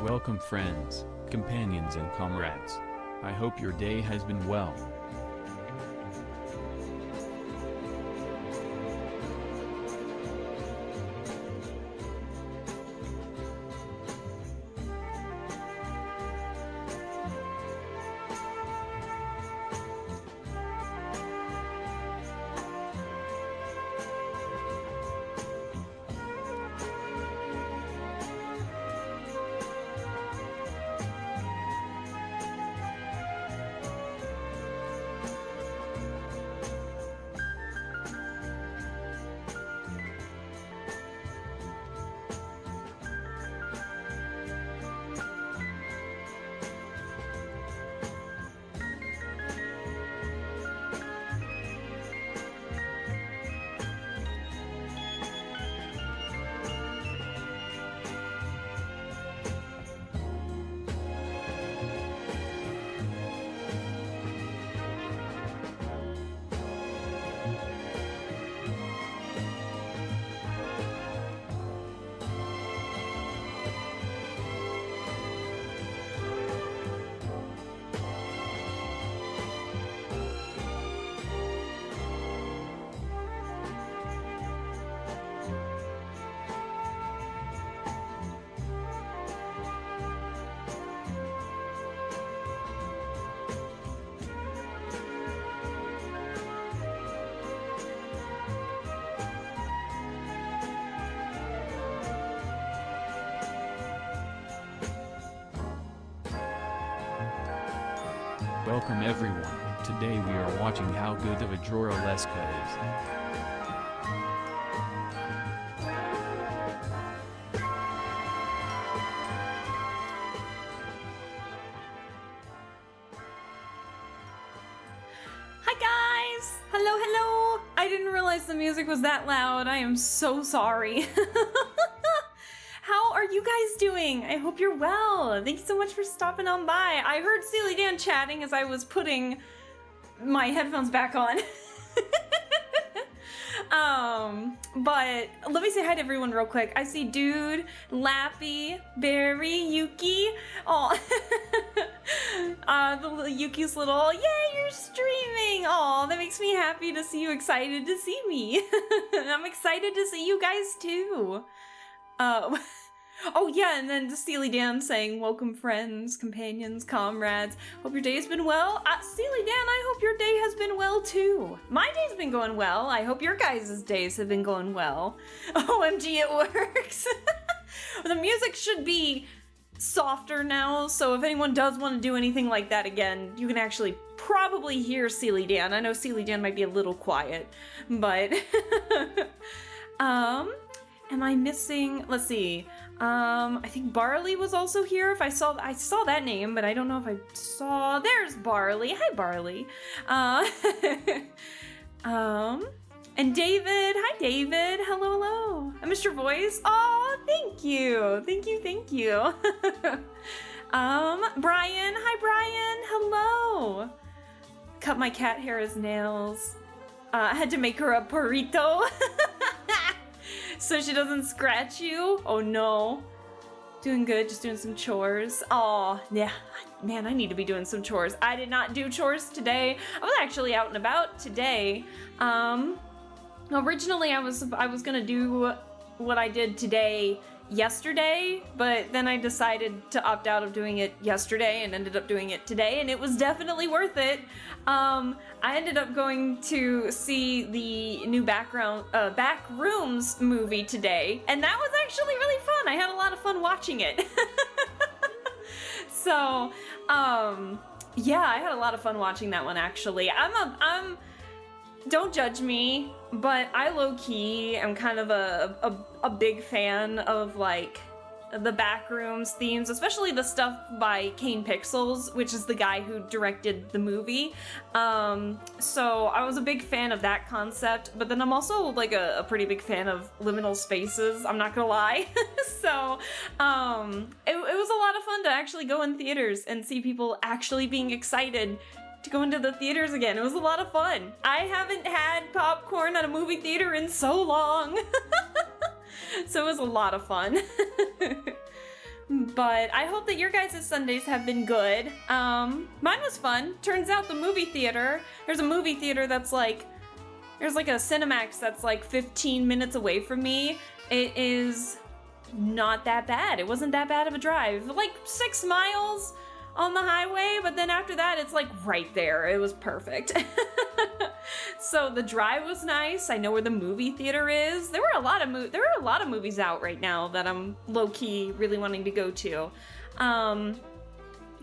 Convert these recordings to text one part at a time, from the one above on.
Welcome friends, companions and comrades. I hope your day has been well. Welcome everyone. Today we are watching how good of a drawer Leska is. Hi guys! Hello, hello! I didn't realize the music was that loud. I am so sorry. How are you guys doing? I hope you're well. Thank you so much for stopping on by. I heard Steely Dan chatting as I was putting my headphones back on. But let me say hi to everyone real quick. I see Dude, Lappy, Barry, Yuki. Oh, the little Yuki's little, yay, you're streaming. Oh, that makes me happy to see you excited to see me. I'm excited to see you guys too. Oh yeah, and then the Steely Dan saying, welcome friends, companions, comrades. Hope your day has been well. Steely Dan, I hope your day has been well too. My day's been going well. I hope your guys' days have been going well. OMG, it works. The music should be softer now, so if anyone does want to do anything like that again, you can actually probably hear Steely Dan. I know Steely Dan might be a little quiet, but am I missing? Let's see. I think Barley was also here. If I saw that name, but I don't know if I saw. There's Barley. Hi, Barley. And David. Hi, David. Hello, hello. I missed your voice. Oh, thank you. Thank you. Thank you. Brian. Hi, Brian. Hello. Cut my cat hair as nails. I had to make her a burrito. So she doesn't scratch you? Oh no. Doing good, just doing some chores. Oh, yeah. Man, I need to be doing some chores. I did not do chores today. I was actually out and about today. Originally I was gonna do what I did today yesterday, but then I decided to opt out of doing it yesterday and ended up doing it today, and it was definitely worth it. I ended up going to see the new Backrooms movie today, and that was actually really fun. I had a lot of fun watching it. So, yeah, I had a lot of fun watching that one actually. Don't judge me, but I low-key am kind of a big fan of like the Backrooms themes, especially the stuff by Kane Pixels, which is the guy who directed the movie. So I was a big fan of that concept, but then I'm also like a pretty big fan of liminal spaces, I'm not gonna lie. So it was a lot of fun to actually go in theaters and see people actually being excited to go into the theaters again. It was a lot of fun. I haven't had popcorn at a movie theater in so long. So it was a lot of fun. But I hope that your guys' Sundays have been good. Mine was fun. Turns out the movie theater, there's a movie theater that's like, there's like a Cinemax that's like 15 minutes away from me. It is not that bad. It wasn't that bad of a drive. Like 6 miles on the highway, but then after that it's like right there. It was perfect. So the drive was nice. I know where the movie theater is. There were a lot of movies out right now that I'm low-key really wanting to go to.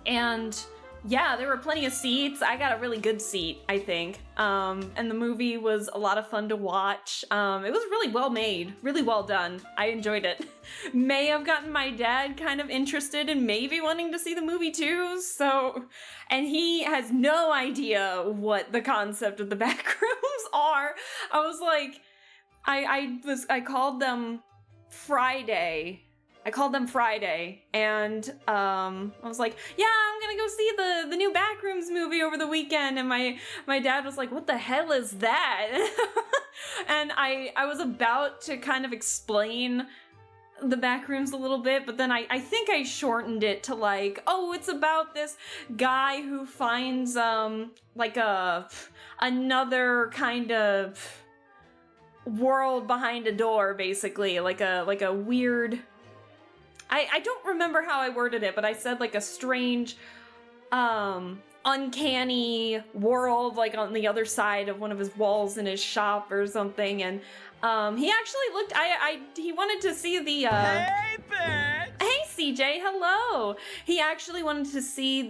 And yeah, there were plenty of seats. I got a really good seat, I think. And the movie was a lot of fun to watch. It was really well made, really well done. I enjoyed it. May have gotten my dad kind of interested in maybe wanting to see the movie too, so... And he has no idea what the concept of the back rooms are. I was like... I called them Friday. And I was like, yeah, I'm gonna go see the new Backrooms movie over the weekend, and my dad was like, what the hell is that? And I was about to kind of explain the Backrooms a little bit, but then I think I shortened it to like, oh, it's about this guy who finds like another kind of world behind a door, basically, like a weird... I don't remember how I worded it, but I said like a strange, uncanny world, like on the other side of one of his walls in his shop or something, and he actually looked, he wanted to see the, Hey, bitch! Hey, CJ, hello! He actually wanted to see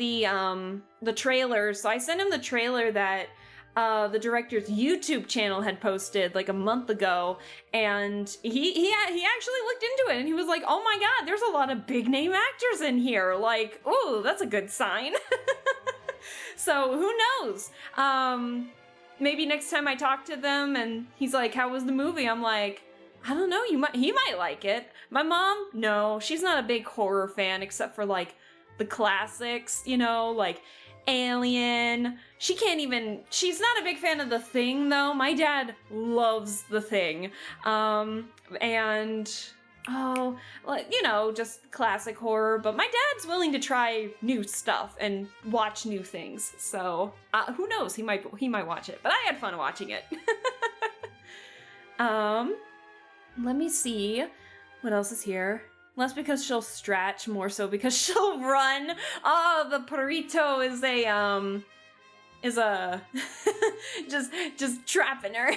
the trailer, so I sent him the trailer that the director's YouTube channel had posted like a month ago, and he actually looked into it, and he was like, oh my god, there's a lot of big name actors in here, like, ooh, that's a good sign. So who knows, maybe next time I talk to them and he's like, how was the movie? I'm like, I don't know, he might like it. My mom, no, she's not a big horror fan except for like the classics, you know, like Alien. She's not a big fan of The Thing, though. My dad loves The Thing. And, oh, you know, just classic horror. But my dad's willing to try new stuff and watch new things. So, who knows? He might watch it. But I had fun watching it. Let me see what else is here. Less because she'll stretch, more so because she'll run. Oh, the burrito is just trapping her.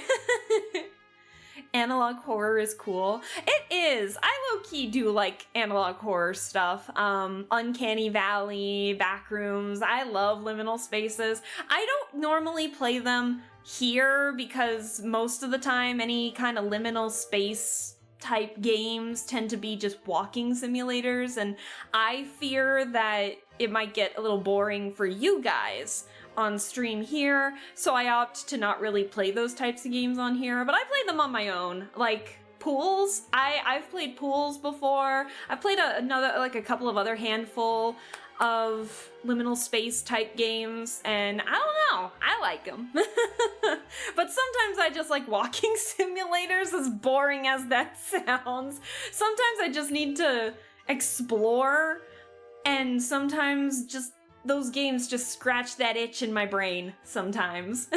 Analog horror is cool. It is. I low-key do like analog horror stuff. Uncanny Valley, Backrooms. I love liminal spaces. I don't normally play them here because most of the time any kind of liminal space type games tend to be just walking simulators, and I fear that it might get a little boring for you guys on stream here, so I opt to not really play those types of games on here, but I play them on my own. Like pools, I've played pools before. I've played a couple of other handful of liminal space type games, and I don't know, I like them. But sometimes I just like walking simulators, as boring as that sounds. Sometimes I just need to explore, and sometimes just those games just scratch that itch in my brain sometimes.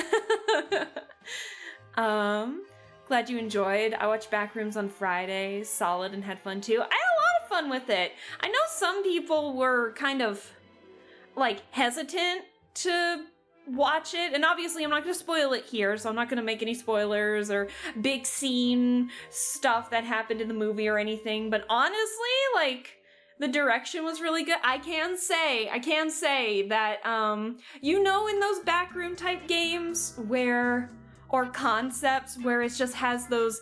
Glad you enjoyed. I watched Backrooms on Friday, solid, and had fun too. I had a lot of fun with it. I know some people were kind of like hesitant to watch it, and obviously I'm not going to spoil it here, so I'm not going to make any spoilers or big scene stuff that happened in the movie or anything, but honestly, like, the direction was really good. I can say that, you know, in those backroom type games or concepts where it just has those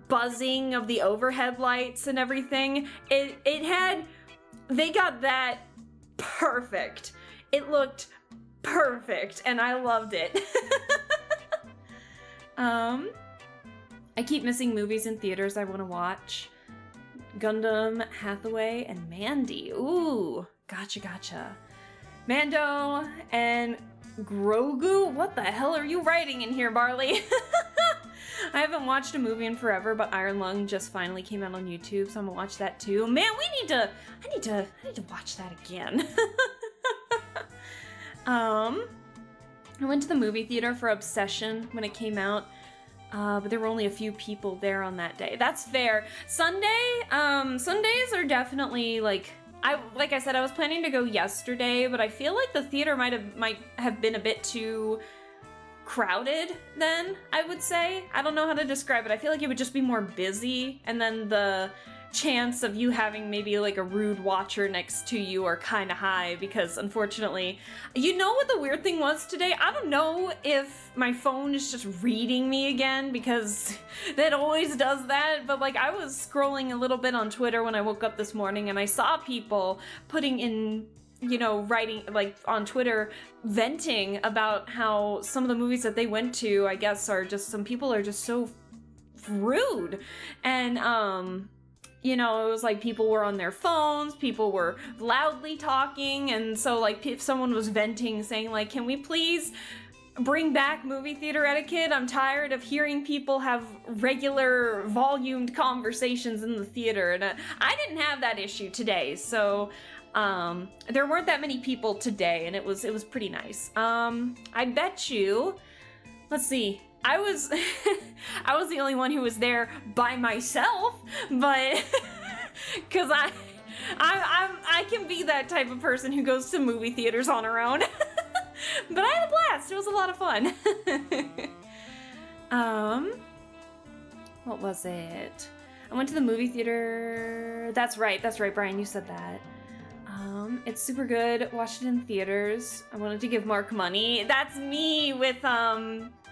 buzzing of the overhead lights and everything, they got that perfect. It looked perfect, and I loved it. I keep missing movies in theaters I want to watch. Gundam, Hathaway, and Mandy. Ooh, gotcha. Mando and Grogu? What the hell are you writing in here, Barley? I haven't watched a movie in forever, but Iron Lung just finally came out on YouTube, so I'm gonna watch that too. Man, I need to watch that again. I went to the movie theater for Obsession when it came out, but there were only a few people there on that day. That's fair. Sundays are definitely like I said, I was planning to go yesterday, but I feel like the theater might have been a bit too crowded then, I would say. I don't know how to describe it. I feel like it would just be more busy, and then the chance of you having maybe like a rude watcher next to you are kind of high, because unfortunately, you know what the weird thing was today? I don't know if my phone is just reading me again, because that always does that, but like I was scrolling a little bit on Twitter when I woke up this morning, and I saw people putting in, you know, writing like on Twitter, venting about how some of the movies that they went to, I guess, are just, some people are just so rude. And you know, it was like people were on their phones, people were loudly talking, and so like if someone was venting saying like, can we please bring back movie theater etiquette? I'm tired of hearing people have regular volumed conversations in the theater. And I didn't have that issue today, so there weren't that many people today, and it was pretty nice. I bet you, let's see, I was I was the only one who was there by myself, but because I can be that type of person who goes to movie theaters on her own. But I had a blast. It was a lot of fun. What was it? I went to the movie theater. That's right, Brian, you said that. It's super good. Watched it in theaters. I wanted to give Mark money. That's me with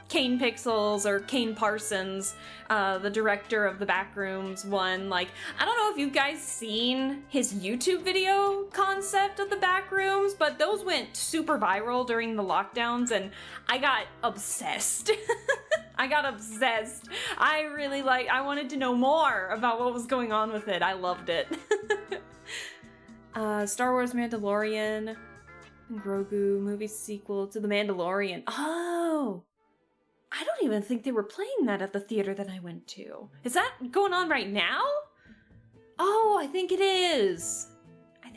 Kane Pixels, or Kane Parsons, the director of the Backrooms one. Like, I don't know if you guys seen his YouTube video concept of the Backrooms, but those went super viral during the lockdowns, and I got obsessed. I got obsessed. I wanted to know more about what was going on with it. I loved it. Star Wars Mandalorian, Grogu movie sequel to The Mandalorian. Oh! I don't even think they were playing that at the theater that I went to. Is that going on right now? Oh, I think it is. I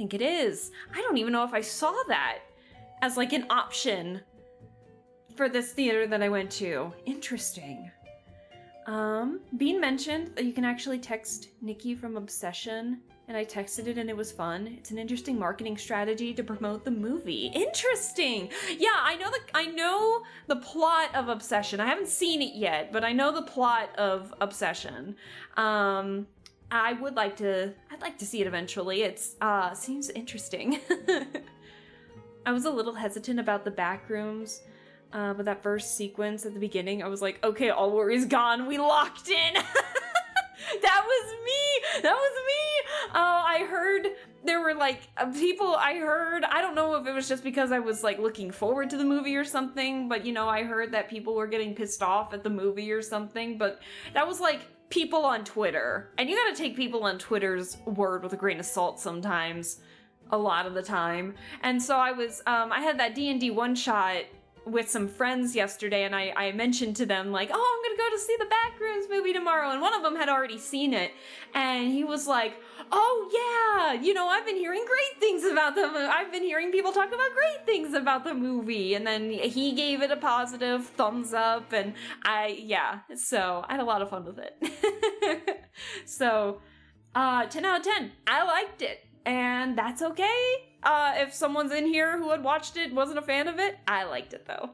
don't even know if I saw that as like an option for this theater that I went to. Interesting. Bean mentioned that you can actually text Nikki from Obsession, and I texted it and it was fun. It's an interesting marketing strategy to promote the movie. Interesting. Yeah, I know the plot of Obsession. I haven't seen it yet, but I know the plot of Obsession. I'd like to see it eventually. It's seems interesting. I was a little hesitant about the Backrooms, but that first sequence at the beginning, I was like, okay, all worries gone. We locked in. That was me. Oh, I heard there were like people. I don't know if it was just because I was like looking forward to the movie or something, but you know, I heard that people were getting pissed off at the movie or something, but that was like people on Twitter. And you gotta take people on Twitter's word with a grain of salt sometimes, a lot of the time. And so I had that D&D one shot with some friends yesterday, and I mentioned to them like, oh, I'm gonna go to see the Backrooms movie tomorrow, and one of them had already seen it, and he was like, oh yeah, you know, I've been hearing great things about them. I've been hearing people talk about great things about the movie, and then he gave it a positive thumbs up, and so I had a lot of fun with it. So 10 out of 10. I liked it, and that's okay. If someone's in here who had watched it wasn't a fan of it, I liked it though.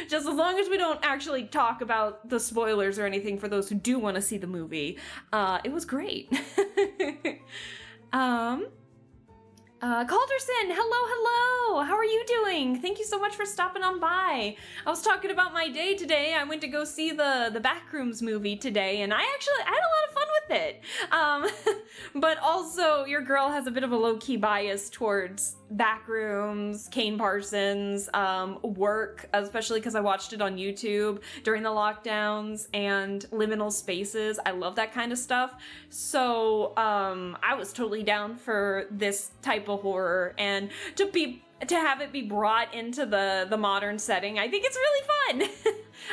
Just as long as we don't actually talk about the spoilers or anything for those who do want to see the movie, it was great. Calderson, hello, how are you doing? Thank you so much for stopping on by. I was talking about my day today. I went to go see the Backrooms movie today, and I had a lot of fun with it. But also, your girl has a bit of a low-key bias towards Backrooms, Kane Parsons, work, especially because I watched it on YouTube during the lockdowns, and liminal spaces. I love that kind of stuff. So I was totally down for this type of horror, and to have it be brought into the modern setting, I think it's really fun.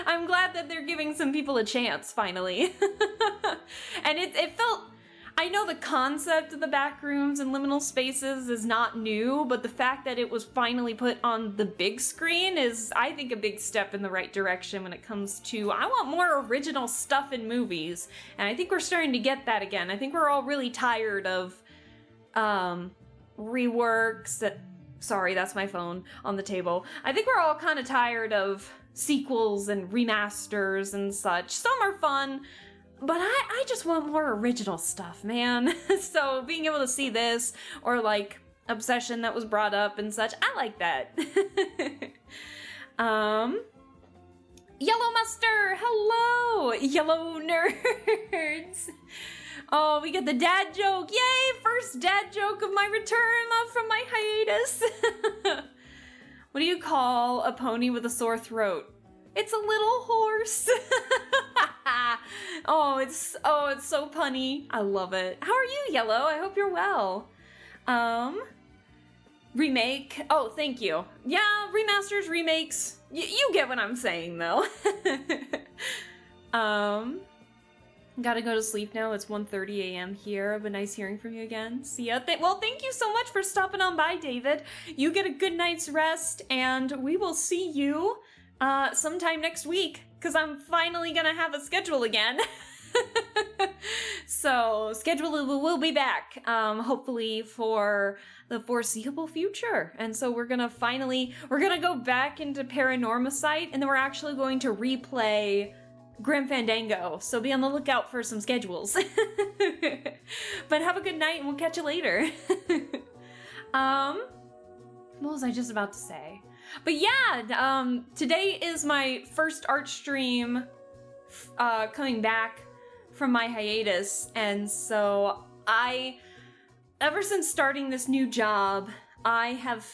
I'm glad that they're giving some people a chance, finally. And it felt... I know the concept of the back rooms and liminal spaces is not new, but the fact that it was finally put on the big screen is, I think, a big step in the right direction when it comes to, I want more original stuff in movies. And I think we're starting to get that again. I think we're all really tired of reworks that... Sorry, that's my phone on the table. I think we're all kind of tired of sequels and remasters and such. Some are fun, but I just want more original stuff, man. So being able to see this, or like Obsession that was brought up and such, I like that. Yellow Muster, hello! Yellow Nerds! Oh, we get the dad joke. Yay! First dad joke of my return from my hiatus. What do you call a pony with a sore throat? It's a little horse. Oh, it's so punny. I love it. How are you, Yellow? I hope you're well. Remake. Oh, thank you. Yeah, remasters, remakes. You get what I'm saying, though. Gotta go to sleep now. It's 1:30 a.m. here, but nice hearing from you again. See ya. Well, thank you so much for stopping on by, David. You get a good night's rest, and we will see you sometime next week, because I'm finally gonna have a schedule again. So, schedule will be back, hopefully for the foreseeable future. And so we're gonna go back into Paranormacite, and then we're actually going to replay Grim Fandango, so be on the lookout for some schedules. But have a good night, and we'll catch you later. What was I just about to say? But yeah, today is my first art stream coming back from my hiatus, and so ever since starting this new job, I have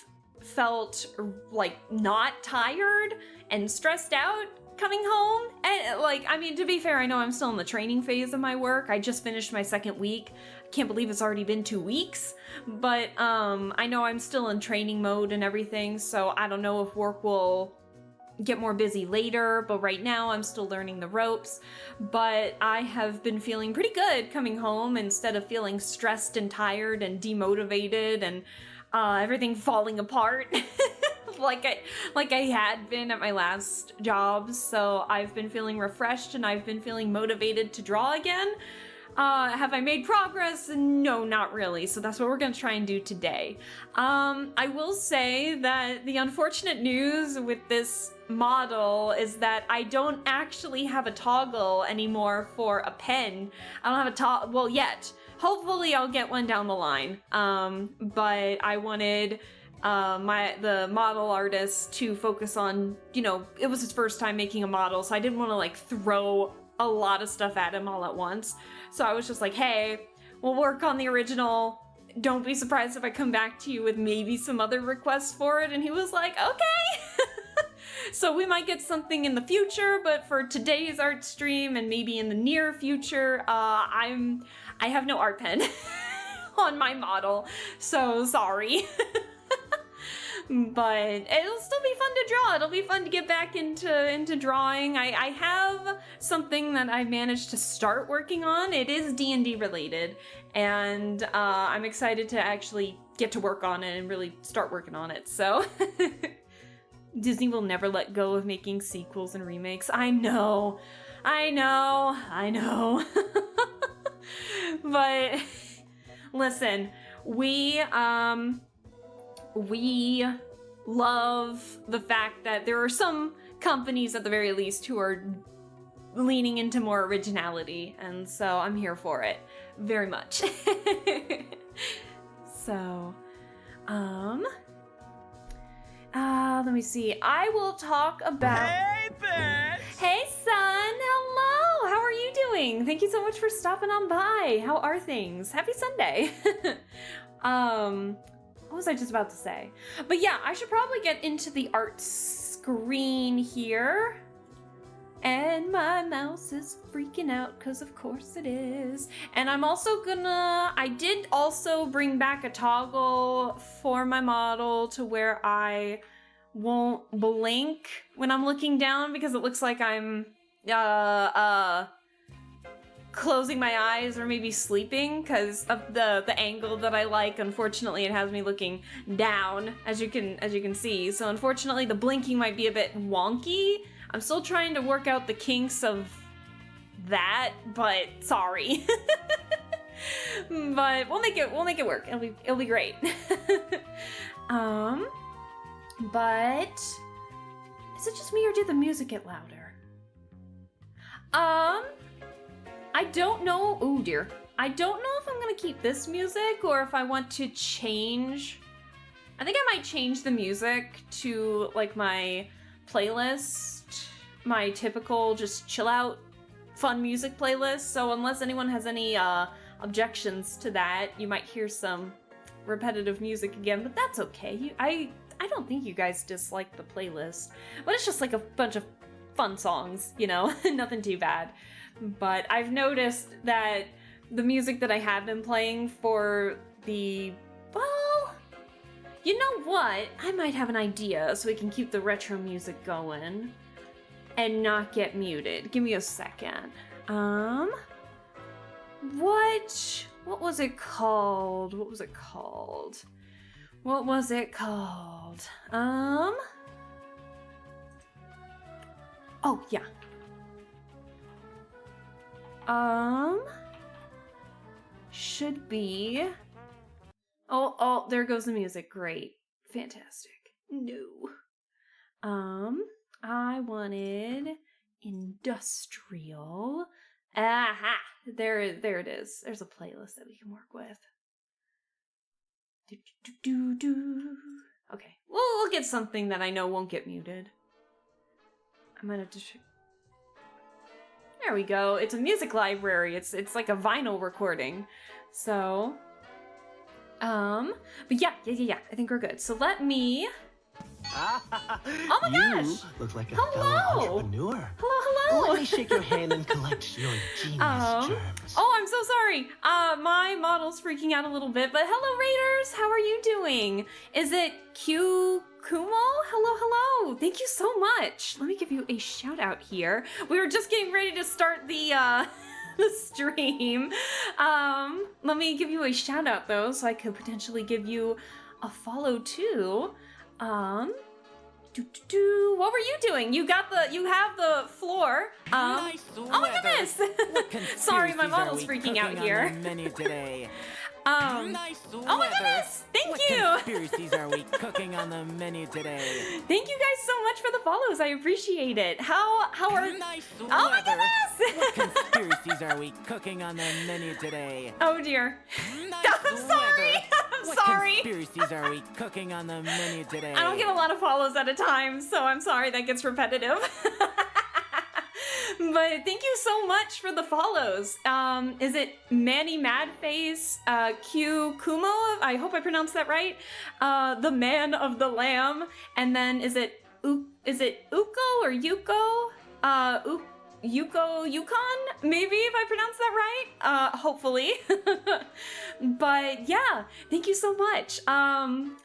felt like not tired and stressed out coming home. And like, I mean, to be fair, I know I'm still in the training phase of my work. I just finished my second week. I can't believe it's already been 2 weeks, but I know I'm still in training mode and everything, so I don't know if work will get more busy later, but right now I'm still learning the ropes. But I have been feeling pretty good coming home instead of feeling stressed and tired and demotivated and everything falling apart. like I had been at my last job. So I've been feeling refreshed, and I've been feeling motivated to draw again. Have I made progress? No, not really. So that's what we're gonna try and do today. I will say that the unfortunate news with this model is that I don't actually have a toggle anymore for a pen. I don't have a toggle, well, yet. Hopefully I'll get one down the line. But I wanted the model artist to focus on, you know, it was his first time making a model, so I didn't want to like throw a lot of stuff at him all at once. So I was just like, hey, we'll work on the original. Don't be surprised if I come back to you with maybe some other requests for it. And he was like, okay. So we might get something in the future, but for today's art stream and maybe in the near future, I have no art pen on my model, so sorry. But it'll still be fun to draw. It'll be fun to get back into drawing. I have something that I managed to start working on. It is D&D related, and I'm excited to actually get to work on it and really start working on it. So Disney will never let go of making sequels and remakes. I know. But listen, we love the fact that there are some companies at the very least who are leaning into more originality, and so I'm here for it very much. So, let me see. I will talk about... Hey, Bex! Hey, son! Hello! How are you doing? Thank you so much for stopping on by. How are things? Happy Sunday! What was I just about to say? But yeah, I should probably get into the art screen here. And my mouse is freaking out, because of course it is. And I'm also gonna... I did also bring back a toggle for my model to where I won't blink when I'm looking down because it looks like I'm closing my eyes or maybe sleeping because of the angle that I like. Unfortunately, it has me looking down, as you can see. So unfortunately, the blinking might be a bit wonky. I'm still trying to work out the kinks of that, but sorry. But we'll make it work. It'll be great. But is it just me or did the music get louder? I don't know. Oh dear. I don't know if I'm gonna keep this music or if I want to change. I think I might change the music to like my playlist, my typical just chill out fun music playlist. So unless anyone has any objections to that, you might hear some repetitive music again, but that's okay. I don't think you guys dislike the playlist, but it's just like a bunch of fun songs, you know, nothing too bad. But I've noticed that the music that I have been playing for the, well, you know what? I might have an idea so we can keep the retro music going and not get muted. Give me a second. What was it called? Oh, yeah. Should be... Oh, there goes the music. Great. Fantastic. No. I wanted industrial. Aha! There it is. There's a playlist that we can work with. Okay. We'll get something that I know won't get muted. I might have to... There we go. It's a music library. It's like a vinyl recording. So, but yeah. I think we're good. So let me... Oh my gosh! You look like a Hello! fellow entrepreneur. Hello! Let me shake your hand and collect your genius germs. Oh, I'm so sorry. My model's freaking out a little bit, but hello, Raiders! How are you doing? Is it Q Kumo? Hello! Thank you so much. Let me give you a shout out here. We were just getting ready to start the stream. Let me give you a shout out though, so I could potentially give you a follow too. What were you doing? You have the floor. Nice Oh my goodness! Sorry, my model's freaking out here. Menu today. Nice oh my goodness! Thank you! What conspiracies are we cooking on the menu today? Thank you guys so much for the follows. I appreciate it. How are... Nice Oh my weather. goodness! What conspiracies are we cooking on the menu today? Oh dear. Nice I'm sorry! weather. I'm What sorry! conspiracies are we cooking on the menu today? I don't get a lot of follows at a time, so I'm sorry that gets repetitive. But thank you so much for the follows. Is it Manny Madface, Q Kumo? I hope I pronounced that right. The Man of the Lamb, and then is it Uko or Yuko? Yukon? Maybe if I pronounced that right. Hopefully. But yeah, thank you so much.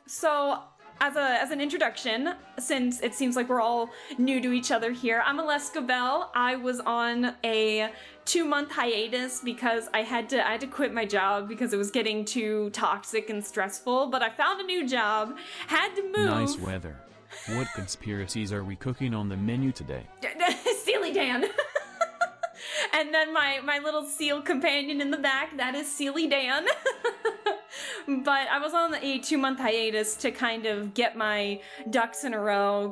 So as an introduction, since it seems like we're all new to each other here, I'm Aleska Bell. I was on a 2-month hiatus because I had to quit my job because it was getting too toxic and stressful, but I found a new job, had to move. Nice weather. What conspiracies are we cooking on the menu today? Steely Dan. And then my little seal companion in the back, that is Sealy Dan. But I was on a 2-month hiatus to kind of get my ducks in a row,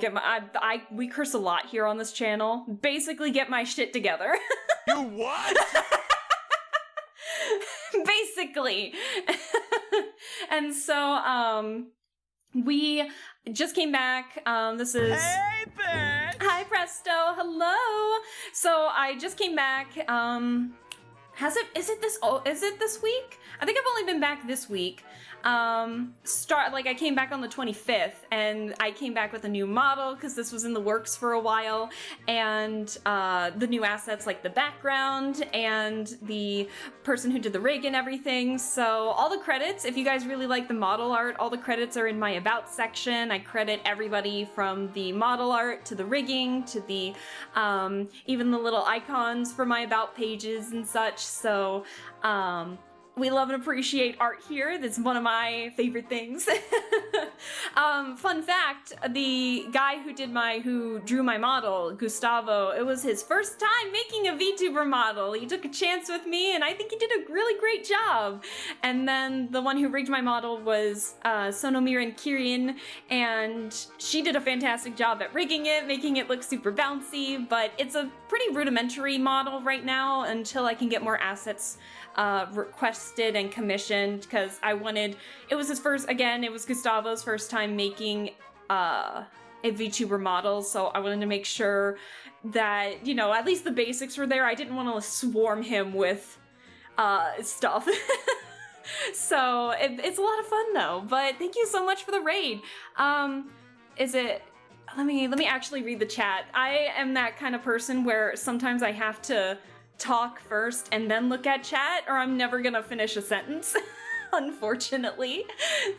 we curse a lot here on this channel, basically get my shit together. You what? Basically. And so, we just came back. This is... Hey, bitch! Hi, Presto. Hello. So I just came back. Is it this week? I think I've only been back this week. I came back on the 25th, and I came back with a new model because this was in the works for a while, and the new assets like the background and the person who did the rig and everything. So all the credits, if you guys really like the model art, all the credits are in my about section. I credit everybody from the model art to the rigging to the even the little icons for my about pages and such. So we love and appreciate art here. That's one of my favorite things. Fun fact, the guy who drew my model, Gustavo, it was his first time making a VTuber model. He took a chance with me, and I think he did a really great job. And then the one who rigged my model was Sonomiran Kirin, and she did a fantastic job at rigging it, making it look super bouncy, but it's a pretty rudimentary model right now until I can get more assets requested and commissioned, because it was Gustavo's first time making a VTuber model, so I wanted to make sure that, you know, at least the basics were there. I didn't want to swarm him with stuff. So it's a lot of fun though, but thank you so much for the raid. Let me actually read the chat. I am that kind of person where sometimes I have to talk first and then look at chat, or I'm never gonna finish a sentence, unfortunately.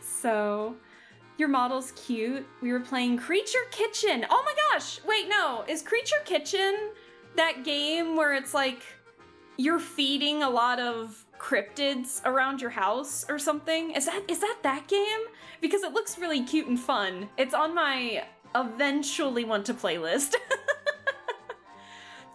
So, your model's cute. We were playing Creature Kitchen. Oh my gosh! Wait, no. Is Creature Kitchen that game where it's like you're feeding a lot of cryptids around your house or something? Is that game? Because it looks really cute and fun. It's on my eventually want to playlist.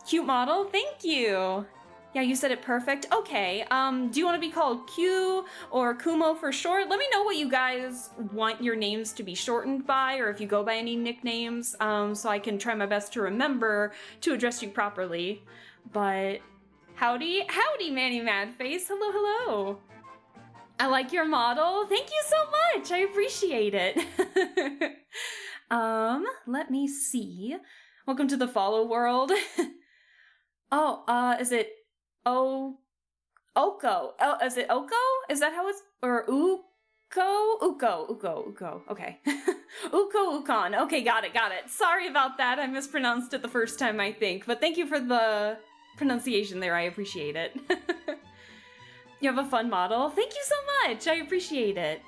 Cute model, thank you. Yeah, you said it perfect. Okay, do you want to be called Q or Kumo for short? Let me know what you guys want your names to be shortened by, or if you go by any nicknames, so I can try my best to remember to address you properly. But howdy, Manny Madface. Hello, hello. I like your model. Thank you so much. I appreciate it. Let me see. Welcome to the follow world. Oh, is it Oko? Oh, is it Oko? Is that how it's, or Uko? Okay. Uko Ukon. Okay, got it. Sorry about that. I mispronounced it the first time, I think. But thank you for the pronunciation there. I appreciate it. You have a fun model. Thank you so much. I appreciate it.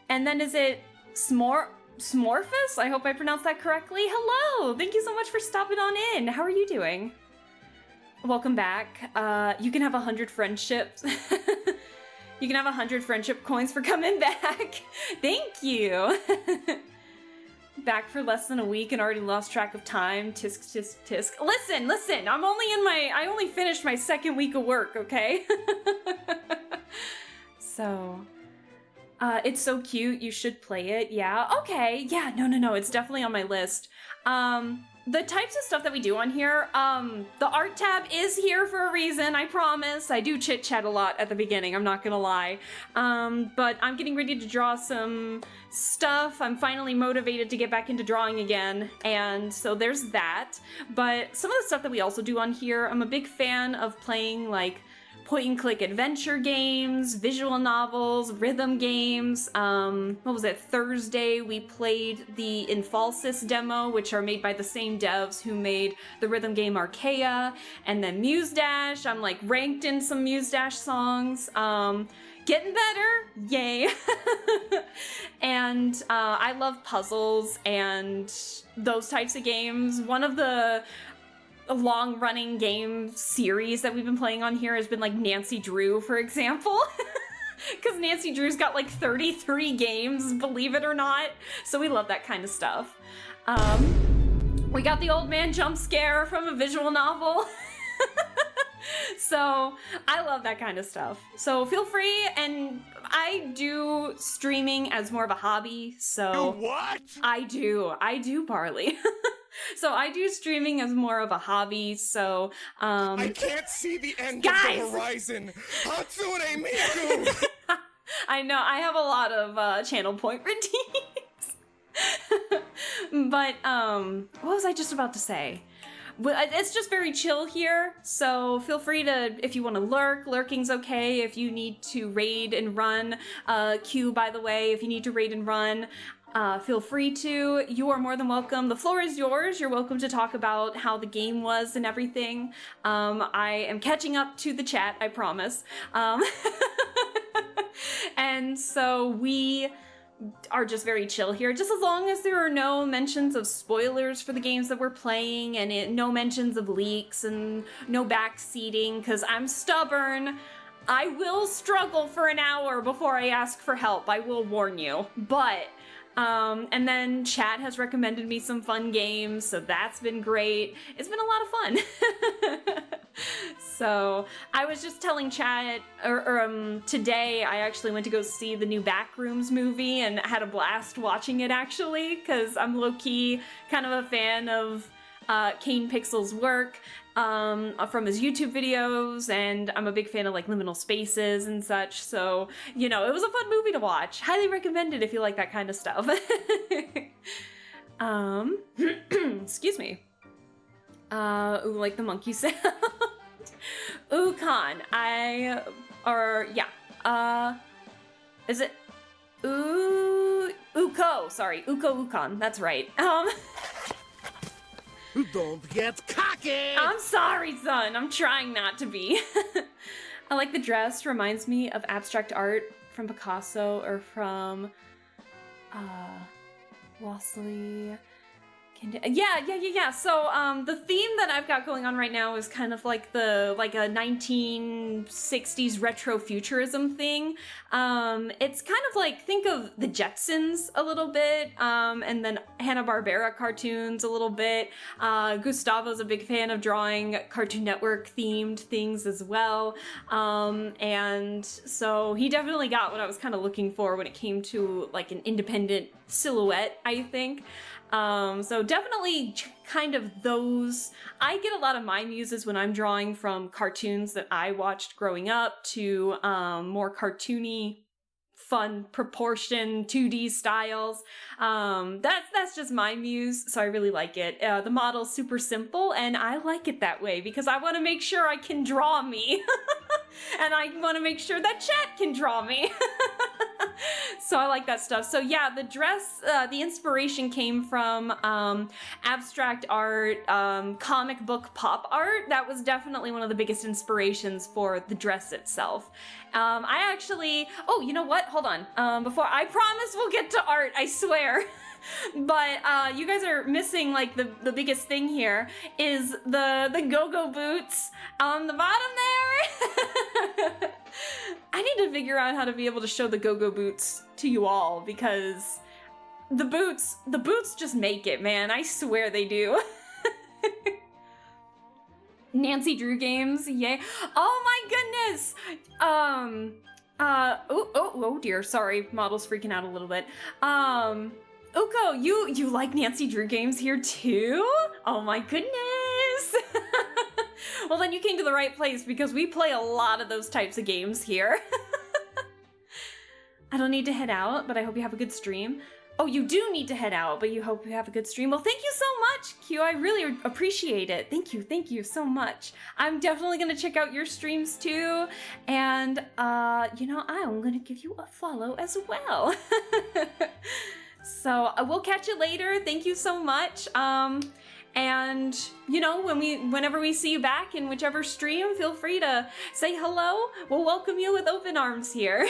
And then is it Smorphus? I hope I pronounced that correctly. Hello. Thank you so much for stopping on in. How are you doing? Welcome back. You can have 100 friendships. You can have 100 friendship coins for coming back. Thank you. Back for less than a week and already lost track of time. Tisk, tisk, tisk. Listen. I only finished my second week of work, okay? So, it's so cute. You should play it. Yeah. Okay. Yeah. No. It's definitely on my list. The types of stuff that we do on here, the art tab is here for a reason, I promise. I do chit-chat a lot at the beginning, I'm not gonna lie. But I'm getting ready to draw some stuff. I'm finally motivated to get back into drawing again, and so there's that. But some of the stuff that we also do on here, I'm a big fan of playing, like, point-and-click adventure games, visual novels, rhythm games. What was it? Thursday we played the Infalsis demo, which are made by the same devs who made the rhythm game Archaea, and then Muse Dash. I'm like ranked in some Muse Dash songs. Getting better, yay. And I love puzzles and those types of games. One of the long-running game series that we've been playing on here has been like Nancy Drew, for example. Because Nancy Drew's got like 33 games, believe it or not. So we love that kind of stuff. We got the old man jump scare from a visual novel. So I love that kind of stuff. So feel free, and I do streaming as more of a hobby, so... What? I do, Barley. So I do streaming as more of a hobby, so, I can't see the end Guys! of the horizon! Hatsune Miku! I know, I have a lot of channel point redeems. But what was I just about to say? It's just very chill here, so feel free to, if you want to lurking's okay. If you need to raid and run, Q, by the way, if you need to raid and run, feel free to. You are more than welcome. The floor is yours. You're welcome to talk about how the game was and everything. I am catching up to the chat, I promise. And so we are just very chill here, just as long as there are no mentions of spoilers for the games that we're playing, and no mentions of leaks and no backseating, because I'm stubborn. I will struggle for an hour before I ask for help, I will warn you. But and then chat has recommended me some fun games, so that's been great. It's been a lot of fun. So I was just telling chat, today I actually went to go see the new Backrooms movie and had a blast watching it, actually, because I'm low-key kind of a fan of Kane Pixel's work from his YouTube videos, and I'm a big fan of like liminal spaces and such, so you know, it was a fun movie to watch. Highly recommend it if you like that kind of stuff. Excuse me. Ooh, like the monkey sound. Ooh, Khan, is it Uko, sorry, Uko Ukon, that's right. Don't get cocky! I'm sorry, son. I'm trying not to be. I like the dress. Reminds me of abstract art from Picasso or from Wasley. Yeah. So the theme that I've got going on right now is kind of like a 1960s retro futurism thing. It's kind of like, think of the Jetsons a little bit, and then Hanna-Barbera cartoons a little bit. Gustavo's a big fan of drawing Cartoon Network themed things as well. And so he definitely got what I was kind of looking for when it came to like an independent silhouette, I think. So definitely kind of those. I get a lot of my muses when I'm drawing from cartoons that I watched growing up to more cartoony, fun proportion 2D styles. That's just my muse, so I really like it. The model's super simple, and I like it that way because I want to make sure I can draw me. And I want to make sure that chat can draw me. So I like that stuff. So yeah, the dress, the inspiration came from abstract art, comic book pop art. That was definitely one of the biggest inspirations for the dress itself. I actually, oh, you know what? Hold on. Before, I promise we'll get to art, I swear. But you guys are missing like the biggest thing here is the go-go boots on the bottom there. I need to figure out how to be able to show the go-go boots to you all, because the boots just make it, man. I swear they do. Nancy Drew games, yay. Oh my goodness. Oh dear, sorry, model's freaking out a little bit. Uko, you like Nancy Drew games here too? Oh my goodness. Well, then you came to the right place because we play a lot of those types of games here. I don't need to head out, but I hope you have a good stream. Oh, you do need to head out, but you hope you have a good stream. Well, thank you so much, Q. I really appreciate it. Thank you so much. I'm definitely gonna check out your streams too. And, you know, I'm gonna give you a follow as well. So we'll catch you later. Thank you so much. And you know, whenever we see you back in whichever stream, feel free to say hello. We'll welcome you with open arms here.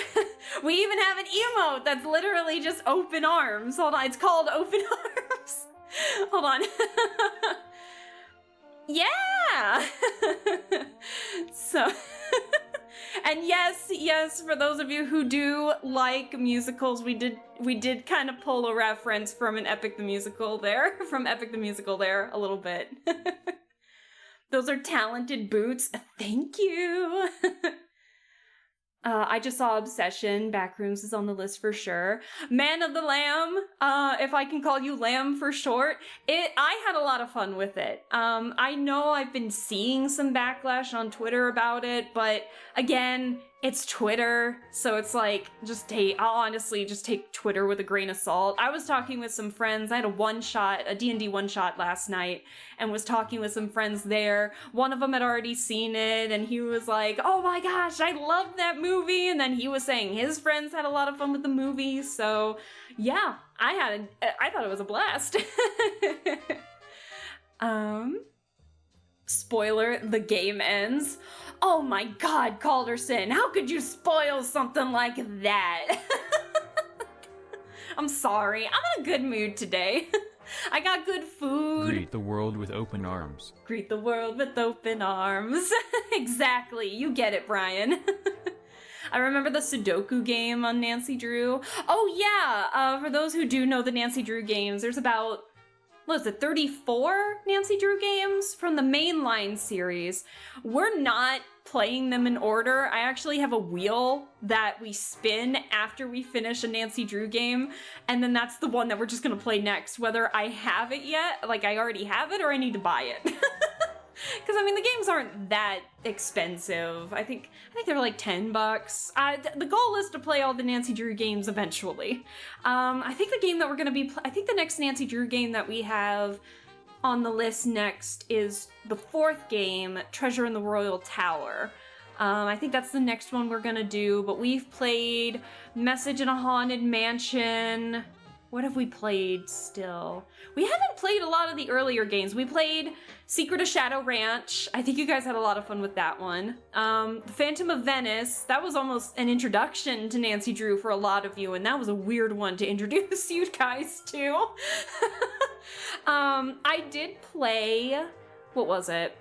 We even have an emote that's literally just open arms. Hold on, it's called open arms. Hold on. Yeah. So. And yes, for those of you who do like musicals, we did kind of pull a reference from Epic the Musical there, a little bit. Those are talented boots. Thank you. I just saw Obsession. Backrooms is on the list for sure. Man of the Lamb, if I can call you Lamb for short. I had a lot of fun with it. I know I've been seeing some backlash on Twitter about it, but again, it's Twitter, so it's like, I'll honestly just take Twitter with a grain of salt. I was talking with some friends. I had a D&D one-shot last night, and was talking with some friends there. One of them had already seen it, and he was like, oh my gosh, I love that movie, and then he was saying his friends had a lot of fun with the movie, so yeah, I thought it was a blast. Spoiler, the game ends. Oh my god, Calderson, how could you spoil something like that? I'm sorry, I'm in a good mood today. I got good food. Greet the world with open arms. Greet the world with open arms. Exactly, you get it, Brian. I remember the Sudoku game on Nancy Drew. Oh yeah, for those who do know the Nancy Drew games, there's about, 34 Nancy Drew games from the mainline series. We're not playing them in order. I actually have a wheel that we spin after we finish a Nancy Drew game, and then that's the one that we're just gonna play next, whether I have it yet, like I already have it, or I need to buy it. Because, I mean, the games aren't that expensive. I think they're like $10. The goal is to play all the Nancy Drew games eventually. I think the game that we're going to be... I think the next Nancy Drew game that we have on the list next is the 4th game, Treasure in the Royal Tower. I think that's the next one we're going to do, but we've played Message in a Haunted Mansion... What have we played still? We haven't played a lot of the earlier games. We played Secret of Shadow Ranch. I think you guys had a lot of fun with that one. The Phantom of Venice. That was almost an introduction to Nancy Drew for a lot of you, and that was a weird one to introduce you guys to. I did play... What was it?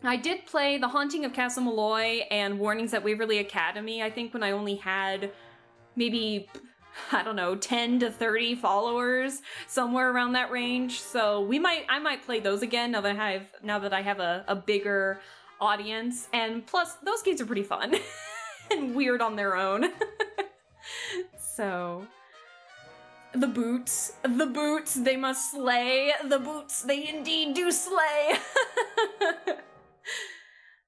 I did play The Haunting of Castle Malloy and Warnings at Waverly Academy, I think, when I only had maybe... I don't know, 10 to 30 followers, somewhere around that range. So I might play those again now that I have a bigger audience. And plus, those games are pretty fun and weird on their own. So, the boots, they must slay. The boots, they indeed do slay.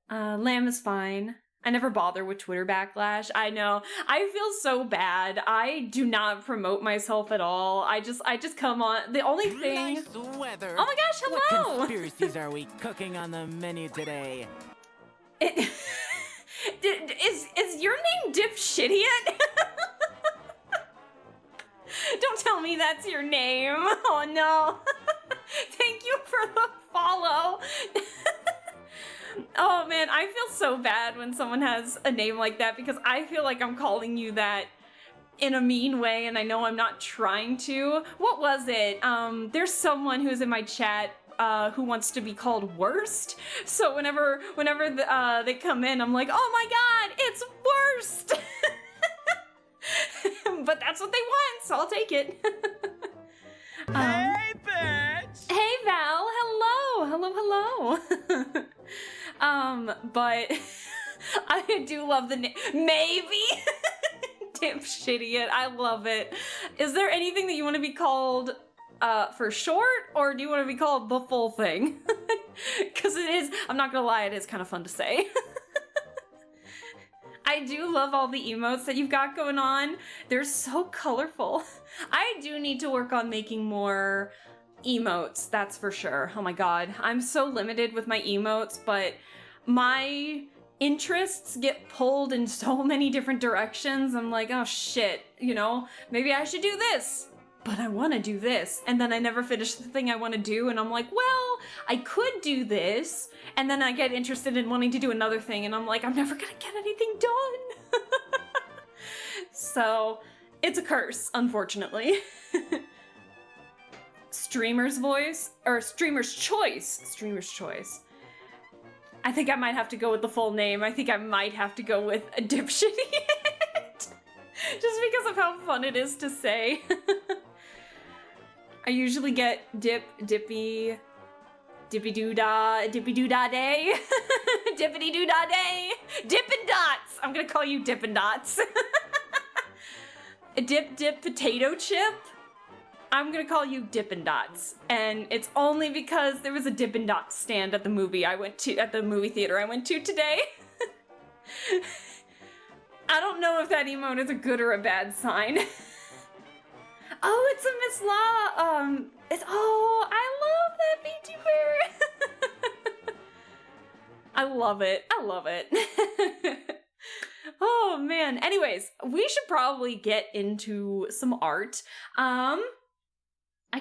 Lamb is fine. I never bother with Twitter backlash. I know. I feel so bad. I do not promote myself at all. I just come on. The only thing... Nice weather. Oh my gosh, hello! What conspiracies are we cooking on the menu today? Is your name Dipshitiot? Don't tell me that's your name. Oh no. Thank you for the follow. Oh man, I feel so bad when someone has a name like that because I feel like I'm calling you that in a mean way and I know I'm not trying to. What was it? There's someone who's in my chat who wants to be called Worst. So whenever they come in, I'm like, oh my god, it's Worst! But that's what they want, so I'll take it. Hey, bitch! Hey Val, hello. But I do love the name. Maybe. Dipshitiot, I love it. Is there anything that you want to be called for short, or do you want to be called the full thing? Because it is, I'm not gonna lie, it is kind of fun to say. I do love all the emotes that you've got going on. They're so colorful. I do need to work on making more emotes, that's for sure. Oh my god, I'm so limited with my emotes, but my interests get pulled in so many different directions. I'm like, oh shit, maybe I should do this, but I want to do this, and then I never finish the thing I want to do, and I'm like, well, I could do this, and then I get interested in wanting to do another thing, and I'm like, I'm never gonna get anything done. So it's a curse, unfortunately. Streamer's voice, or streamer's choice. I think I might have to go with the full name. I think I might have to go with a Dipshitiot. Just because of how fun it is to say. I usually get dippy doo-dah day, dippity doo-dah day, Dippin' Dots. I'm gonna call you Dippin' Dots. A dip potato chip. I'm gonna call you Dippin' Dots, and it's only because there was a Dippin' Dots stand at the movie theater I went to today. I don't know if that emote is a good or a bad sign. Oh, it's a Miss Law. I love that VTuber. I love it. I love it. Oh man. Anyways, we should probably get into some art. I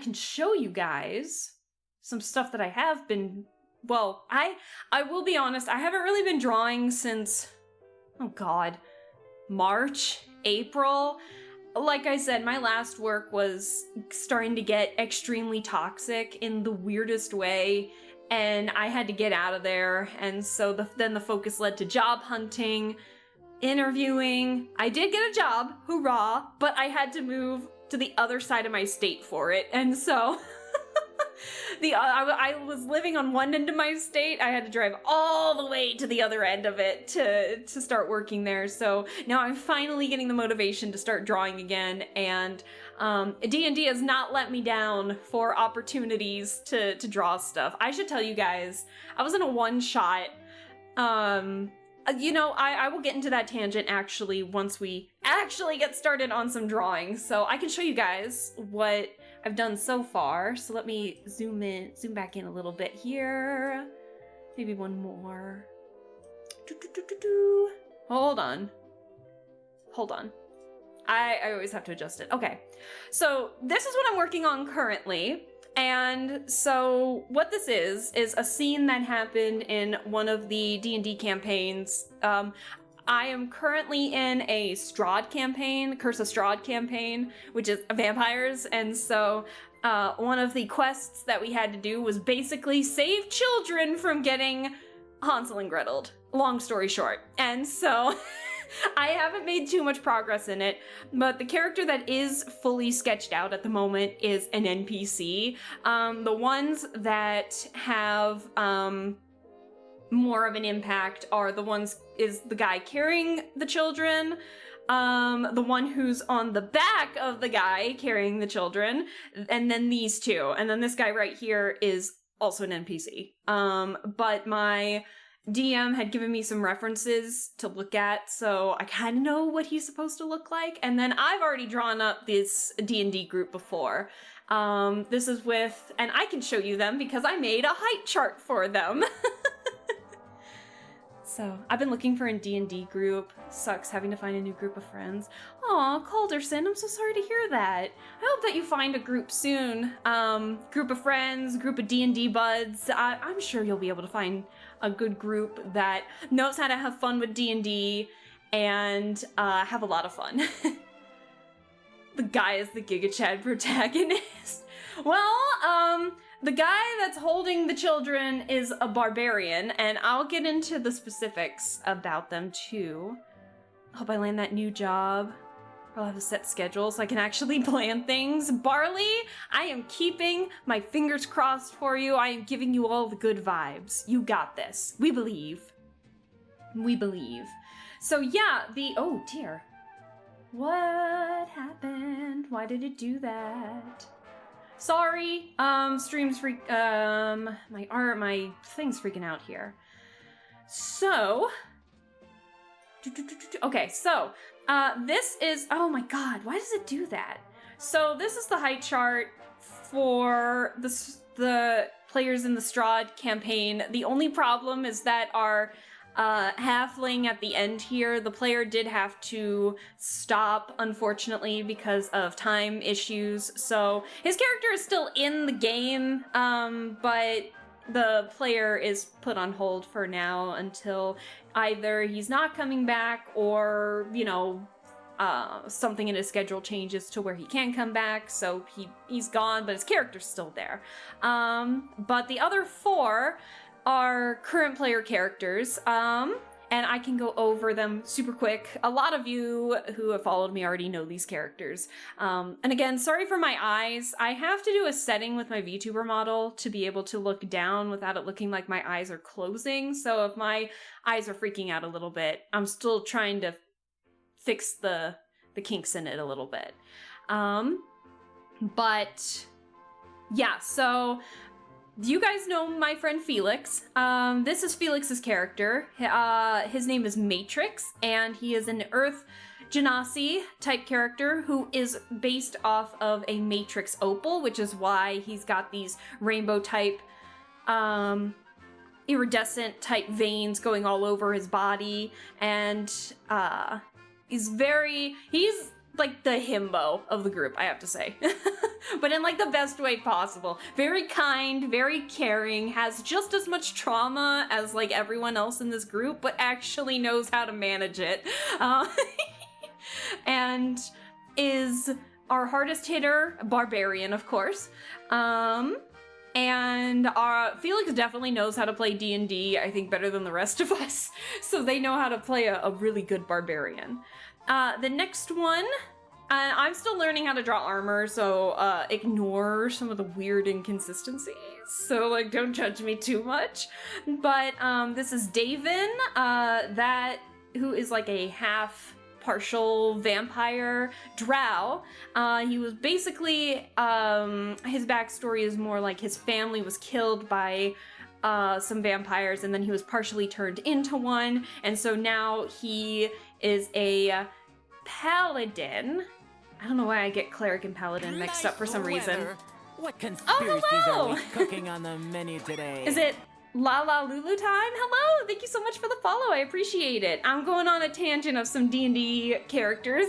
can show you guys some stuff that I have been. Well, I will be honest. I haven't really been drawing since. Oh God. March, April. Like I said, my last work was starting to get extremely toxic in the weirdest way, and I had to get out of there, and so then the focus led to job hunting, interviewing. I did get a job, hoorah, but I had to move to the other side of my state for it, and so I was living on one end of my state. I had to drive all the way to the other end of it to start working there. So now I'm finally getting the motivation to start drawing again, and D&D has not let me down for opportunities to draw stuff. I should tell you guys, I was in a one-shot. You know, I will get into that tangent actually once we actually get started on some drawing. So I can show you guys what I've done so far. So let me zoom back in a little bit here. Maybe one more. Hold on. I always have to adjust it. Okay. So this is what I'm working on currently. And so what this is a scene that happened in one of the D&D campaigns. I am currently in a Strahd campaign, Curse of Strahd campaign, which is vampires. And so one of the quests that we had to do was basically save children from getting Hansel and Gretel'd. Long story short. And so I haven't made too much progress in it, but the character that is fully sketched out at the moment is an NPC. The ones that have more of an impact are the ones is the guy carrying the children, the one who's on the back of the guy carrying the children, and then these two, and then this guy right here is also an NPC. But my DM had given me some references to look at, so I kind of know what he's supposed to look like. And then I've already drawn up this D&D group before. This is with, and I can show you them because I made a height chart for them. So I've been looking for a D&D group. Sucks having to find a new group of friends. Aw, Calderson, I'm so sorry to hear that. I hope that you find a group soon. Group of friends, group of D&D buds. I'm sure you'll be able to find a good group that knows how to have fun with D&D and have a lot of fun. The guy is the Giga Chad protagonist. Well, the guy that's holding the children is a barbarian, and I'll get into the specifics about them too. Hope I land that new job. I'll have a set schedule so I can actually plan things. Barley, I am keeping my fingers crossed for you. I am giving you all the good vibes. You got this. We believe. We believe. So yeah, oh dear. What happened? Why did it do that? Sorry, stream's my thing's freaking out here. So, okay, so, this is, oh my god, why does it do that? So this is the height chart for the players in the Strahd campaign. The only problem is that our halfling at the end here, the player did have to stop, unfortunately, because of time issues. So his character is still in the game, but the player is put on hold for now until either he's not coming back or, you know, something in his schedule changes to where he can come back. So he's gone, but his character's still there. But the other four are current player characters, and I can go over them super quick. A lot of you who have followed me already know these characters. And again, sorry for my eyes. I have to do a setting with my VTuber model to be able to look down without it looking like my eyes are closing. So if my eyes are freaking out a little bit, I'm still trying to fix the kinks in it a little bit. But yeah, so you guys know my friend Felix. This is Felix's character. His name is Matrix, and he is an Earth Genasi type character who is based off of a Matrix opal, which is why he's got these rainbow type, iridescent type veins going all over his body, and he's like the himbo of the group, I have to say. But in like the best way possible. Very kind, very caring, has just as much trauma as like everyone else in this group, but actually knows how to manage it. And is our hardest hitter, barbarian, of course. And Felix definitely knows how to play D&D, I think, better than the rest of us. So they know how to play a really good barbarian. The next one, I'm still learning how to draw armor, so ignore some of the weird inconsistencies. So, like, don't judge me too much. But this is Davin, who is like a half partial vampire drow. He was basically, his backstory is more like his family was killed by some vampires, and then he was partially turned into one, and so now he is a paladin. I don't know why I get cleric and paladin mixed up for some reason. What conspiracies hello! are we cooking on the menu today? Is it La La Lulu time? Hello! Thank you so much for the follow. I appreciate it. I'm going on a tangent of some D&D characters.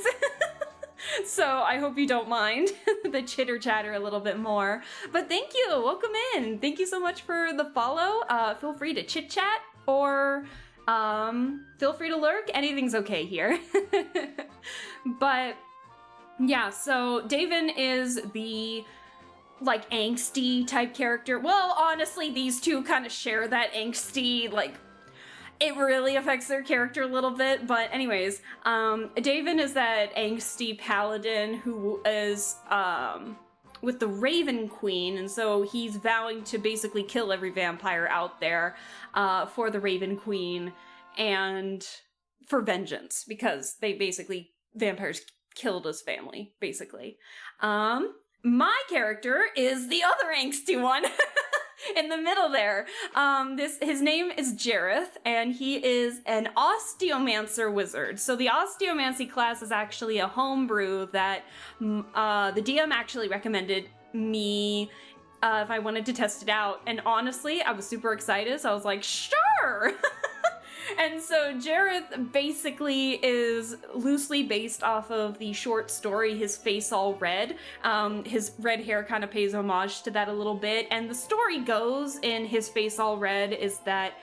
So I hope you don't mind the chitter chatter a little bit more. But thank you. Welcome in. Thank you so much for the follow. Feel free to chit chat or feel free to lurk. Anything's okay here. But yeah, so Davin is the like angsty type character. Well, honestly, these two kind of share that angsty, like, it really affects their character a little bit. But anyways, Davin is that angsty paladin who is with the Raven Queen, and so he's vowing to basically kill every vampire out there for the Raven Queen and for vengeance, because they basically, vampires killed his family, basically. My character is the other angsty one in the middle there. His name is Jareth, and he is an osteomancer wizard. So the osteomancy class is actually a homebrew that the DM actually recommended me if I wanted to test it out. And honestly, I was super excited, so I was like, sure! And so Jareth basically is loosely based off of the short story His Face All Red. His red hair kind of pays homage to that a little bit. And the story goes in His Face All Red is that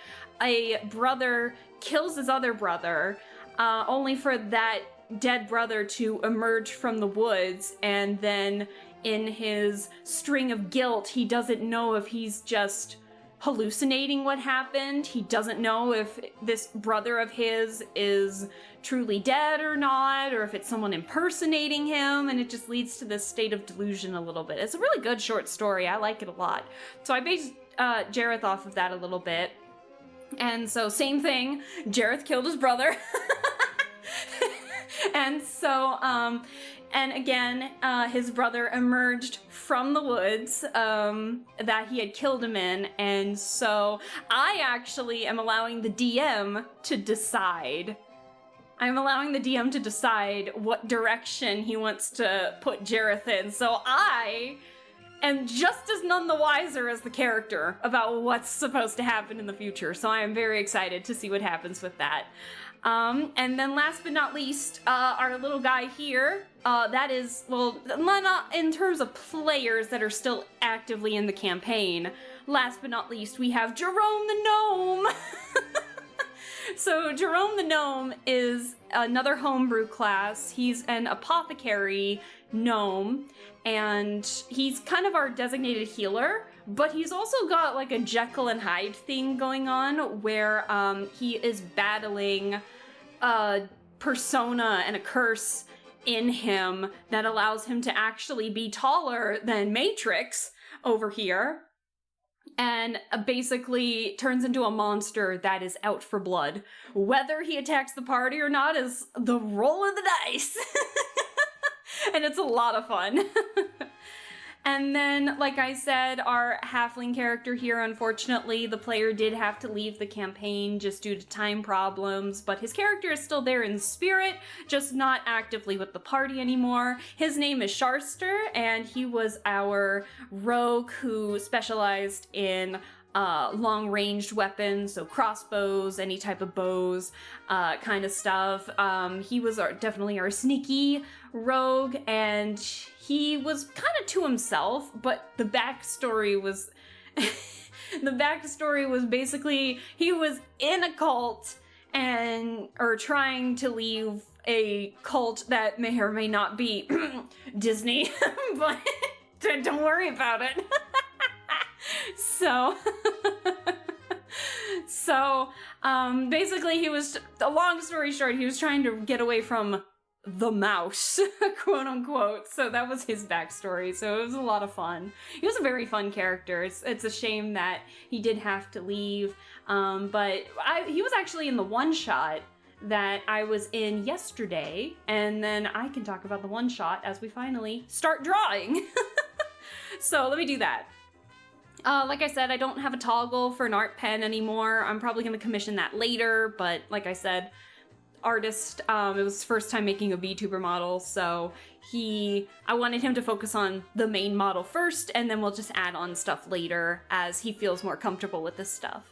a brother kills his other brother, only for that dead brother to emerge from the woods, and then in his string of guilt, he doesn't know if he's just hallucinating what happened. He doesn't know if this brother of his is truly dead or not, or if it's someone impersonating him, and it just leads to this state of delusion a little bit. It's a really good short story. I like it a lot. So I based Jareth off of that a little bit. And so same thing, Jareth killed his brother. And so, and again, his brother emerged from the woods that he had killed him in, and so I actually am allowing the DM to decide. I'm allowing the DM to decide what direction he wants to put Jareth in, so I am just as none the wiser as the character about what's supposed to happen in the future, so I am very excited to see what happens with that. And then last but not least, our little guy here, that is, well, not in terms of players that are still actively in the campaign. Last but not least, we have Jerome the Gnome. So Jerome the Gnome is another homebrew class. He's an apothecary gnome, and he's kind of our designated healer. But he's also got like a Jekyll and Hyde thing going on where he is battling a persona and a curse in him that allows him to actually be taller than Matrix over here, and basically turns into a monster that is out for blood. Whether he attacks the party or not is the roll of the dice. And it's a lot of fun. And then, like I said, our halfling character here, unfortunately, the player did have to leave the campaign just due to time problems, but his character is still there in spirit, just not actively with the party anymore. His name is Sharster, and he was our rogue who specialized in long-ranged weapons, so crossbows, any type of bows, kind of stuff. He was definitely our sneaky rogue, and he was kind of to himself, but the backstory was... the backstory was basically he was in a cult or trying to leave a cult that may or may not be Disney, but don't worry about it. So, basically he was, a long story short, he was trying to get away from the mouse, quote unquote. So that was his backstory. So it was a lot of fun. He was a very fun character. It's a shame that he did have to leave. But he was actually in the one shot that I was in yesterday. And then I can talk about the one shot as we finally start drawing. So let me do that. Like I said, I don't have a toggle for an art pen anymore. I'm probably going to commission that later, but like I said, artist, it was his first time making a VTuber model, so I wanted him to focus on the main model first, and then we'll just add on stuff later as he feels more comfortable with this stuff.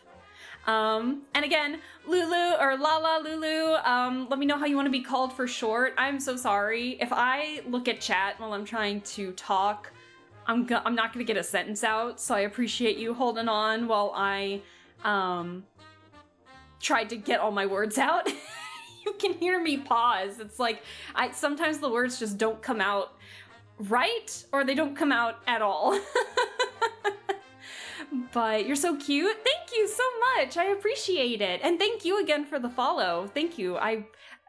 And again, Lulu, or Lala Lulu, let me know how you want to be called for short. I'm so sorry. If I look at chat while I'm trying to talk, I'm not gonna get a sentence out, so I appreciate you holding on while I tried to get all my words out. You can hear me pause. It's like sometimes the words just don't come out right, or they don't come out at all. But you're so cute. Thank you so much. I appreciate it. And thank you again for the follow. Thank you. I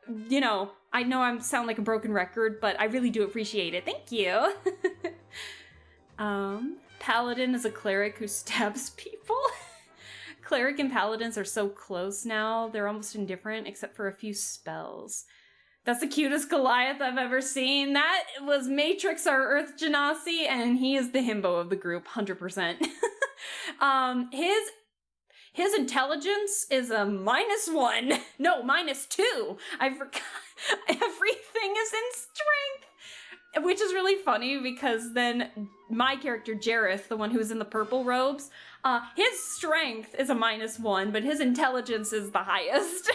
know I sound like a broken record, but I really do appreciate it. Thank you. Paladin is a cleric who stabs people. Cleric and paladins are so close now, they're almost indifferent except for a few spells. That's the cutest Goliath I've ever seen. That was Matrix, our Earth Genasi, and he is the himbo of the group, 100%. His intelligence is a -1. No, -2. I forgot. Everything is in strength. Which is really funny because then my character, Jareth, the one who's in the purple robes, his strength is a -1, but his intelligence is the highest.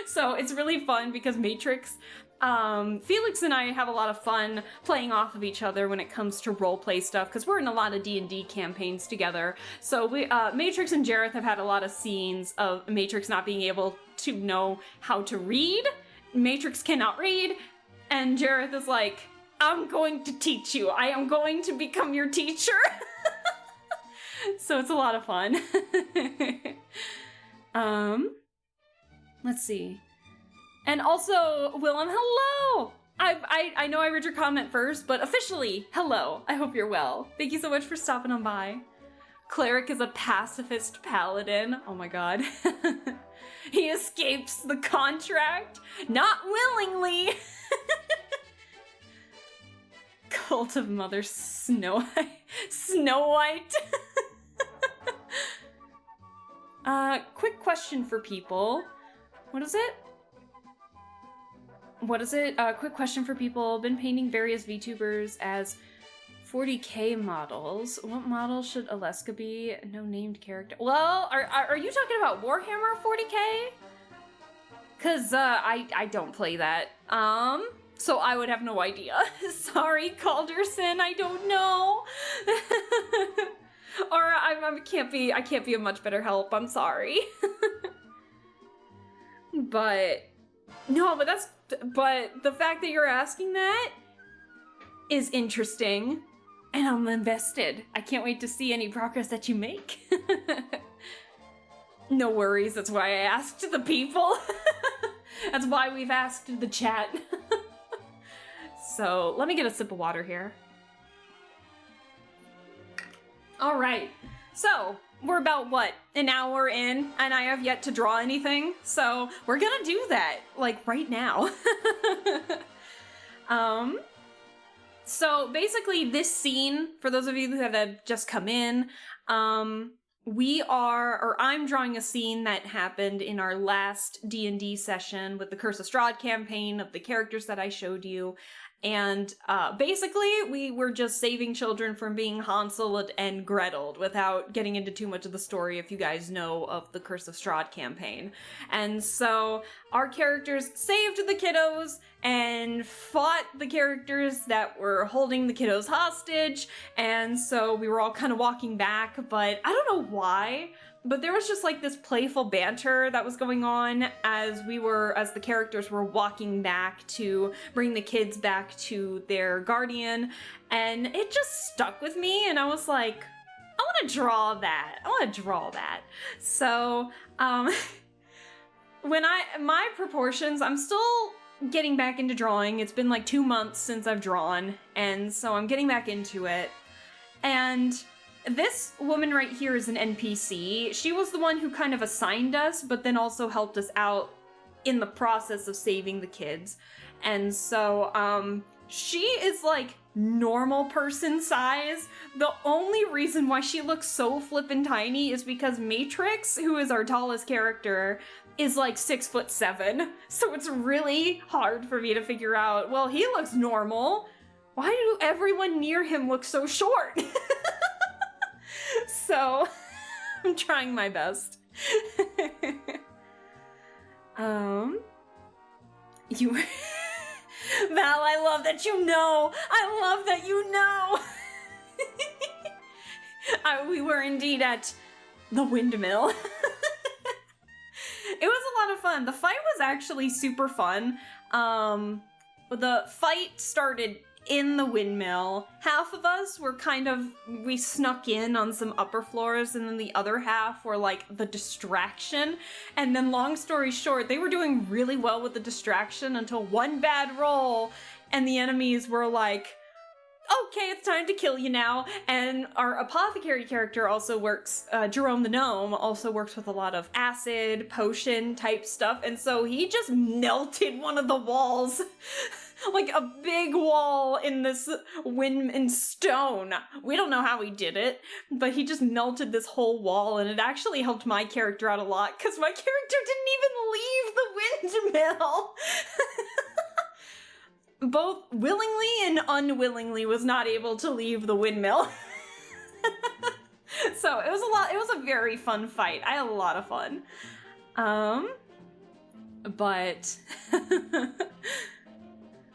So it's really fun because Matrix, Felix and I have a lot of fun playing off of each other when it comes to roleplay stuff, because we're in a lot of D&D campaigns together. So Matrix and Jareth have had a lot of scenes of Matrix not being able to know how to read. Matrix cannot read, and Jareth is like, I'm going to teach you. I am going to become your teacher. So it's a lot of fun. Let's see. And also, Willem, hello! I know I read your comment first, but officially, hello. I hope you're well. Thank you so much for stopping on by. Cleric is a pacifist paladin. Oh my god. He escapes the contract, not willingly. Cult of Mother Snow White. Quick question for people. What is it? Quick question for people. Been painting various VTubers as 40k models. What model should Aleska be? No named character. Well, are you talking about Warhammer 40k? Cause I don't play that. So I would have no idea. Sorry, Calderson, I don't know. Or I can't be a much better help. I'm sorry. But the fact that you're asking that is interesting, and I'm invested. I can't wait to see any progress that you make. No worries, that's why I asked the people. That's why we've asked the chat. So, let me get a sip of water here. All right, so we're about, what, an hour in, and I have yet to draw anything, so we're gonna do that, like, right now. So basically this scene, for those of you that have just come in, I'm drawing a scene that happened in our last D&D session with the Curse of Strahd campaign of the characters that I showed you. And basically, we were just saving children from being Hansel and Gretel without getting into too much of the story, if you guys know of the Curse of Strahd campaign. And so our characters saved the kiddos and fought the characters that were holding the kiddos hostage. And so we were all kind of walking back, but I don't know why. But there was just like this playful banter that was going on as the characters were walking back to bring the kids back to their guardian, and it just stuck with me, and I was like, I want to draw that. So, my proportions, I'm still getting back into drawing. It's been like 2 months since I've drawn, and so I'm getting back into it, and this woman right here is an NPC. She was the one who kind of assigned us, but then also helped us out in the process of saving the kids. And so, she is like normal person size. The only reason why she looks so flippin' tiny is because Matrix, who is our tallest character, is like 6'7". So it's really hard for me to figure out, well, he looks normal. Why do everyone near him look so short? So, I'm trying my best. You... Val, I love that you know! We were indeed at the windmill. It was a lot of fun. The fight was actually super fun. The fight started in the windmill. Half of us were we snuck in on some upper floors, and then the other half were like the distraction. And then long story short, they were doing really well with the distraction until one bad roll, and the enemies were like, okay, it's time to kill you now. And our apothecary character also works, Jerome the Gnome, also works with a lot of acid, potion type stuff, and so he just melted one of the walls. Like a big wall in this in stone. We don't know how he did it, but he just melted this whole wall, and it actually helped my character out a lot, because my character didn't even leave the windmill. Both willingly and unwillingly was not able to leave the windmill. So it was a very fun fight. I had a lot of fun. But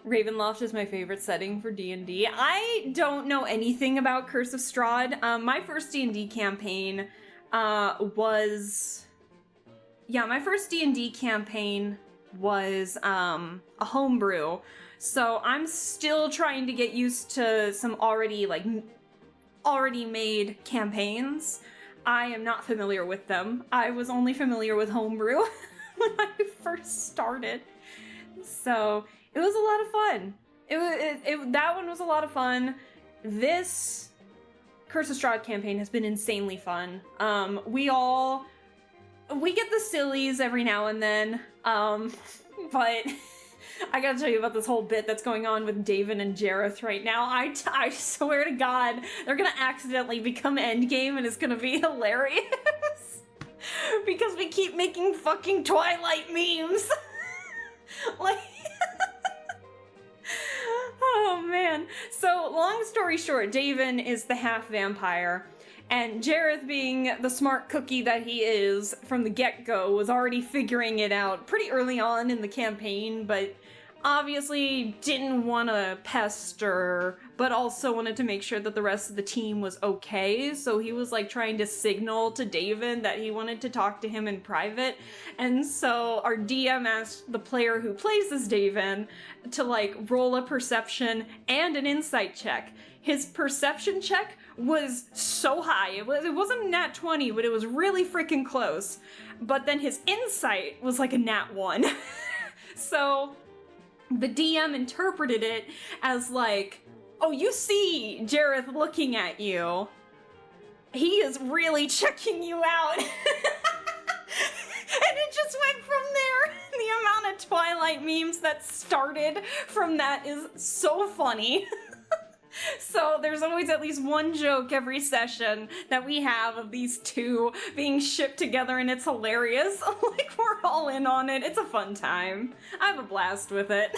Ravenloft is my favorite setting for D&D. I don't know anything about Curse of Strahd. My first D&D campaign was a homebrew. So I'm still trying to get used to some already made campaigns. I am not familiar with them. I was only familiar with homebrew when I first started. So it was a lot of fun. That one was a lot of fun. This Curse of Strahd campaign has been insanely fun. We get the sillies every now and then, but I gotta tell you about this whole bit that's going on with David and Jareth right now. I swear to God, they're gonna accidentally become endgame, and it's gonna be hilarious. Because we keep making fucking Twilight memes. Like... Oh man. So, long story short, Daven is the half vampire, and Jareth, being the smart cookie that he is from the get-go, was already figuring it out pretty early on in the campaign, but obviously didn't want to pester, but also wanted to make sure that the rest of the team was okay, so he was like trying to signal to Daven that he wanted to talk to him in private, and so our DM asked the player who plays as Daven to like roll a perception and an insight check. His perception check was so high, it wasn't a nat 20, but it was really freaking close, but then his insight was like a nat 1. So the DM interpreted it as like, oh, you see Jareth looking at you. He is really checking you out. And it just went from there. The amount of Twilight memes that started from that is so funny. So there's always at least one joke every session that we have of these two being shipped together, and it's hilarious. Like, we're all in on it. It's a fun time. I have a blast with it.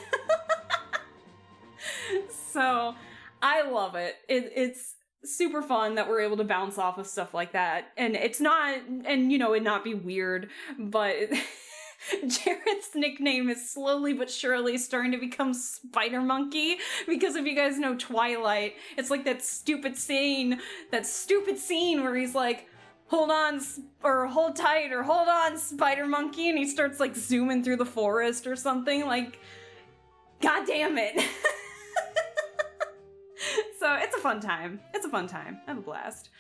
So I love it. It's super fun that we're able to bounce off of stuff like that. And it's not, and you know, it not be weird, but Jared's nickname is slowly but surely starting to become Spider Monkey, because if you guys know Twilight, it's like that stupid scene where he's like, hold on, or hold tight, or hold on, Spider Monkey, and he starts like zooming through the forest or something. Like, god damn it. So it's a fun time. It's a fun time. I have a blast.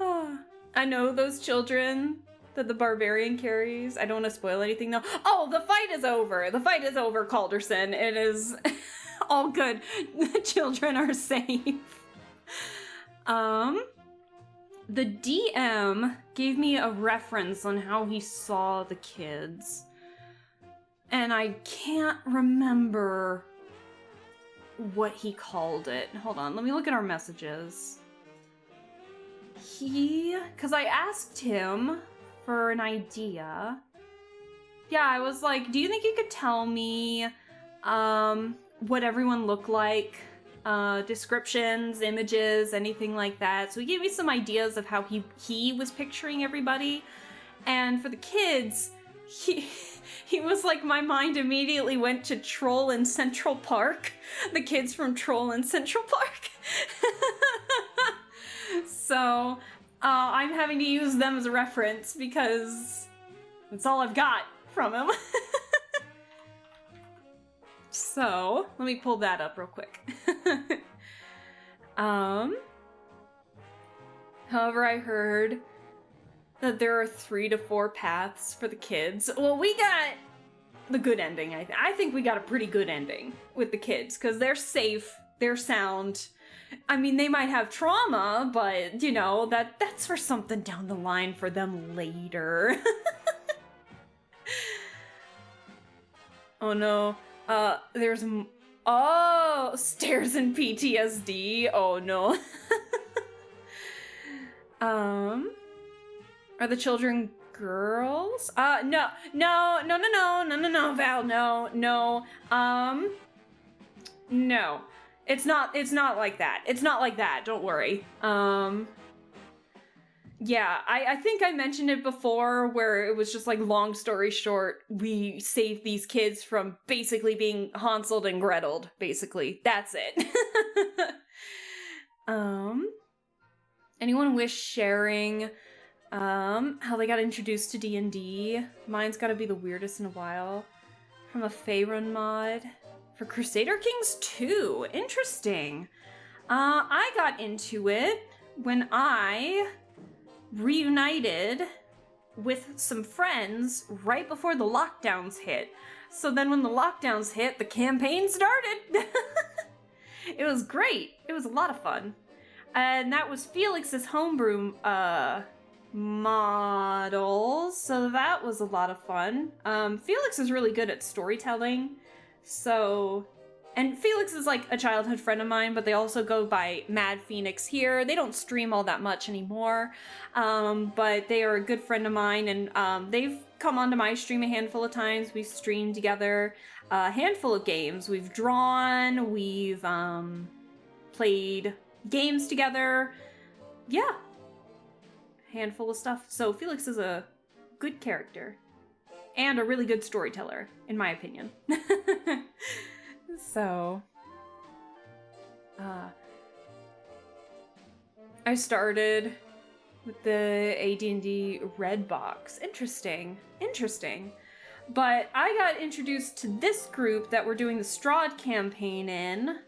Oh, I know those children that the barbarian carries. I don't want to spoil anything though. Oh, the fight is over. The fight is over, Calderson. It is all good. The children are safe. The DM gave me a reference on how he saw the kids. And I can't remember what he called it. Hold on, let me look at our messages. Because I asked him for an idea. Yeah, I was like, do you think you could tell me what everyone looked like? Descriptions, images, anything like that. So he gave me some ideas of how he was picturing everybody. And for the kids, he was like, my mind immediately went to Troll in Central Park. The kids from Troll in Central Park. So, I'm having to use them as a reference because that's all I've got from him. So, let me pull that up real quick. However, I heard that there are 3 to 4 paths for the kids. Well, we got the good ending, I think we got a pretty good ending with the kids, because they're safe, they're sound. I mean, they might have trauma, but, you know, that's for something down the line for them later. Oh no, there's... Oh, stairs and PTSD, oh no. Are the children girls? No, Val, no. No. It's not like that. It's not like that, don't worry. Yeah, I think I mentioned it before, where it was just like, long story short, we saved these kids from basically being Hanseled and Greteled, basically. That's it. Anyone wish sharing how they got introduced to D&D? Mine's gotta be the weirdest in a while. From a Faerun mod. For Crusader Kings 2. Interesting. I got into it when I reunited with some friends right before the lockdowns hit. So then when the lockdowns hit, the campaign started. It was great. It was a lot of fun. And that was Felix's homebrew models, so that was a lot of fun. Felix is really good at storytelling, so... And Felix is like a childhood friend of mine, but they also go by Mad Phoenix here. They don't stream all that much anymore, but they are a good friend of mine, and they've come onto my stream a handful of times. We've streamed together a handful of games. We've drawn, we've played games together. Yeah. Handful of stuff. So Felix is a good character. And a really good storyteller, in my opinion. So, I started with the AD&D Red Box. Interesting. But I got introduced to this group that we're doing the Strahd campaign in,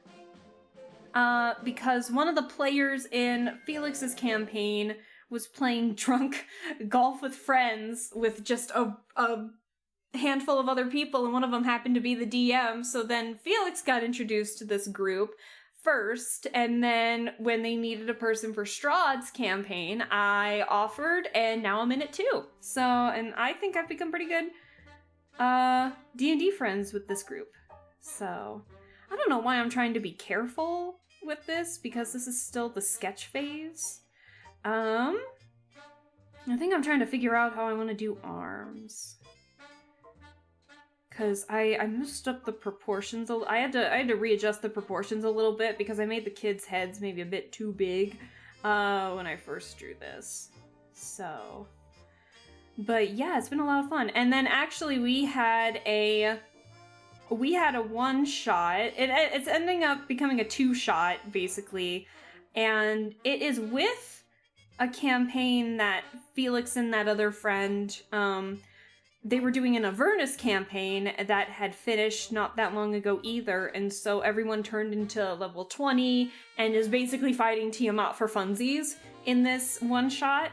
because one of the players in Felix's campaign was playing drunk golf with friends with just a handful of other people, and one of them happened to be the DM. So then Felix got introduced to this group first, and then when they needed a person for Strahd's campaign, I offered, and now I'm in it too. So, and I think I've become pretty good D&D friends with this group. So, I don't know why I'm trying to be careful with this, because this is still the sketch phase. I think I'm trying to figure out how I want to do arms. Because I messed up the proportions. I had to readjust the proportions a little bit because I made the kids' heads maybe a bit too big when I first drew this. So, but yeah, it's been a lot of fun. And then actually we had a one-shot. It's ending up becoming a two-shot, basically. And it is with a campaign that Felix and that other friend, they were doing an Avernus campaign that had finished not that long ago either, and so everyone turned into level 20 and is basically fighting Tiamat for funsies in this one-shot.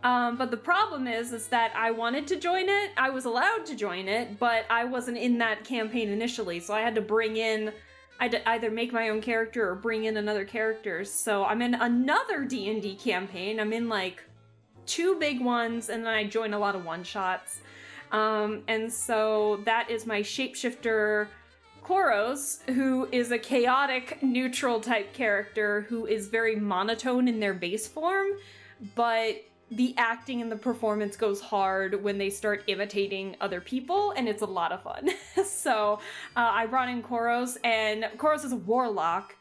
But the problem is that I wanted to join it, I was allowed to join it, but I wasn't in that campaign initially, so I had to bring in, I had to either make my own character or bring in another character. So I'm in another D&D campaign. I'm in like 2 big ones, and then I join a lot of one-shots. And so that is my shapeshifter Koros, who is a chaotic neutral type character who is very monotone in their base form, but the acting and the performance goes hard when they start imitating other people, and it's a lot of fun. So I brought in Koros, and Koros is a warlock,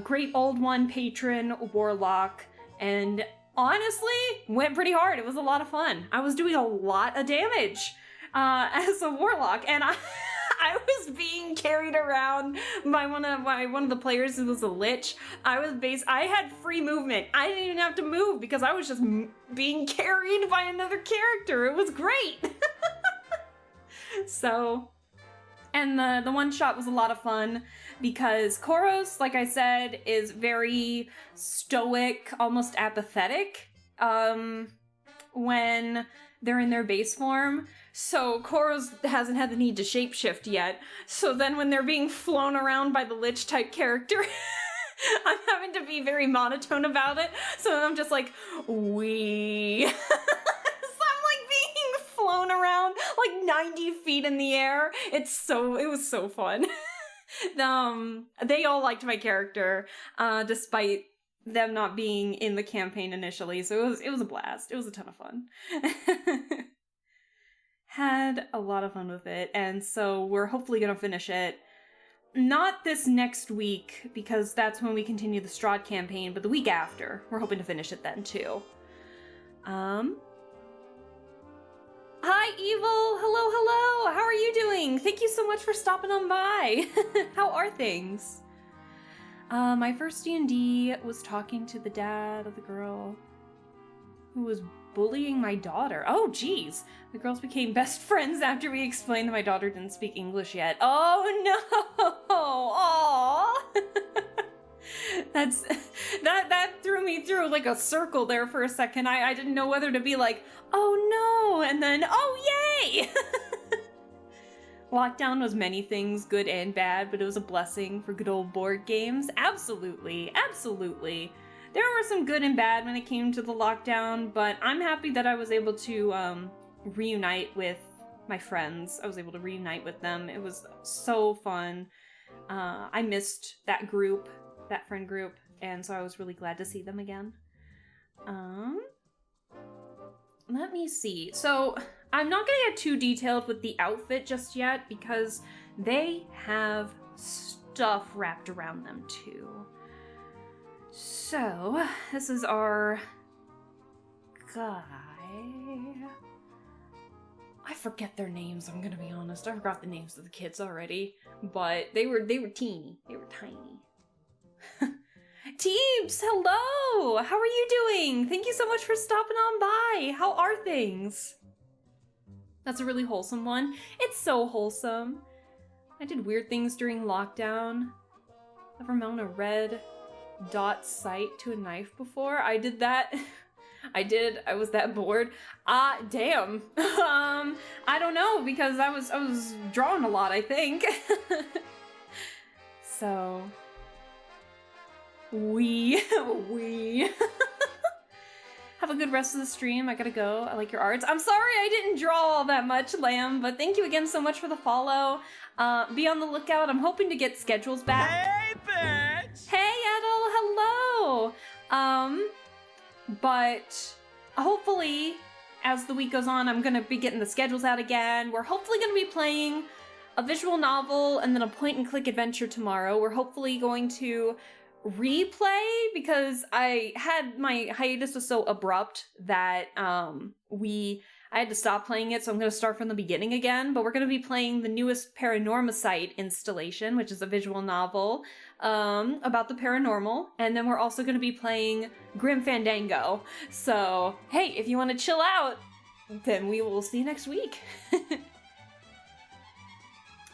great old one patron warlock, and honestly went pretty hard. It was a lot of fun. I was doing a lot of damage as a warlock, and I was being carried around by one of the players who was a lich. I had free movement. I didn't even have to move because I was just being carried by another character. It was great. So, and the one shot was a lot of fun because Koros, like I said, is very stoic, almost apathetic when they're in their base form. So Koros hasn't had the need to shapeshift yet. So then when they're being flown around by the lich type character, I'm having to be very monotone about it. So I'm just like, wee. So I'm like being flown around like 90 feet in the air. It was so fun. They all liked my character, despite them not being in the campaign initially. So it was a blast. It was a ton of fun. Had a lot of fun with it, and so we're hopefully gonna finish it. Not this next week, because that's when we continue the Strahd campaign, but the week after. We're hoping to finish it then, too. Hi, Evil! Hello! How are you doing? Thank you so much for stopping on by. How are things? My first D&D was talking to the dad of the girl who was bullying my daughter. Oh, geez. The girls became best friends after we explained that my daughter didn't speak English yet. Oh, no! Aww! That threw me through like a circle there for a second. I didn't know whether to be like, oh no, and then, oh yay! Lockdown was many things, good and bad, but it was a blessing for good old board games. Absolutely. There were some good and bad when it came to the lockdown, but I'm happy that I was able to reunite with my friends. I was able to reunite with them. It was so fun. I missed that group, that friend group, and so I was really glad to see them again. Let me see. So I'm not gonna get too detailed with the outfit just yet because they have stuff wrapped around them too. So, this is our guy. I forget their names, I'm gonna be honest. I forgot the names of the kids already. But they were teeny. They were tiny. Teebs, hello! How are you doing? Thank you so much for stopping on by. How are things? That's a really wholesome one. It's so wholesome. I did weird things during lockdown. Ever mounted a red dot sight to a knife before? I did that. I was that bored. Damn. I don't know, because I was drawing a lot, I think. So we Have a good rest of the stream. I gotta go. I like your arts. I'm sorry I didn't draw all that much, Lamb, but thank you again so much for the follow. Be on the lookout. I'm hoping to get schedules back. Hey, bitch! Hey, Edel, hello! But hopefully, as the week goes on, I'm gonna be getting the schedules out again. We're hopefully gonna be playing a visual novel and then a point-and-click adventure tomorrow. We're hopefully going to replay because I had my hiatus was so abrupt that I had to stop playing it, so I'm going to start from the beginning again. But we're going to be playing the newest Paranormicite installation, which is a visual novel about the paranormal. And then we're also going to be playing Grim Fandango. So, hey, if you want to chill out, then we will see you next week.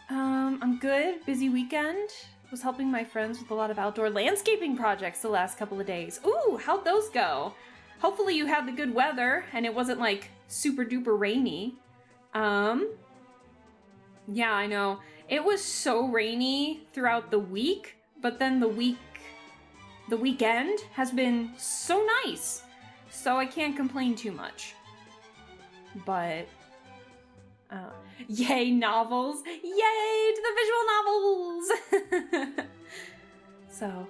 I'm good. Busy weekend. Was helping my friends with a lot of outdoor landscaping projects the last couple of days. Ooh, how'd those go? Hopefully you had the good weather and it wasn't like super duper rainy. Yeah, I know. It was so rainy throughout the week, but then the weekend has been so nice. So I can't complain too much. But yay, novels! Yay to the visual novels! So,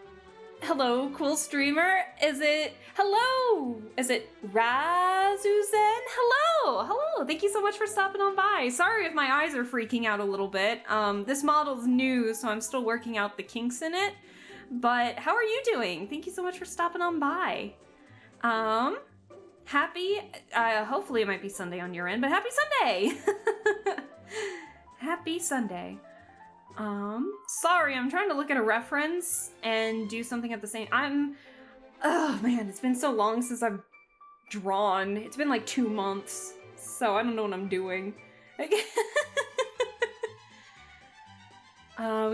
hello, cool streamer. Is it Razuzen? Hello! Thank you so much for stopping on by. Sorry if my eyes are freaking out a little bit. This model's new, so I'm still working out the kinks in it. But how are you doing? Thank you so much for stopping on by. Hopefully it might be Sunday on your end, but happy Sunday! Happy Sunday. Sorry, I'm trying to look at a reference and do something at the same oh man, it's been so long since I've drawn. It's been like 2 months, so I don't know what I'm doing. We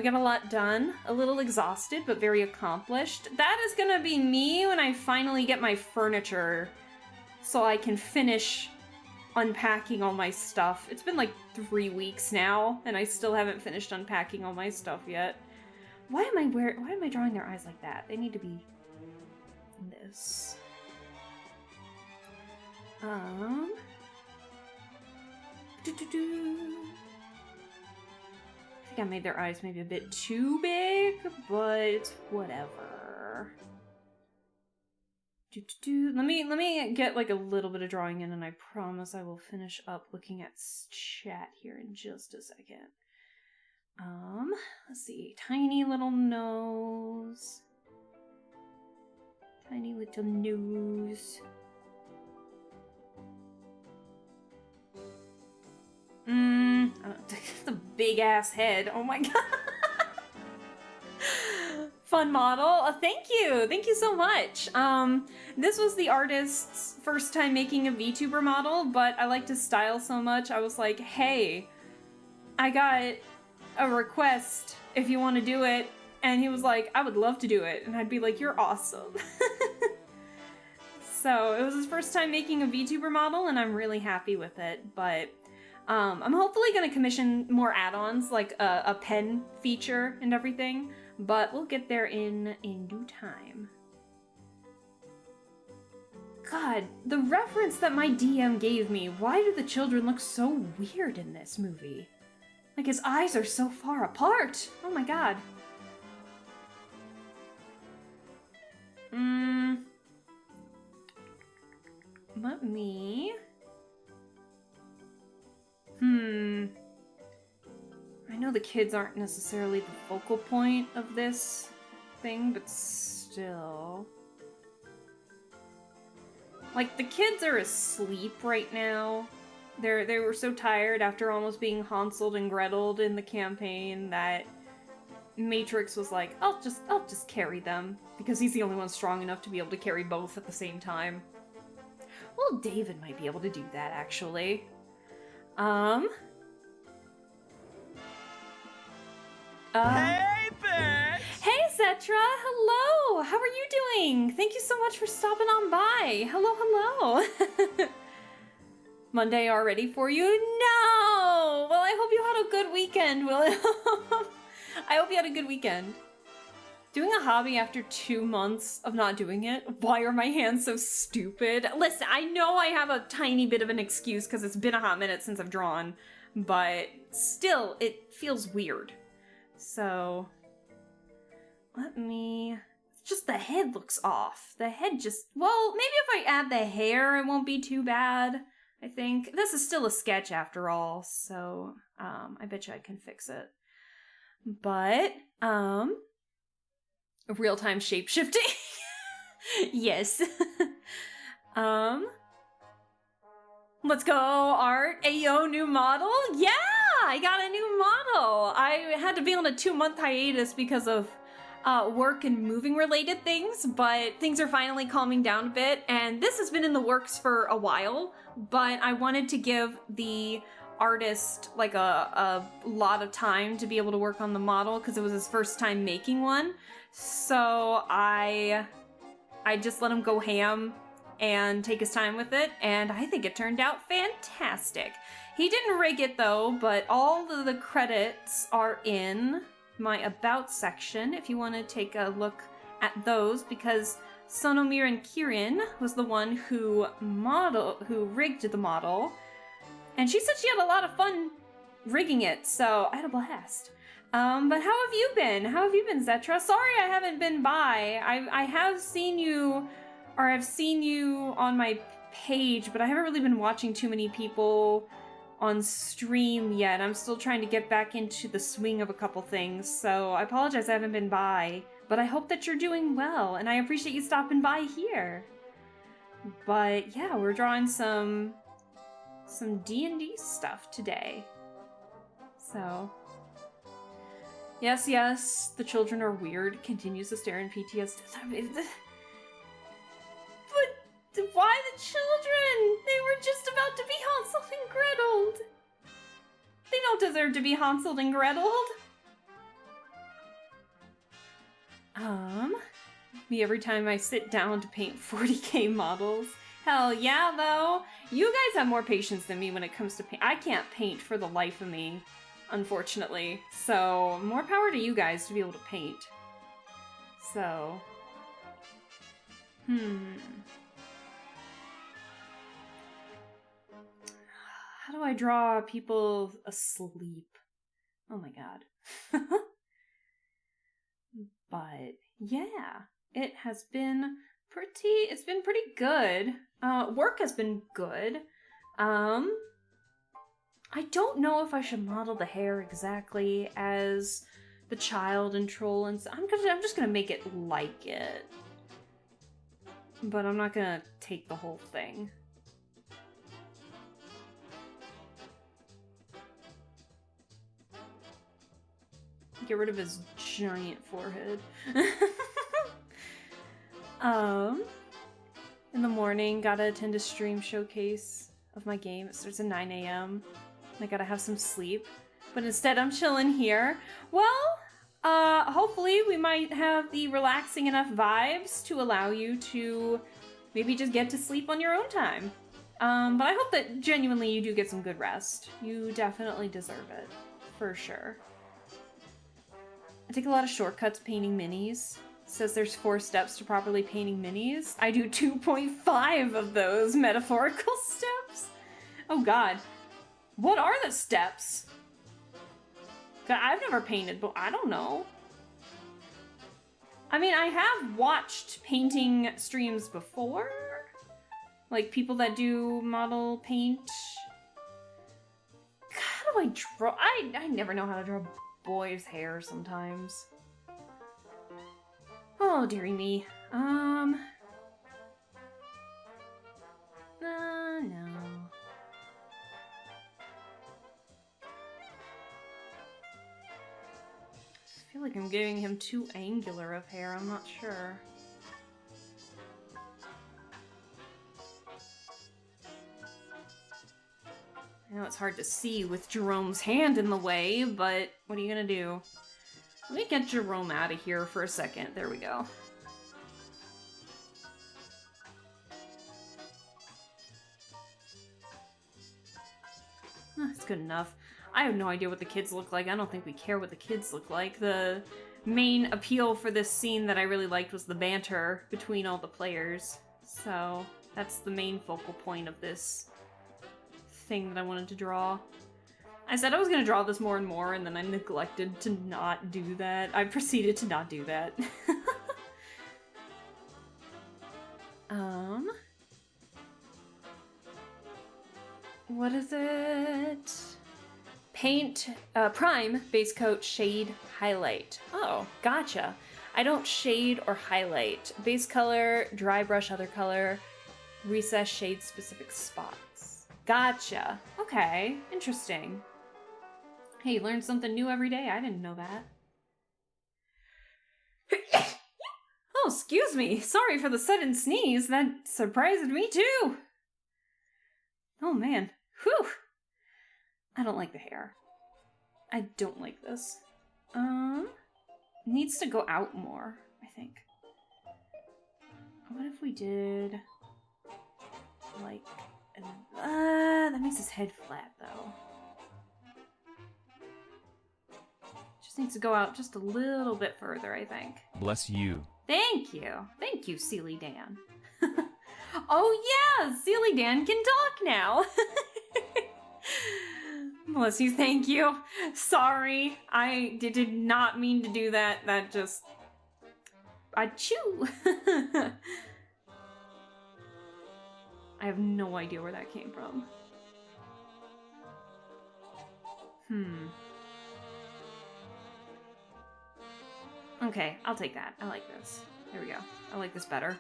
got a lot done. A little exhausted, but very accomplished. That is gonna be me when I finally get my furniture so I can finish unpacking all my stuff. It's been like 3 weeks now, and I still haven't finished unpacking all my stuff yet. Why am I drawing their eyes like that? They need to be this. I think I made their eyes maybe a bit too big, but whatever. Let me get like a little bit of drawing in, and I promise I will finish up looking at chat here in just a second. Let's see. Tiny little nose. Tiny little nose. It's a big ass head. Oh my god. Fun model. Thank you so much. This was the artist's first time making a VTuber model, but I like to style so much, I was like, hey, I got a request if you want to do it, and he was like, I would love to do it, and I'd be like, you're awesome. So it was his first time making a VTuber model, and I'm really happy with it, but I'm hopefully gonna commission more add-ons, like a pen feature and everything, but we'll get there in due time. God, the reference that my DM gave me, why do the children look so weird in this movie? Like, his eyes are so far apart! Oh my god. Let me... I know the kids aren't necessarily the focal point of this thing, but still... Like, the kids are asleep right now. They were so tired after almost being Hanseled and Greteled in the campaign that Matrix was like, I'll just carry them, because he's the only one strong enough to be able to carry both at the same time. Well, David might be able to do that, actually. Hey, bitch! Hey, Zetra! Hello! How are you doing? Thank you so much for stopping on by. Hello. Monday already for you? No! Well, I hope you had a good weekend, William. I hope you had a good weekend. Doing a hobby after 2 months of not doing it? Why are my hands so stupid? Listen, I know I have a tiny bit of an excuse because it's been a hot minute since I've drawn, but still, it feels weird. So, just the head looks off. The head just, well, maybe if I add the hair, it won't be too bad, I think. This is still a sketch after all, so, I bet you I can fix it. But, real-time shape-shifting? Yes. Let's go, art. Ayo, new model? Yeah, I got a new model. I had to be on a 2-month hiatus because of work and moving related things, but things are finally calming down a bit, and this has been in the works for a while, but I wanted to give the artist like a lot of time to be able to work on the model because it was his first time making one. So I just let him go ham and take his time with it, and I think it turned out fantastic. He didn't rig it though, but all of the credits are in my About section if you want to take a look at those, because Sonomir and Kirin was the one who rigged the model, and she said she had a lot of fun rigging it, so I had a blast. But how have you been? How have you been, Zetra? Sorry I haven't been by. I have seen you, or I've seen you on my page, but I haven't really been watching too many people on stream yet. I'm still trying to get back into the swing of a couple things, so I apologize I haven't been by, but I hope that you're doing well, and I appreciate you stopping by here. But yeah, we're drawing some D&D stuff today. So, yes, the children are weird, continues to stare in PTSD. But why the children? They were just about to be Hansel and Greteled. They don't deserve to be Hansel and Greteled. Me every time I sit down to paint 40k models. Hell yeah, though. You guys have more patience than me when it comes to paint. I can't paint for the life of me, unfortunately. So, more power to you guys to be able to paint. So, how do I draw people asleep? Oh my god. But yeah, it's been pretty good. Work has been good. I don't know if I should model the hair exactly as the child and troll, and I'm just gonna make it like it. But I'm not gonna take the whole thing. Get rid of his giant forehead. In the morning, gotta attend a stream showcase of my game. It starts at 9 a.m. I gotta have some sleep. But instead, I'm chilling here. Well, hopefully we might have the relaxing enough vibes to allow you to maybe just get to sleep on your own time. But I hope that genuinely you do get some good rest. You definitely deserve it. For sure. I take a lot of shortcuts painting minis. It says there's 4 steps to properly painting minis. I do 2.5 of those metaphorical steps. Oh god. What are the steps? God, I've never painted, but I don't know. I mean, I have watched painting streams before. Like people that do model paint. How do I draw? I never know how to draw boy's hair sometimes. Oh, dearie me. No. I feel like I'm giving him too angular of hair, I'm not sure. I know it's hard to see with Jerome's hand in the way, but what are you gonna do? Let me get Jerome out of here for a second. There we go. That's good enough. I have no idea what the kids look like. I don't think we care what the kids look like. The main appeal for this scene that I really liked was the banter between all the players. So that's the main focal point of this thing that I wanted to draw. I said I was going to draw this more and more, and then I neglected to not do that. I proceeded to not do that. What is it? Paint, prime, base coat, shade, highlight. Oh, gotcha. I don't shade or highlight. Base color, dry brush, other color, recess, shade, specific spots. Gotcha. Okay, interesting. Hey, you learn something new every day. I didn't know that. Oh, excuse me. Sorry for the sudden sneeze. That surprised me too. Oh man. Whew. I don't like the hair. I don't like this. Needs to go out more, I think. What if we did like that makes his head flat though. Just needs to go out just a little bit further, I think. Bless you. Thank you. Thank you, Sealy Dan. Oh yeah, Sealy Dan can talk now. Bless you, thank you. Sorry, I did not mean to do that. That just... Achoo! I have no idea where that came from. Okay, I'll take that. I like this. There we go. I like this better.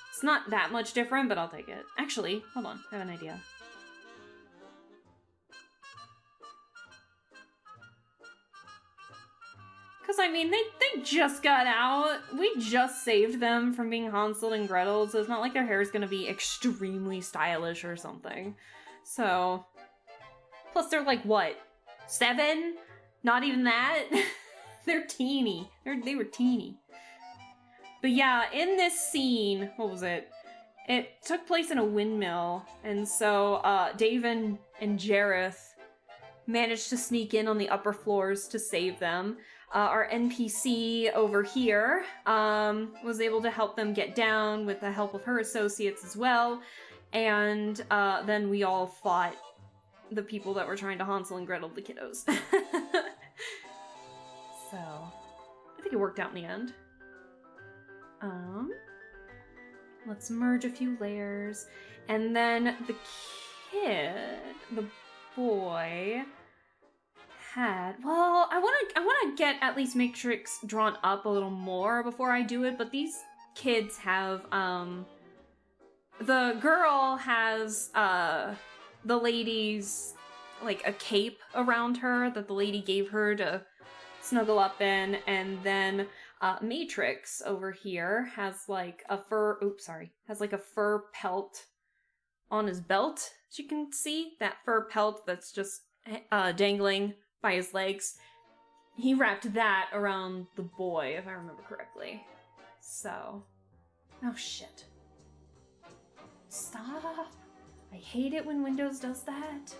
It's not that much different, but I'll take it. Actually, hold on. I have an idea. Because, I mean, they just got out. We just saved them from being Hansel and Gretel, so it's not like their hair is going to be extremely stylish or something. So, plus they're like, what, 7? Not even that? They're teeny. They were teeny. But yeah, in this scene, what was it? It took place in a windmill, and so Dave and Jareth managed to sneak in on the upper floors to save them. Our NPC over here was able to help them get down with the help of her associates as well, and then we all fought the people that were trying to Hansel and Gretel the kiddos. So, I think it worked out in the end. Let's merge a few layers, and then the kid, the boy, had, well, I want to get at least Matrix drawn up a little more before I do it, but these kids have, the girl has, the lady's, like, a cape around her that the lady gave her to snuggle up in, and then Matrix over here has like a fur, has like a fur pelt on his belt, as you can see, that fur pelt that's just dangling by his legs. He wrapped that around the boy, if I remember correctly. So, oh shit. Stop. I hate it when Windows does that.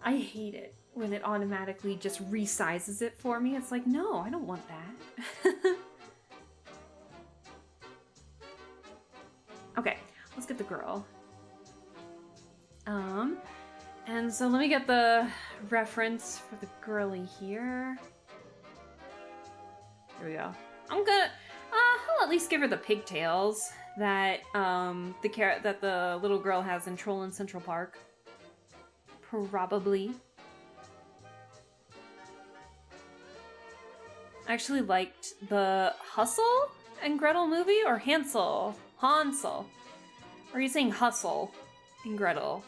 I hate it when it automatically just resizes it for me. It's like, no, I don't want that. Okay, let's get the girl. And so let me get the reference for the girly here. Here we go. I'm gonna, I'll at least give her the pigtails that, that the little girl has in Troll in Central Park. Probably. I actually liked the Hustle and Gretel movie, or Hansel? Or are you saying Hustle and Gretel?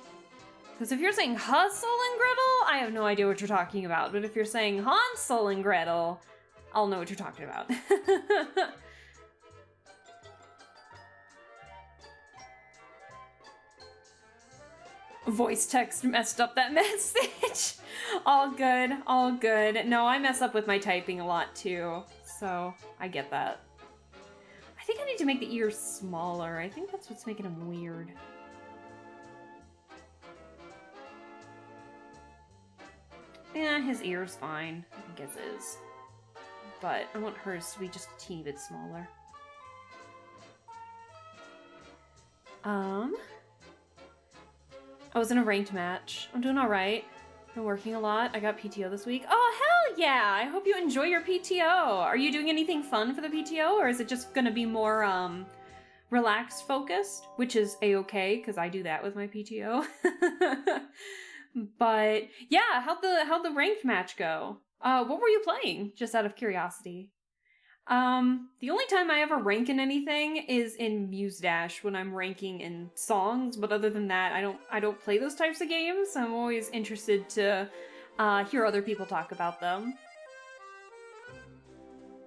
Because if you're saying Hustle and Gretel, I have no idea what you're talking about. But if you're saying Hansel and Gretel, I'll know what you're talking about. Voice text messed up that message. All good, all good. No, I mess up with my typing a lot too, so I get that. I think I need to make the ears smaller. I think that's what's making them weird. his ear's fine. I think his is. But I want hers to be just a teeny bit smaller. I was in a ranked match. I'm doing alright. Been working a lot. I got PTO this week. Oh, hell yeah! I hope you enjoy your PTO. Are you doing anything fun for the PTO, or is it just gonna be more, relaxed focused? Which is a-okay, because I do that with my PTO. But, yeah, how'd the ranked match go? What were you playing? Just out of curiosity. The only time I ever rank in anything is in Muse Dash when I'm ranking in songs, but other than that, I don't play those types of games. I'm always interested to hear other people talk about them.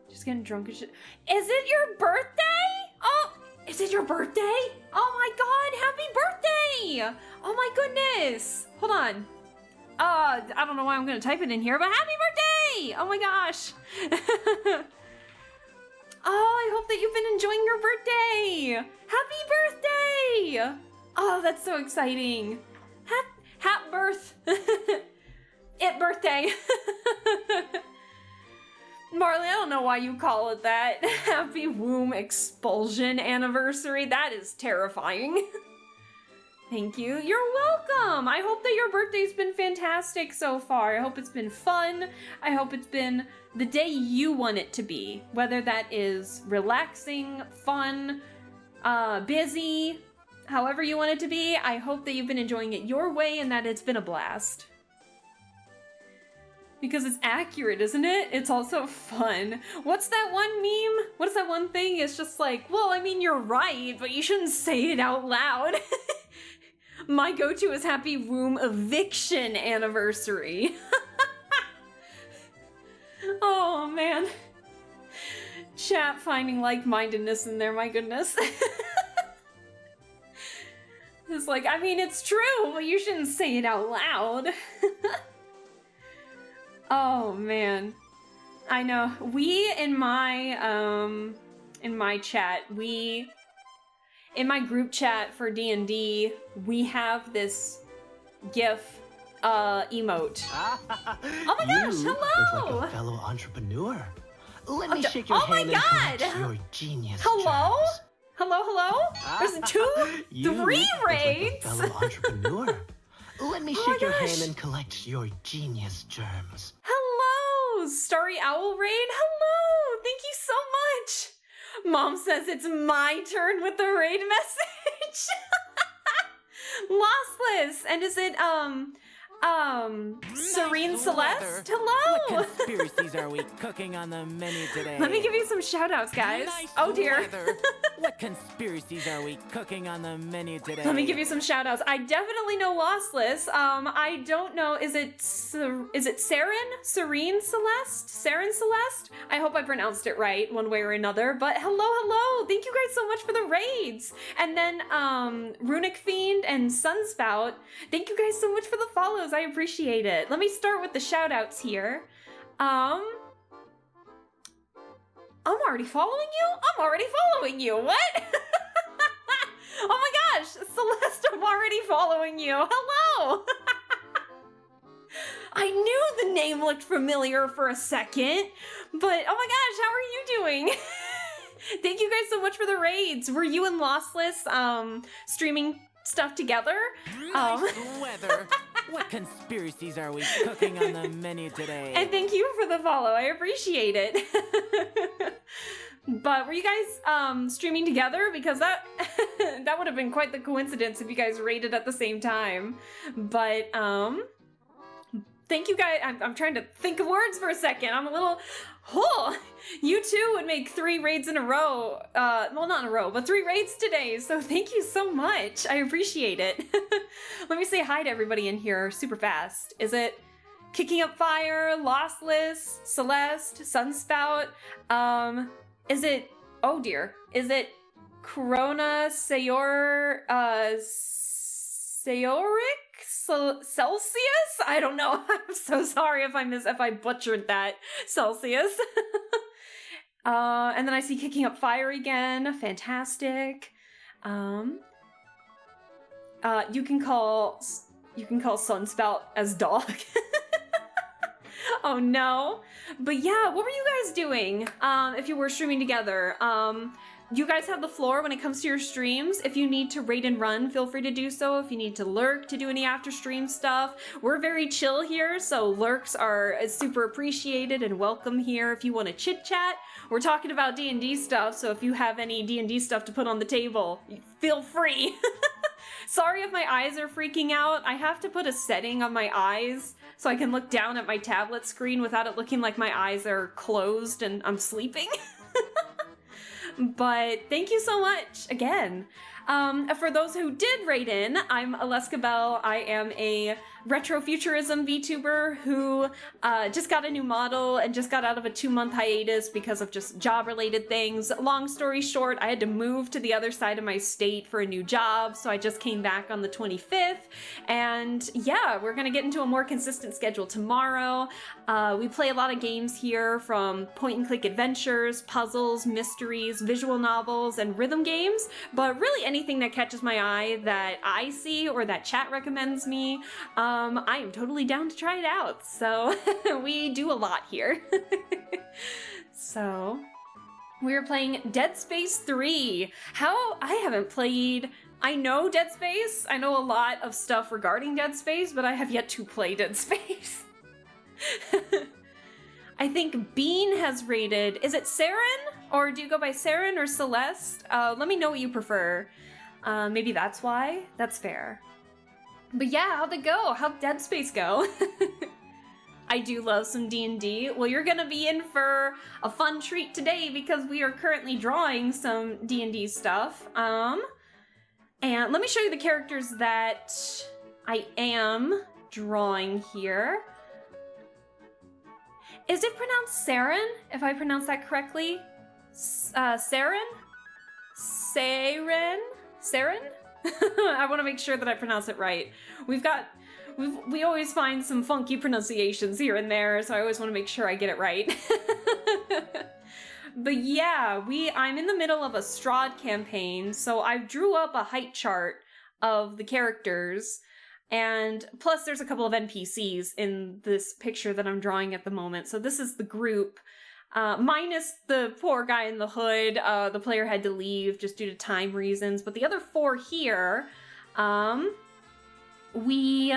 Just getting drunk and shit. Is it your birthday? Oh, is it your birthday? Oh my god, happy birthday! Oh my goodness! Hold on. I don't know why I'm gonna type it in here, but happy birthday! Oh my gosh! Oh, I hope that you've been enjoying your birthday! Happy birthday! Oh, that's so exciting. Hat birth. It birthday. Marley, I don't know why you call it that. Happy womb expulsion anniversary. That is terrifying. Thank you. You're welcome. I hope that your birthday's been fantastic so far. I hope it's been fun. I hope it's been the day you want it to be. Whether that is relaxing, fun, busy, however you want it to be. I hope that you've been enjoying it your way and that it's been a blast. Because it's accurate, isn't it? It's also fun. What's that one meme? What is that one thing? It's just like, well, I mean, you're right, but you shouldn't say it out loud. My go-to is Happy Womb Eviction Anniversary. Oh, man. Chat finding like-mindedness in there, my goodness. It's like, I mean, it's true, but you shouldn't say it out loud. Oh, man. I know. We, in my chat, in my group chat for D&D, we have this GIF emote. Oh my gosh, hello! Look like a fellow entrepreneur. Let me shake your hand and collect your genius Hello? germs. Hello? There's three raids! Like a fellow entrepreneur. Let me shake your hand and collect your genius germs. Hello, Starry Owl Raid. Hello, thank you so much. Mom says it's my turn with the raid message. Lossless. And is it, Serene Celeste? Hello. What conspiracies are we cooking on the menu today? Let me give you some shout outs, guys. Oh dear. What conspiracies are we cooking on the menu today? Let me give you some shout outs. I definitely know Lossless. I don't know, is it Saren? Serene Celeste? Saren Celeste? I hope I pronounced it right one way or another, but hello. Thank you guys so much for the raids. And then, Runic Fiend and Sunspout, thank you guys so much for the follows. I appreciate it. Let me start with the shout outs here. I'm already following you? What? Oh my gosh, Celeste, I'm already following you. Hello. I knew the name looked familiar for a second, but oh my gosh, how are you doing? Thank you guys so much for the raids. Were you and Lossless streaming stuff together? Nice weather. What conspiracies are we cooking on the menu today? And thank you for the follow. I appreciate it. But were you guys streaming together? Because that that would have been quite the coincidence if you guys raided at the same time. But thank you guys. I'm trying to think of words for a second. I'm a little. Oh, you two would make 3 raids in a row. Well, not in a row, but 3 raids today. So thank you so much. I appreciate it. Let me say hi to everybody in here super fast. Is it Kicking Up Fire, Lossless, Celeste, Sunspout? Is it, oh dear, is it Corona Celsius? I don't know. I'm so sorry if I butchered that. Celsius. And then I see Kicking Up Fire again. Fantastic. You can call Sunspout as dog. Oh no. But yeah, what were you guys doing if you were streaming together? You guys have the floor when it comes to your streams. If you need to raid and run, feel free to do so. If you need to lurk to do any after stream stuff, we're very chill here, so lurks are super appreciated and welcome here. If you want to chit chat, we're talking about D&D stuff, so if you have any D&D stuff to put on the table, feel free. Sorry if my eyes are freaking out. I have to put a setting on my eyes so I can look down at my tablet screen without it looking like my eyes are closed and I'm sleeping. But thank you so much again. For those who did raid in, I'm Aleska Bell. I am a retrofuturism VTuber who just got a new model and just got out of a 2-month hiatus because of just job-related things. Long story short, I had to move to the other side of my state for a new job, so I just came back on the 25th. And yeah, we're gonna get into a more consistent schedule tomorrow. We play a lot of games here, from point-and-click adventures, puzzles, mysteries, visual novels, and rhythm games, but really anything that catches my eye that I see or that chat recommends me, I am totally down to try it out. So we do a lot here. So we're playing Dead Space 3. I haven't played... I know Dead Space. I know a lot of stuff regarding Dead Space, but I have yet to play Dead Space. I think Bean has rated... Is it Saren? Or do you go by Saren or Celeste? Let me know what you prefer. Maybe that's why? That's fair. But yeah, how'd it go? How'd Dead Space go? I do love some D&D. Well, you're gonna be in for a fun treat today because we are currently drawing some D&D stuff. And let me show you the characters that I am drawing here. Is it pronounced Saren, if I pronounce that correctly? Saren? Saren? Saren? I want to make sure that I pronounce it right. We always find some funky pronunciations here and there, so I always want to make sure I get it right. But yeah, I'm in the middle of a Strahd campaign, so I drew up a height chart of the characters, and plus there's a couple of NPCs in this picture that I'm drawing at the moment. So this is the group. Minus the poor guy in the hood. The player had to leave just due to time reasons. But the other 4 here, we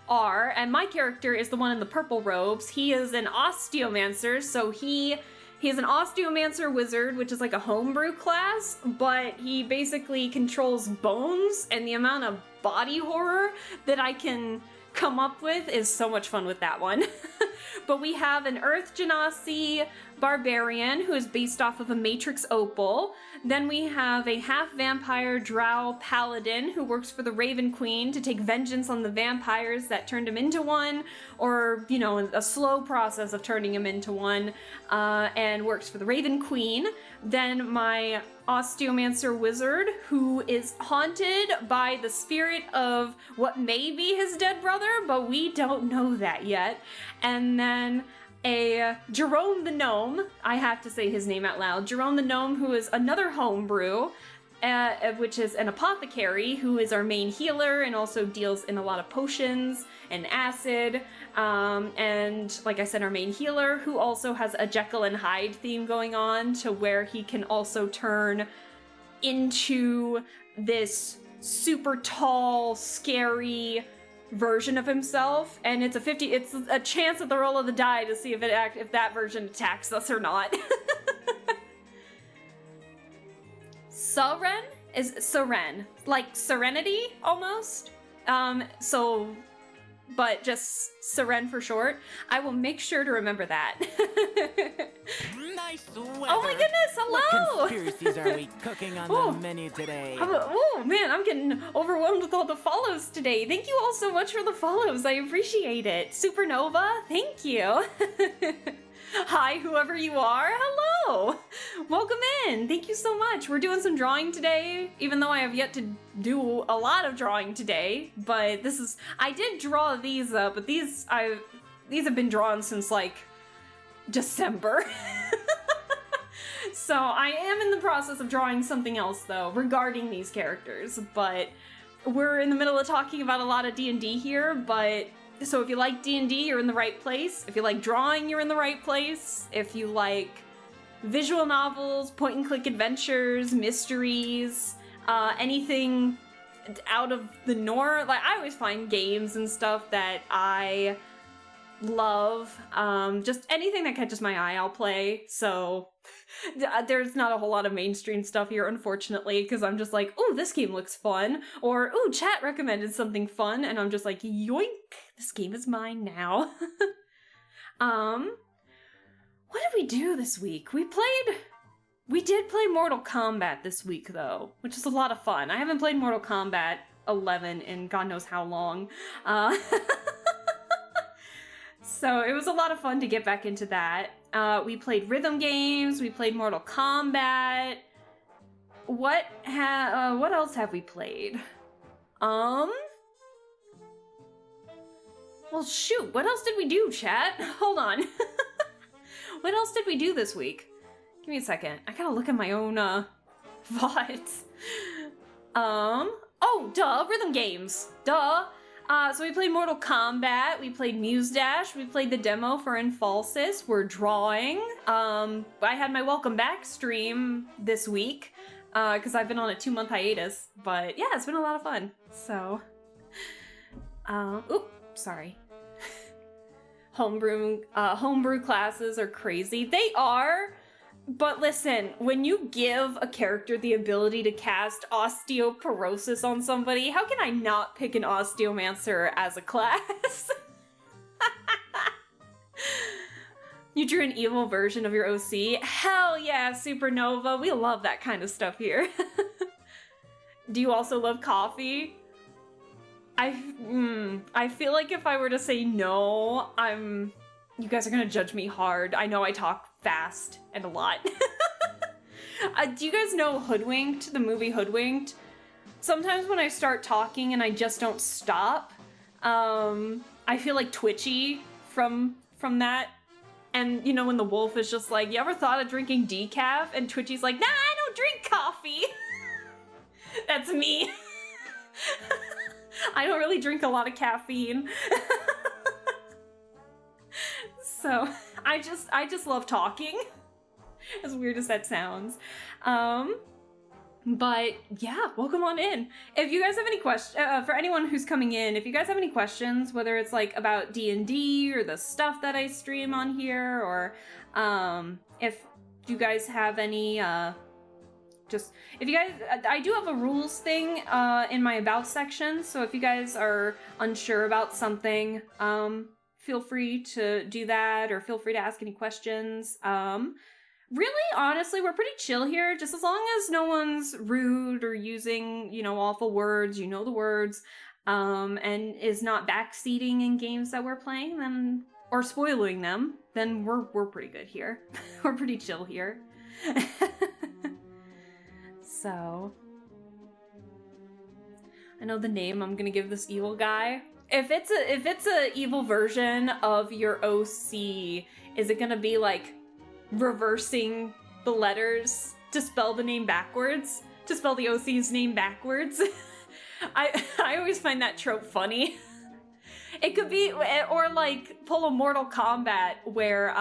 are, and my character is the one in the purple robes. He is an osteomancer, so he is an osteomancer wizard, which is like a homebrew class, but he basically controls bones, and the amount of body horror that I can come up with is so much fun with that one. But we have an Earth Genasi barbarian who is based off of a Matrix opal. Then we have a half-vampire drow paladin who works for the Raven Queen to take vengeance on the vampires that turned him into one, or, you know, a slow process of turning him into one, and works for the Raven Queen. Then my osteomancer wizard, who is haunted by the spirit of what may be his dead brother, but we don't know that yet. And then a Jerome the Gnome, I have to say his name out loud, Jerome the Gnome, who is another homebrew, which is an apothecary, who is our main healer and also deals in a lot of potions and acid. And like I said, our main healer, who also has a Jekyll and Hyde theme going on, to where he can also turn into this super tall, scary version of himself, and it's a chance at the roll of the die to see if that version attacks us or not. Seren is Seren, like Serenity almost. But just Seren for short. I will make sure to remember that. Nice weather. Oh my goodness, hello! What conspiracies are we cooking on the menu today? Oh man, I'm getting overwhelmed with all the follows today. Thank you all so much for the follows. I appreciate it. Supernova, thank you. Hi, whoever you are. Hello. Welcome in. Thank you so much. We're doing some drawing today, even though I have yet to do a lot of drawing today. But I did draw these up, but these have been drawn since like December. So I am in the process of drawing something else though regarding these characters, but we're in the middle of talking about a lot of D&D here, but So if you like D&D, you're in the right place. If you like drawing, you're in the right place. If you like visual novels, point-and-click adventures, mysteries, anything out of the norm. Like, I always find games and stuff that I love. Just anything that catches my eye, I'll play. So there's not a whole lot of mainstream stuff here, unfortunately, because I'm just like, ooh, this game looks fun. Or, ooh, chat recommended something fun, and I'm just like, yoink, this game is mine now. What did we do this week? We did play Mortal Kombat this week, though, which is a lot of fun. I haven't played Mortal Kombat 11 in God knows how long. So it was a lot of fun to get back into that. We played rhythm games, we played Mortal Kombat. What else have we played? Well, shoot, what else did we do, chat? Hold on. What else did we do this week? Give me a second. I gotta look at my own, VODs. Oh, duh, rhythm games. Duh. So we played Mortal Kombat, we played Muse Dash, we played the demo for Infalsis, we're drawing. I had my Welcome Back stream this week, because I've been on a 2-month hiatus, but yeah, it's been a lot of fun, so. Oop, sorry. Homebrew classes are crazy. They are, but listen, when you give a character the ability to cast osteoporosis on somebody, how can I not pick an osteomancer as a class? You drew an evil version of your OC? Hell yeah, Supernova. We love that kind of stuff here. Do you also love coffee? I feel like if I were to say no, you guys are gonna judge me hard. I know I talk fast and a lot. Do you guys know Hoodwinked, the movie Hoodwinked? Sometimes when I start talking and I just don't stop, I feel like twitchy from that. And you know when the wolf is just like, you ever thought of drinking decaf? And Twitchy's like, nah, I don't drink coffee. That's me. I don't really drink a lot of caffeine. So I just love talking. As weird as that sounds. But yeah, welcome on in. If you guys have any questions, for anyone who's coming in, if you guys have any questions, whether it's like about D&D or the stuff that I stream on here, or if you guys have any, if you guys, I do have a rules thing in my about section, so if you guys are unsure about something, feel free to do that, or feel free to ask any questions. Really, honestly, we're pretty chill here, just as long as no one's rude or using, awful words, the words, and is not backseating in games that we're playing, then, or spoiling them, then we're pretty good here. We're pretty chill here. So, I know the name I'm gonna give this evil guy. If it's a evil version of your OC, is it gonna be like reversing the letters to spell the name backwards? To spell the OC's name backwards? I always find that trope funny. It could be, or like pull a Mortal Kombat where,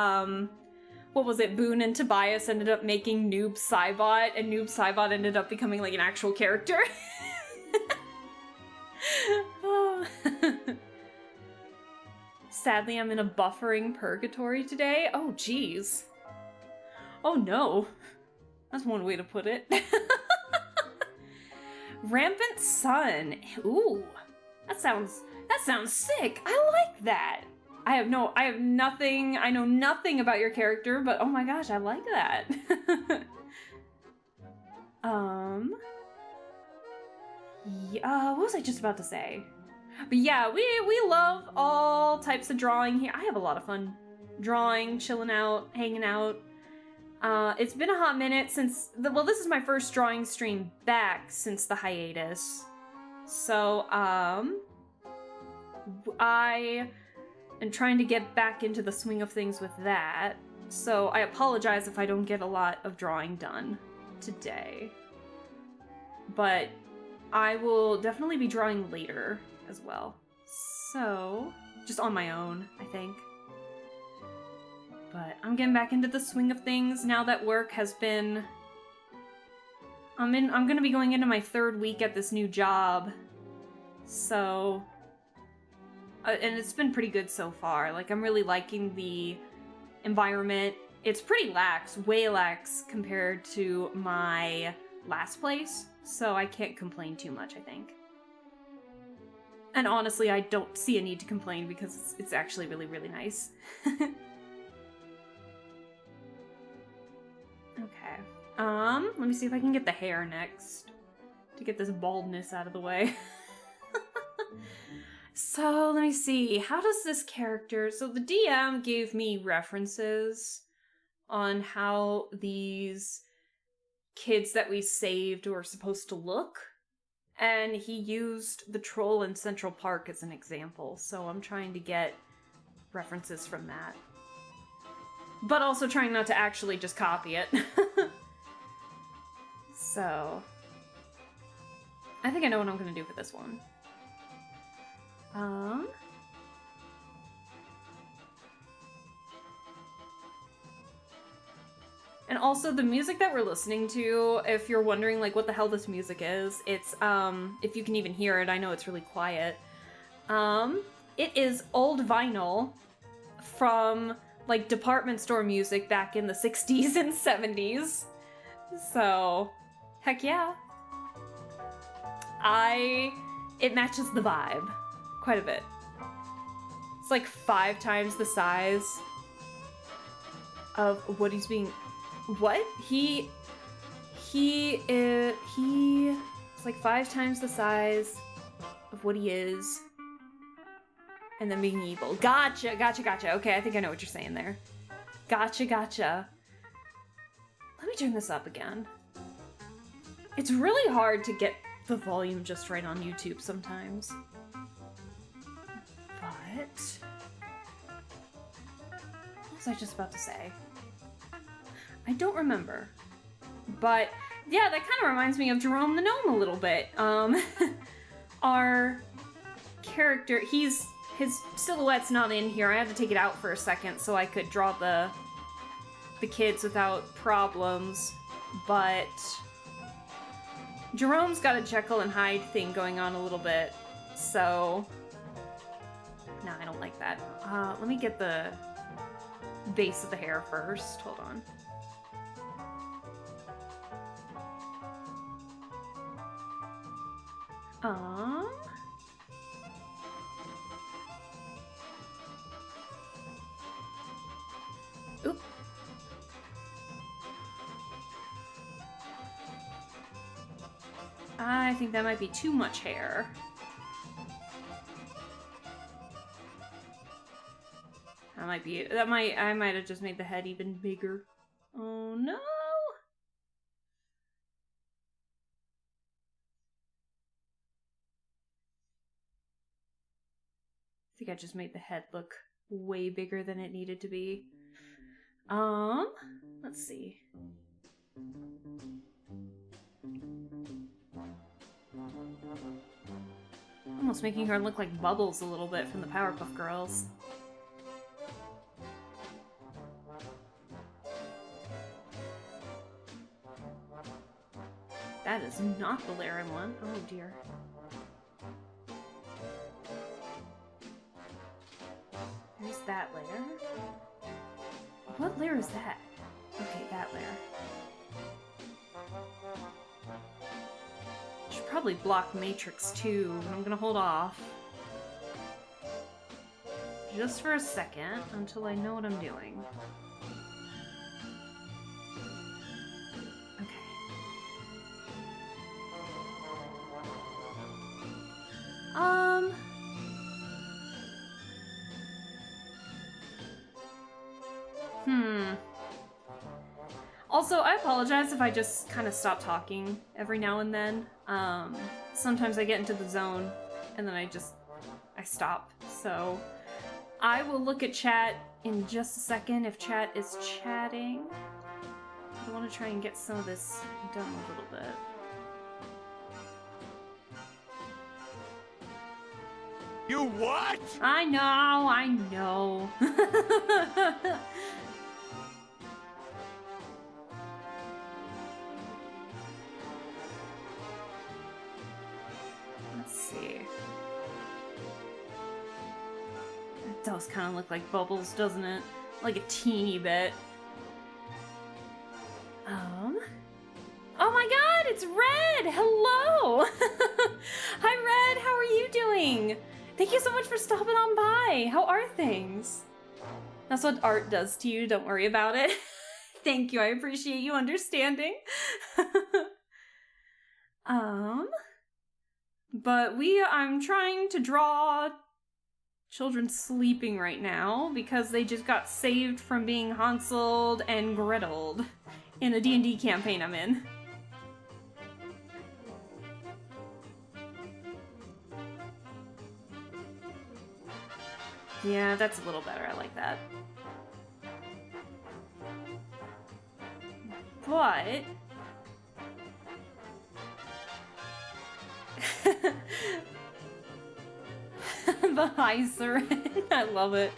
what was it, Boone and Tobias ended up making Noob Saibot, and Noob Saibot ended up becoming like an actual character. Oh. Sadly, I'm in a buffering purgatory today. Oh, geez. Oh, no. That's one way to put it. Rampant Sun. Ooh, that sounds sick. I like that. I know nothing about your character, but oh my gosh, I like that. Yeah, what was I just about to say? But yeah, we love all types of drawing here. I have a lot of fun drawing, chilling out, hanging out. It's been a hot minute since, this is my first drawing stream back since the hiatus. So, I am trying to get back into the swing of things with that. So I apologize if I don't get a lot of drawing done today. But I will definitely be drawing later as well. So, just on my own, I think. But I'm getting back into the swing of things now that work has been... I'm gonna be going into my 3rd week at this new job. So... and it's been pretty good so far. Like, I'm really liking the environment. It's pretty lax, way lax compared to my last place. So I can't complain too much, I think. And honestly, I don't see a need to complain because it's actually really, really nice. Okay. Let me see if I can get the hair next to get this baldness out of the way. So, let me see. How does this character... So, the DM gave me references on how these kids that we saved were supposed to look. And he used the troll in Central Park as an example. So, I'm trying to get references from that. But also trying not to actually just copy it. So... I think I know what I'm going to do for this one. And also the music that we're listening to, if you're wondering like what the hell this music is, it's if you can even hear it, I know it's really quiet. It is old vinyl from like department store music back in the 60s and 70s. So, heck yeah. It matches the vibe. Quite a bit. It's like 5 times the size of what he's being... What? It's like 5 times the size of what he is. And then being evil. Gotcha. Okay, I think I know what you're saying there. Gotcha. Let me turn this up again. It's really hard to get the volume just right on YouTube sometimes. But... what was I just about to say? I don't remember. But, yeah, that kind of reminds me of Jerome the Gnome a little bit. Our character, his silhouette's not in here. I had to take it out for a second so I could draw the kids without problems. But Jerome's got a Jekyll and Hyde thing going on a little bit. So... no, I don't like that. Let me get the base of the hair first. Hold on. Oop. I think that might be too much hair. I might have just made the head even bigger. Oh no! I think I just made the head look way bigger than it needed to be. Let's see. Almost making her look like Bubbles a little bit from the Powerpuff Girls. That is not the layer I want. Oh dear. There's that layer. What layer is that? Okay, that layer. Should probably block Matrix too, but I'm gonna hold off. Just for a second, until I know what I'm doing. Also, I apologize if I just kind of stop talking every now and then. Sometimes I get into the zone, and then I stop. So, I will look at chat in just a second if chat is chatting. I want to try and get some of this done a little bit. You what? I know. Let's see. It does kind of look like Bubbles, doesn't it? Like a teeny bit. Oh my god, it's Red! Hello! Hi Red, how are you doing? Thank you so much for stopping on by. How are things? That's what art does to you, don't worry about it. Thank you, I appreciate you understanding. But I'm trying to draw children sleeping right now because they just got saved from being Hanseled and Greteled in a D&D campaign I'm in. Yeah, that's a little better. I like that. But... the high Siren. I love it.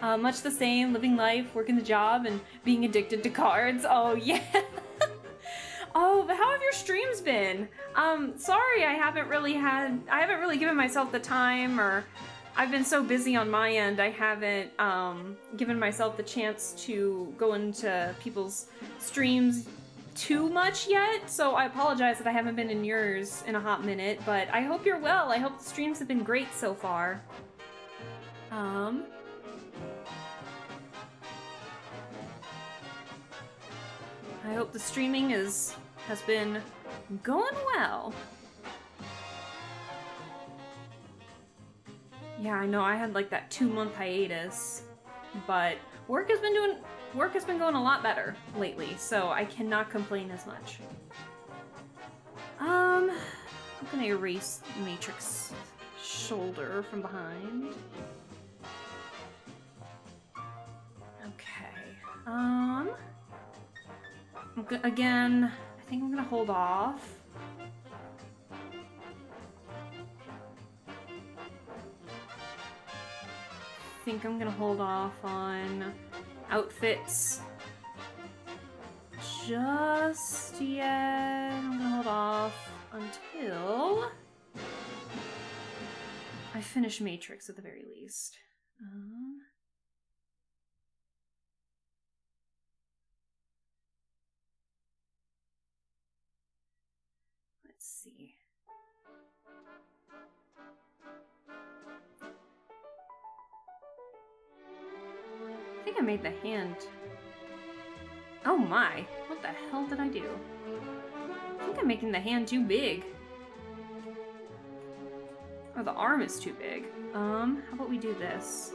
Much the same, living life, working the job, and being addicted to cards. Oh, yeah. Oh, but how have your streams been? Sorry, I haven't really given myself the time, or I've been so busy on my end, I haven't given myself the chance to go into people's streams too much yet, so I apologize that I haven't been in yours in a hot minute, but I hope you're well. I hope the streams have been great so far. I hope the streaming has been going well. Yeah, I know I had like that 2-month hiatus, but work has been going a lot better lately, so I cannot complain as much. I'm gonna erase Matrix shoulder from behind. Okay. Again, I think I'm gonna hold off. I think I'm gonna hold off on outfits just yet. I'm gonna hold off until I finish Matrix at the very least. Let's see. I think I made the hand. Oh my, what the hell did I do? I think I'm making the hand too big. Oh, the arm is too big. How about we do this?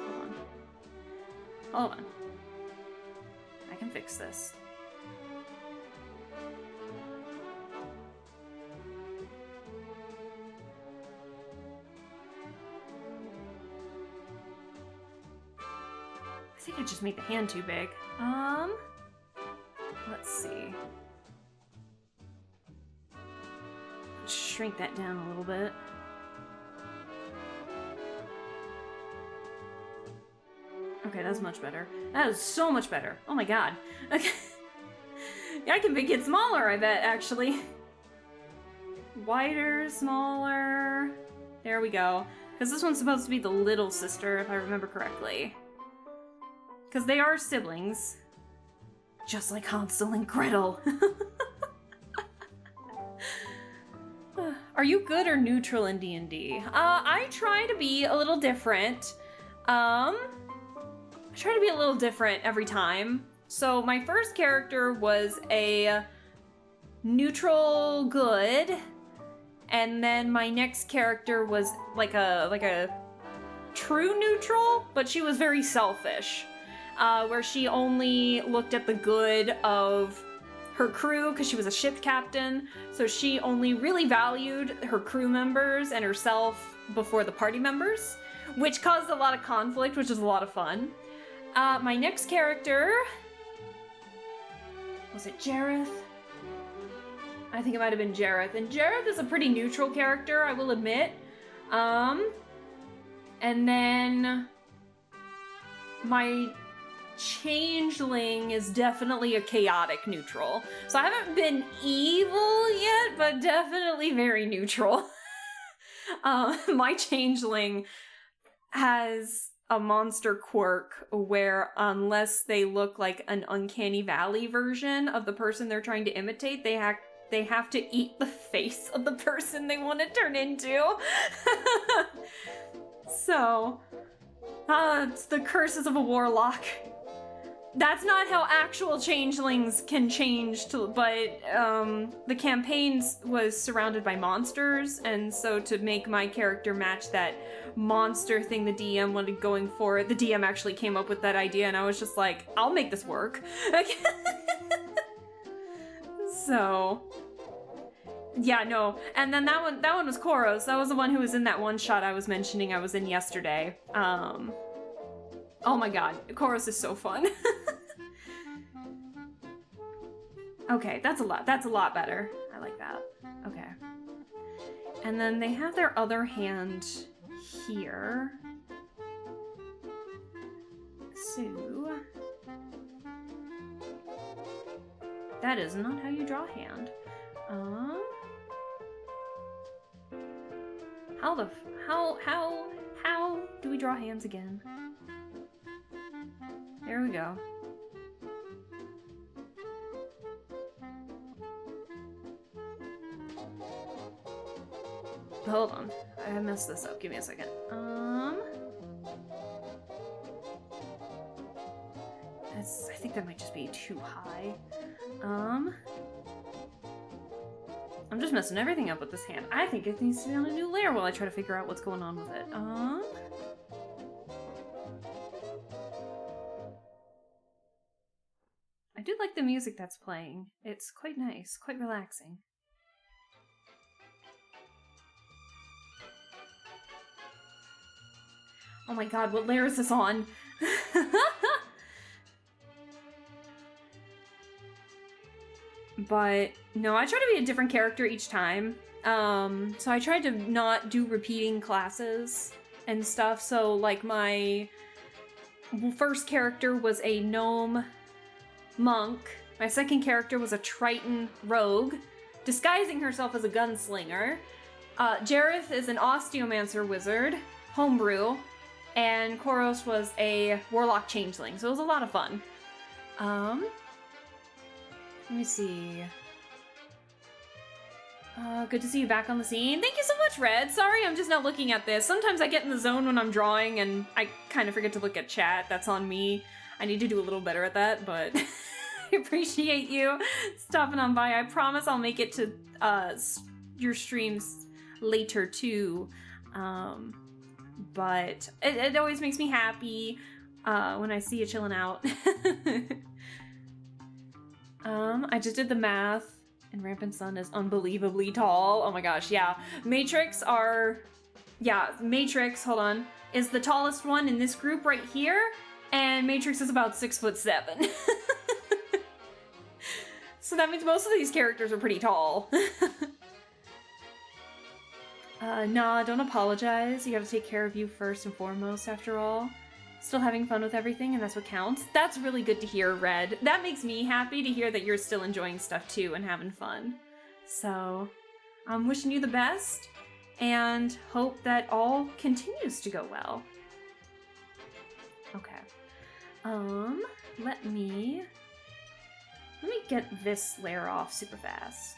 Hold on. I can fix this. I think I just made the hand too big. Let's see. Let's shrink that down a little bit. Okay, that's much better. That is so much better. Oh my god. Okay. Yeah, I can make it smaller, I bet, actually. Wider, smaller. There we go. Because this one's supposed to be the little sister, if I remember correctly. Because they are siblings. Just like Hansel and Gretel. Are you good or neutral in D&D? I try to be a little different. I try to be a little different every time. So my first character was a neutral good, and then my next character was like a true neutral, but she was very selfish. Where she only looked at the good of her crew because she was a ship captain, so she only really valued her crew members and herself before the party members, which caused a lot of conflict, which is a lot of fun. My next character... was it Jareth? I think it might have been Jareth, and Jareth is a pretty neutral character, I will admit. And then my changeling is definitely a chaotic neutral. So I haven't been evil yet, but definitely very neutral. My changeling has a monster quirk where unless they look like an uncanny valley version of the person they're trying to imitate, they have to eat the face of the person they want to turn into. So, it's the curses of a warlock. That's not how actual changelings can change, but the campaign was surrounded by monsters, and so to make my character match that monster thing the DM wanted going for, the DM actually came up with that idea, and I was just like, I'll make this work. So, yeah, no. And then that one was Koros. That was the one who was in that one shot I was mentioning I was in yesterday. Oh my god, Koros is so fun. Okay, that's a lot better. I like that. Okay. And then they have their other hand here. So... that is not how you draw a hand. How do we draw hands again? There we go. Hold on. I messed this up. Give me a second. I think that might just be too high. I'm just messing everything up with this hand. I think it needs to be on a new layer while I try to figure out what's going on with it. I do like the music that's playing. It's quite nice, quite relaxing. Oh my god, what layer is this on? But no, I try to be a different character each time. So I tried to not do repeating classes and stuff. So like my first character was a gnome monk. My second character was a Triton rogue, disguising herself as a gunslinger. Jareth is an osteomancer wizard, homebrew, and Koros was a warlock changeling. So it was a lot of fun. Let me see. Good to see you back on the scene. Thank you so much, Red. Sorry, I'm just not looking at this. Sometimes I get in the zone when I'm drawing and I kind of forget to look at chat. That's on me. I need to do a little better at that, but I appreciate you stopping on by. I promise I'll make it to your streams later too. But it always makes me happy when I see you chilling out. I just did the math, and Rampant Sun is unbelievably tall. Oh my gosh, yeah. Matrix, hold on, is the tallest one in this group right here, and Matrix is about 6'7". So that means most of these characters are pretty tall. Nah, don't apologize. You gotta take care of you first and foremost, after all. Still having fun with everything, and that's what counts. That's really good to hear, Red. That makes me happy to hear that you're still enjoying stuff too and having fun. So, I'm wishing you the best, and hope that all continues to go well. Okay. Let me get this layer off super fast.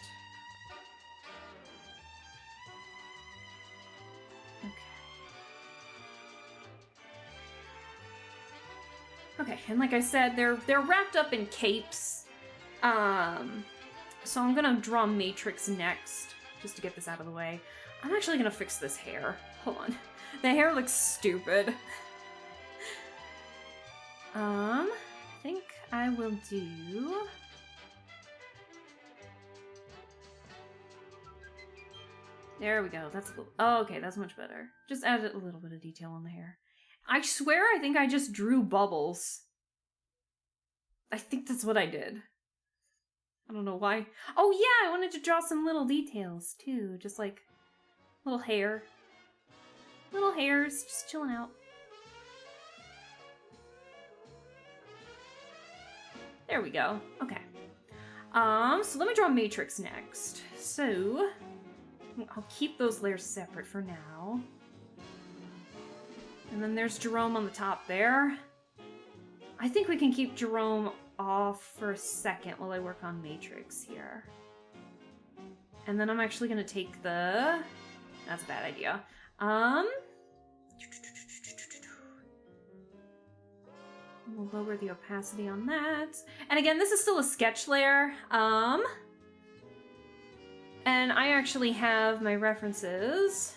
Okay, and like I said, they're wrapped up in capes. So I'm gonna draw Matrix next, just to get this out of the way. I'm actually gonna fix this hair. Hold on. The hair looks stupid. I think I will do... There we go. That's a little... Oh, okay, that's much better. Just add a little bit of detail on the hair. I swear I think I just drew bubbles. I think that's what I did. I don't know why. Oh yeah, I wanted to draw some little details too. Just like little hair. Little hairs, just chilling out. There we go. Okay. So let me draw Matrix next. So I'll keep those layers separate for now. And then there's Jerome on the top there. I think we can keep Jerome off for a second while I work on Matrix here. And then I'm actually gonna take the... That's a bad idea. We'll lower the opacity on that. And again, this is still a sketch layer. And I actually have my references.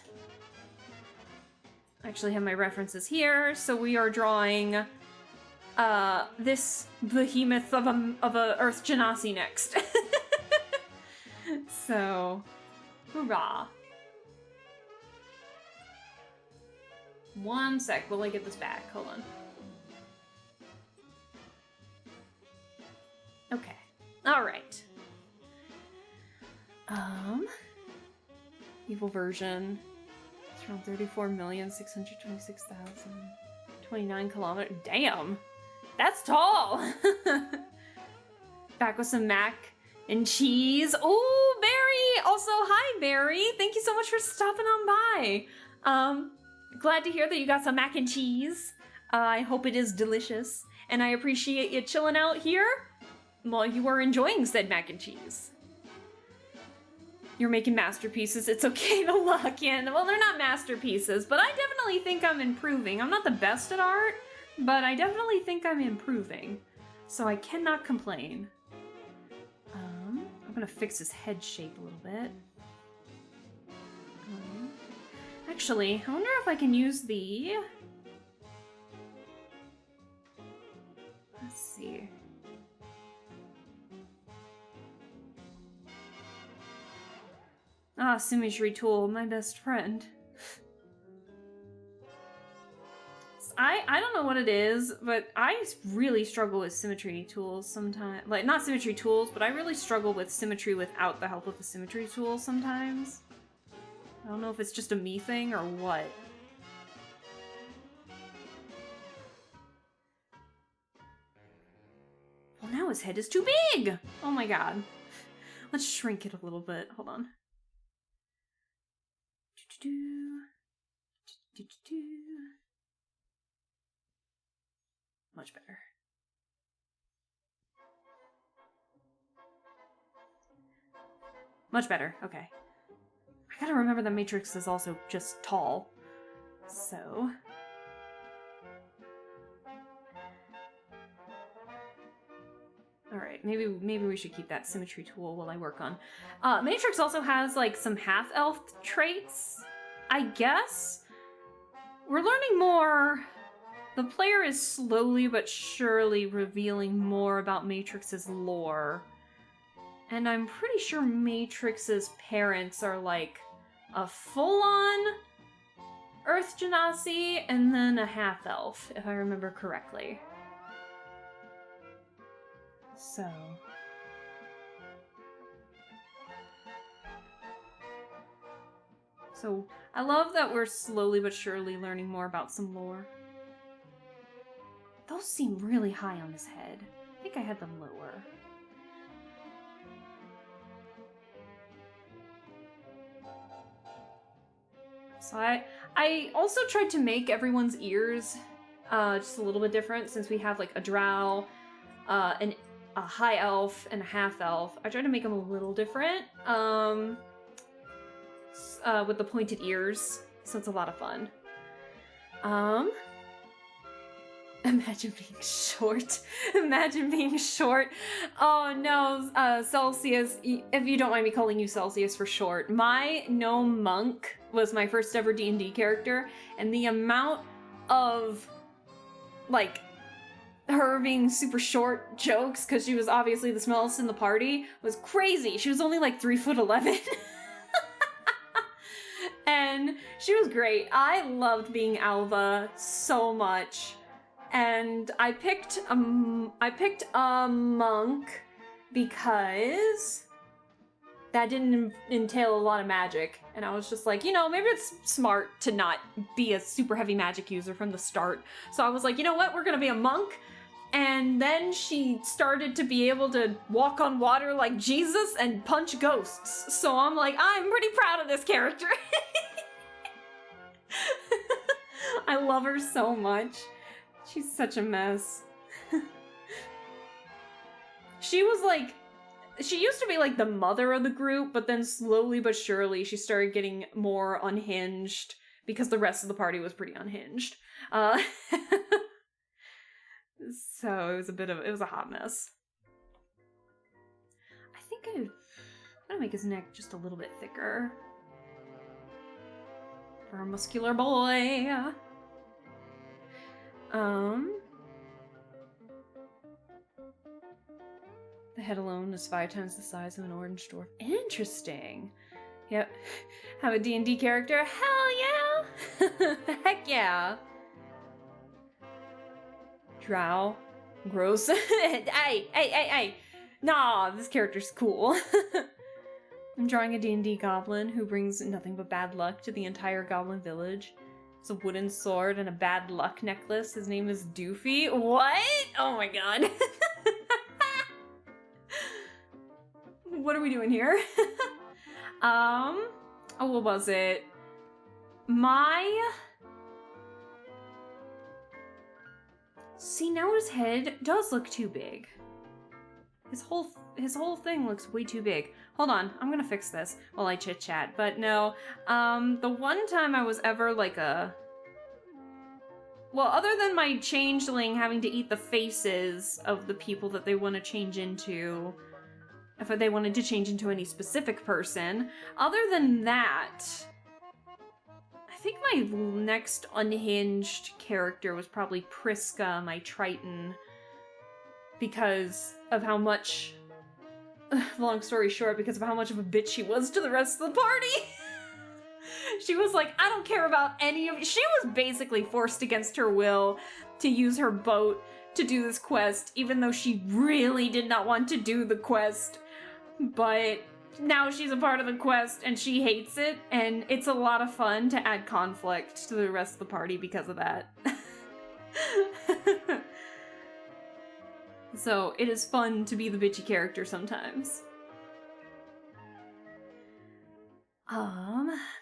I actually have my references here. So we are drawing this behemoth of a Earth Genasi next. So, hoorah. One sec, will I get this back? Hold on. Okay. Alright. Evil version. It's around 34,626,029 kilometers. Damn! That's tall! Back with some mac and cheese. Oh, Barry! Also, hi, Barry! Thank you so much for stopping on by. Glad to hear that you got some mac and cheese. I hope it is delicious. And I appreciate you chilling out here while you are enjoying said mac and cheese. You're making masterpieces. It's okay to look in. Well, they're not masterpieces, but I definitely think I'm improving. I'm not the best at art, but I definitely think I'm improving. So I cannot complain. I'm gonna fix his head shape a little bit. Actually, I wonder if I can use the... Let's see. Ah, symmetry tool, my best friend. I don't know what it is, but I really struggle with symmetry tools sometimes. Like, not symmetry tools, but I really struggle with symmetry without the help of a symmetry tool sometimes. I don't know if it's just a me thing or what. Well, now his head is too big! Oh my god. Let's shrink it a little bit. Hold on. Much better. Much better, okay. I gotta remember that Matrix is also just tall. So... Alright, maybe we should keep that symmetry tool while I work on. Matrix also has, like, some half-elf traits, I guess? We're learning more. The player is slowly but surely revealing more about Matrix's lore. And I'm pretty sure Matrix's parents are, like, a full-on Earth Genasi and then a half-elf, if I remember correctly. So I love that we're slowly but surely learning more about some lore. Those seem really high on his head. I think I had them lower. So I also tried to make everyone's ears just a little bit different, since we have like a drow, a high elf, and a half elf. I tried to make them a little different with the pointed ears, so it's a lot of fun. Imagine being short. Imagine being short. Oh no, Celsius, if you don't mind me calling you Celsius for short. My gnome monk was my first ever D&D character, and the amount of, like, her being super short jokes, because she was obviously the smallest in the party, was crazy. She was only like 3'11". And she was great. I loved being Alva so much. And I picked a monk because that didn't entail a lot of magic. And I was just like, you know, maybe it's smart to not be a super heavy magic user from the start. So I was like, you know what, we're gonna be a monk. And then she started to be able to walk on water like Jesus and punch ghosts. So I'm like, I'm pretty proud of this character. I love her so much. She's such a mess. She used to be like the mother of the group, but then slowly but surely she started getting more unhinged because the rest of the party was pretty unhinged. So it was a hot mess. I think I'm gonna make his neck just a little bit thicker. For a muscular boy. The head alone is 5 times the size of an orange dwarf. Interesting. Yep. Have a D&D character? Hell yeah! Heck yeah! Drow. Gross. Hey! Nah, this character's cool. I'm drawing a D&D goblin who brings nothing but bad luck to the entire goblin village. It's a wooden sword and a bad luck necklace. His name is Doofy. What? Oh my god. What are we doing here? Oh, what was it? See, now his head does look too big. His whole thing looks way too big. Hold on, I'm gonna fix this while I chit chat. But no, the one time I was ever like well, other than my changeling having to eat the faces of the people that they want to change into, if they wanted to change into any specific person, other than that, I think my next unhinged character was probably Priska, my Triton, because of how much, long story short, because of how much of a bitch she was to the rest of the party. She was like, I don't care about any of you. She was basically forced against her will to use her boat to do this quest, even though she really did not want to do the quest. But now she's a part of the quest and she hates it, and it's a lot of fun to add conflict to the rest of the party because of that. So it is fun to be the bitchy character sometimes.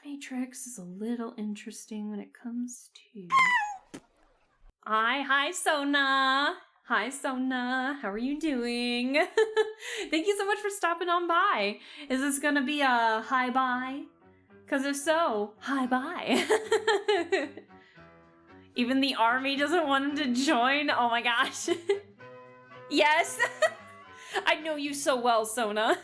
Matrix is a little interesting when it comes to... Hi, Sona! Hi, Sona! How are you doing? Thank you so much for stopping on by. Is this gonna be a hi bye? Because if so, hi bye. Even the army doesn't want him to join? Oh my gosh. Yes! I know you so well, Sona.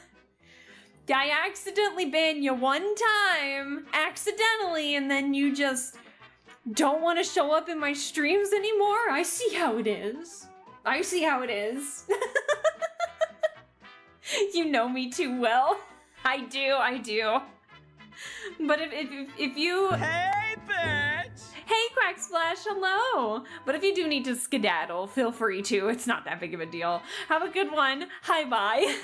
I accidentally banned you one time, accidentally, and then you just don't want to show up in my streams anymore? I see how it is. I see how it is. You know me too well. I do. But if you... Hey, bitch! Hey, Quacksplash, hello! But if you do need to skedaddle, feel free to. It's not that big of a deal. Have a good one. Hi, bye.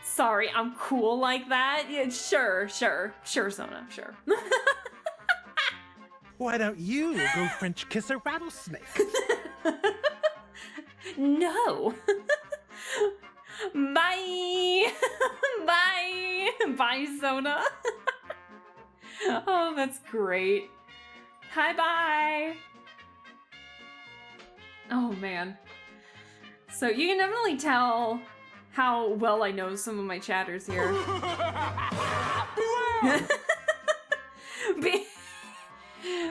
Sorry, I'm cool like that? Yeah, sure, Sona, sure. Why don't you go French kiss a rattlesnake? No. Bye. Bye, Sona. Oh, that's great. Hi, bye. Oh, man. So you can definitely tell how well I know some of my chatters here.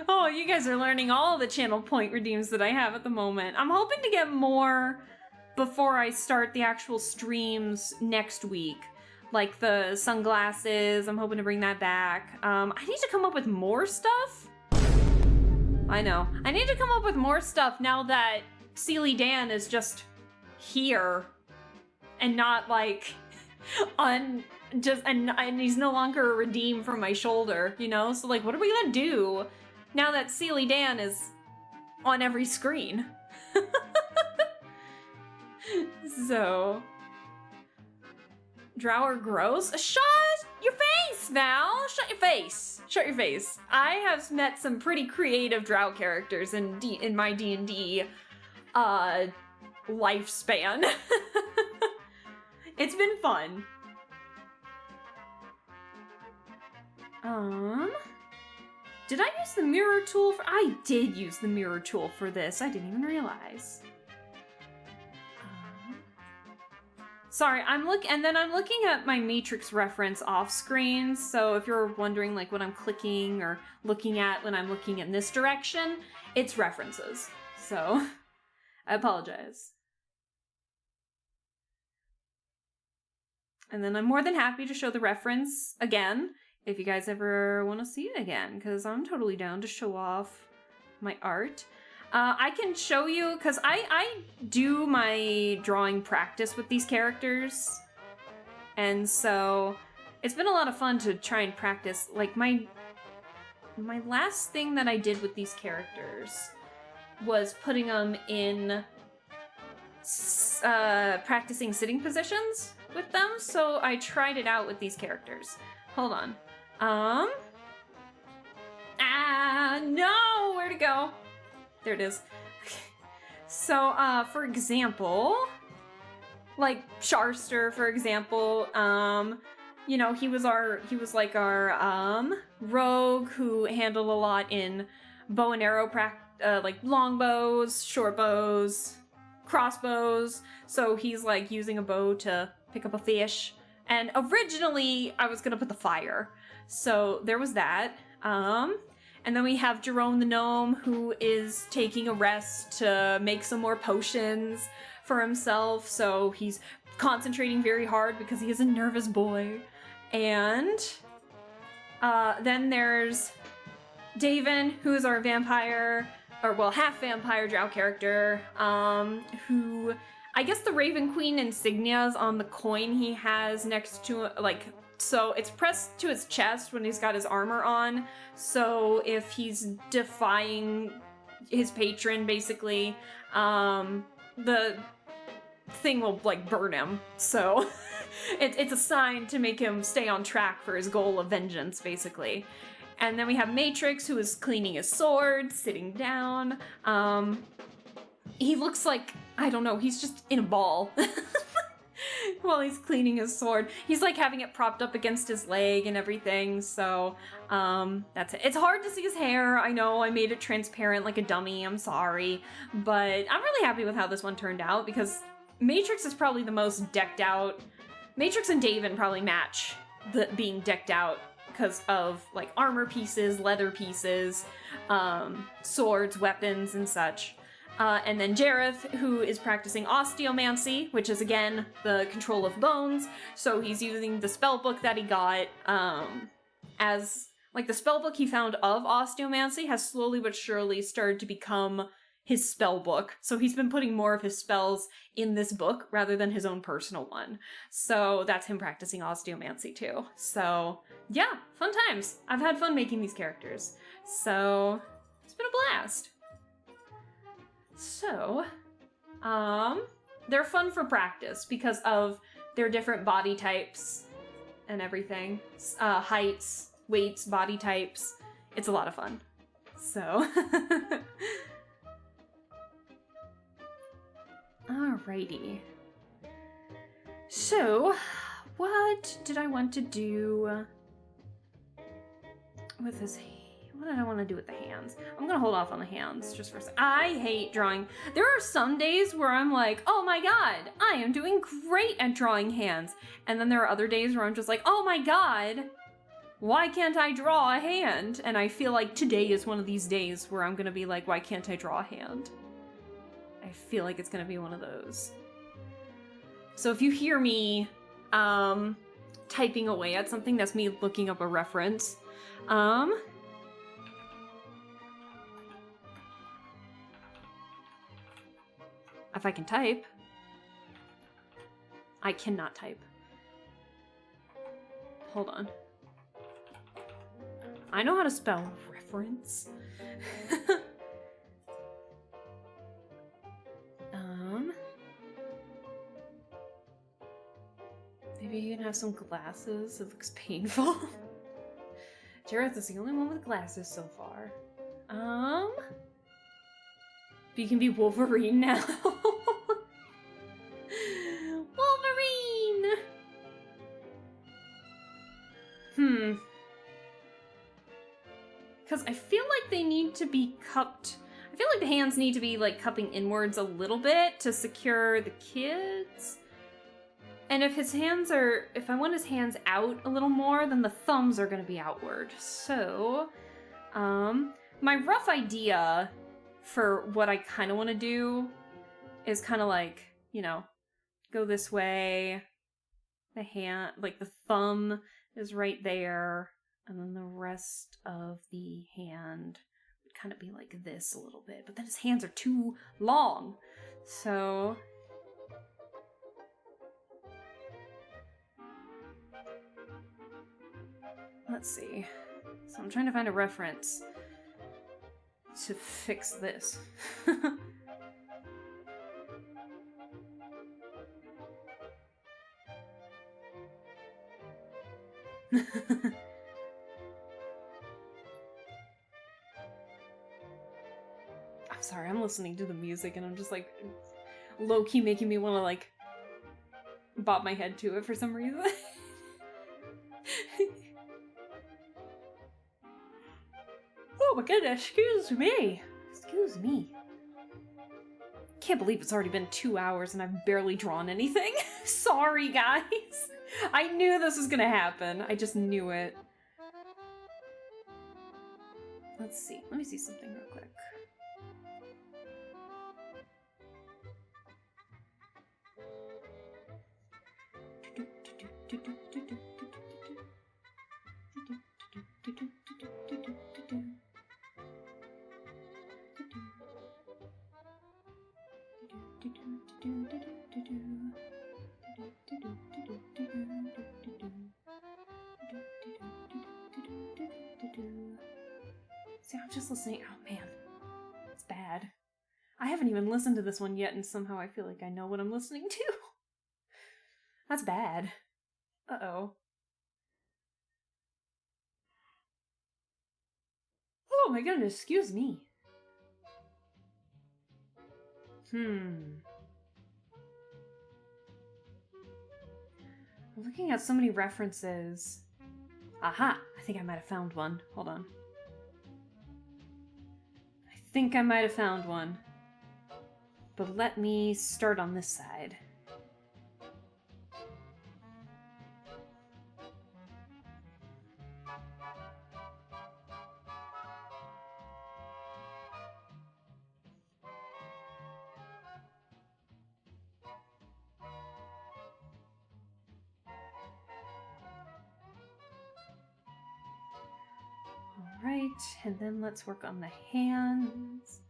Oh, you guys are learning all the channel point redeems that I have at the moment. I'm hoping to get more before I start the actual streams next week. Like the sunglasses, I'm hoping to bring that back. I need to come up with more stuff. I know. I need to come up with more stuff now that Sealy Dan is just here and not like and he's no longer a redeem from my shoulder, you know? So like, what are we gonna do now that Sealy Dan is on every screen? So Drow are gross. Shut your face, Val. Shut your face. Shut your face. I have met some pretty creative Drow characters in my D&D lifespan. It's been fun. Did I use the mirror tool for— I did use the mirror tool for this. I didn't even realize. Sorry, I'm looking at my Matrix reference off screen, so if you're wondering like what I'm clicking or looking at when I'm looking in this direction, it's references. So, I apologize. And then I'm more than happy to show the reference again if you guys ever want to see it again, because I'm totally down to show off my art. I can show you, because I do my drawing practice with these characters, and so it's been a lot of fun to try and practice. Like, my last thing that I did with these characters was putting them in practicing sitting positions with them, so I tried it out with these characters. Hold on. No! Where'd it go? There it is. Okay. So, for example, like Sharster, for example, you know, he was like our rogue who handled a lot in bow and arrow like long bows, short bows, crossbows. So he's like using a bow to pick up a fish. And originally I was gonna put the fire. So there was that. And then we have Jerome the Gnome, who is taking a rest to make some more potions for himself. So he's concentrating very hard because he is a nervous boy. And then there's Davin, who is our vampire, or well, half vampire drow character, who, I guess the Raven Queen insignia is on the coin he has next to, like, so it's pressed to his chest when he's got his armor on. So if he's defying his patron, basically, the thing will like burn him. So it's a sign to make him stay on track for his goal of vengeance, basically. And then we have Matrix, who is cleaning his sword, sitting down. He looks like, I don't know, he's just in a ball. While he's cleaning his sword. He's like having it propped up against his leg and everything, so that's it. It's hard to see his hair, I know, I made it transparent like a dummy, I'm sorry, but I'm really happy with how this one turned out, because Matrix is probably the most decked out. Matrix and Davin probably match the being decked out because of like armor pieces, leather pieces, swords, weapons, and such. And then Jareth, who is practicing osteomancy, which is, again, the control of bones. So he's using the spellbook that he got as, like, the spellbook he found of osteomancy has slowly but surely started to become his spellbook. So he's been putting more of his spells in this book rather than his own personal one. So that's him practicing osteomancy, too. So, yeah, fun times. I've had fun making these characters. So, it's been a blast. So, they're fun for practice because of their different body types and everything. Heights, weights, body types. It's a lot of fun. So, alrighty. So, what did I want to do with this? What did I want to do with the hands? I'm gonna hold off on the hands just for a second. I hate drawing. There are some days where I'm like, oh my god, I am doing great at drawing hands. And then there are other days where I'm just like, oh my god, why can't I draw a hand? And I feel like today is one of these days where I'm gonna be like, why can't I draw a hand? I feel like it's gonna be one of those. So if you hear me typing away at something, that's me looking up a reference. If I can type. I cannot type. Hold on. I know how to spell reference. Maybe you can have some glasses. It looks painful. Jareth is the only one with glasses so far. You can be Wolverine now. Wolverine! Because I feel like they need to be cupped. I feel like the hands need to be like cupping inwards a little bit to secure the kids. And if I want his hands out a little more, then the thumbs are going to be outward. So, my rough idea for what I kind of want to do is kind of like, you know, go this way. The hand, like the thumb is right there. And then the rest of the hand would kind of be like this a little bit. But then his hands are too long. So... let's see. So I'm trying to find a reference to fix this. I'm sorry, I'm listening to the music and I'm just like low-key making me want to like bob my head to it for some reason. Oh my goodness, excuse me. Excuse me. Can't believe it's already been 2 hours and I've barely drawn anything. Sorry, guys. I knew this was gonna happen. I just knew it. Let's see. Let me see something real quick. See, I'm just listening. Oh man, it's bad. I haven't even listened to this one yet, and somehow I feel like I know what I'm listening to. That's bad. Uh-oh. Oh my goodness, excuse me. I'm looking at so many references. Aha! I think I might have found one. Hold on. I think I might have found one. But let me start on this side. Alright, and then let's work on the hands.